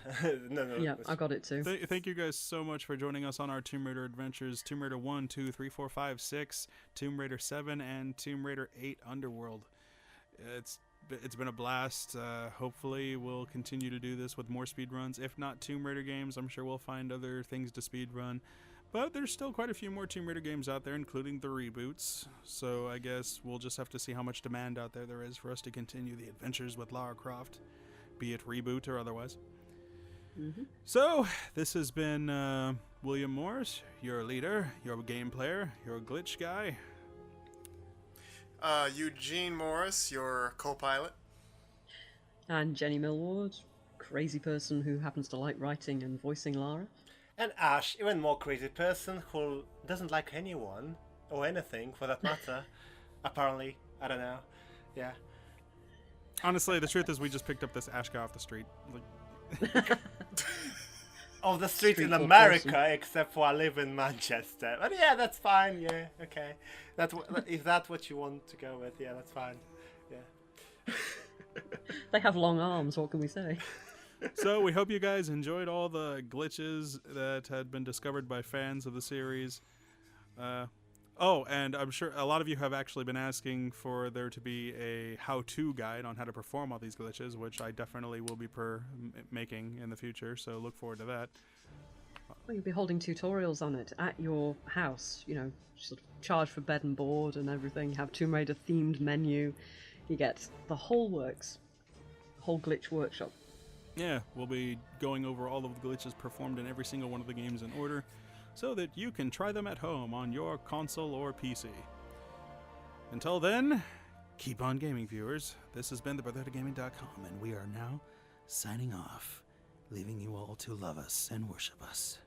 yeah, I got it too. Thank you guys so much for joining us on our Tomb Raider adventures. Tomb Raider 1, 2, 3, 4, 5, 6, Tomb Raider 7, and Tomb Raider 8 Underworld. It's been a blast. Hopefully we'll continue to do this with more speedruns. If not Tomb Raider games, I'm sure we'll find other things to speedrun. But there's still quite a few more Tomb Raider games out there, including the reboots. So I guess we'll just have to see how much demand out there is for us to continue the adventures with Lara Croft, be it reboot or otherwise. Mm-hmm. So this has been William Morris, your leader, your game player, your glitch guy. Eugene Morris, your co-pilot. And Jenny Millward, crazy person who happens to like writing and voicing Lara. And Ash, even more crazy person who doesn't like anyone. or anything for that matter. Apparently, I don't know. Yeah. Honestly, the truth is we just picked up this Ash guy off the street. Like, Of the streets Street in for America, person. except for I live in Manchester. But yeah, that's fine. Yeah, okay. Is that what you want to go with? Yeah, that's fine. Yeah. They have long arms, what can we say? so we hope you guys enjoyed all the glitches that had been discovered by fans of the series. Oh, and I'm sure a lot of you have actually been asking for there to be a how-to guide on how to perform all these glitches, which I definitely will be making in the future, so look forward to that. Well, you'll be holding tutorials on it at your house, you know, sort of charge for bed and board and everything, have Tomb Raider themed menu, you get the whole works, whole glitch workshop. Yeah, we'll be going over all of the glitches performed in every single one of the games in order, so that you can try them at home on your console or PC. Until then, keep on gaming, viewers. This has been the Brotherhood of Gaming.com, and we are now signing off, leaving you all to love us and worship us.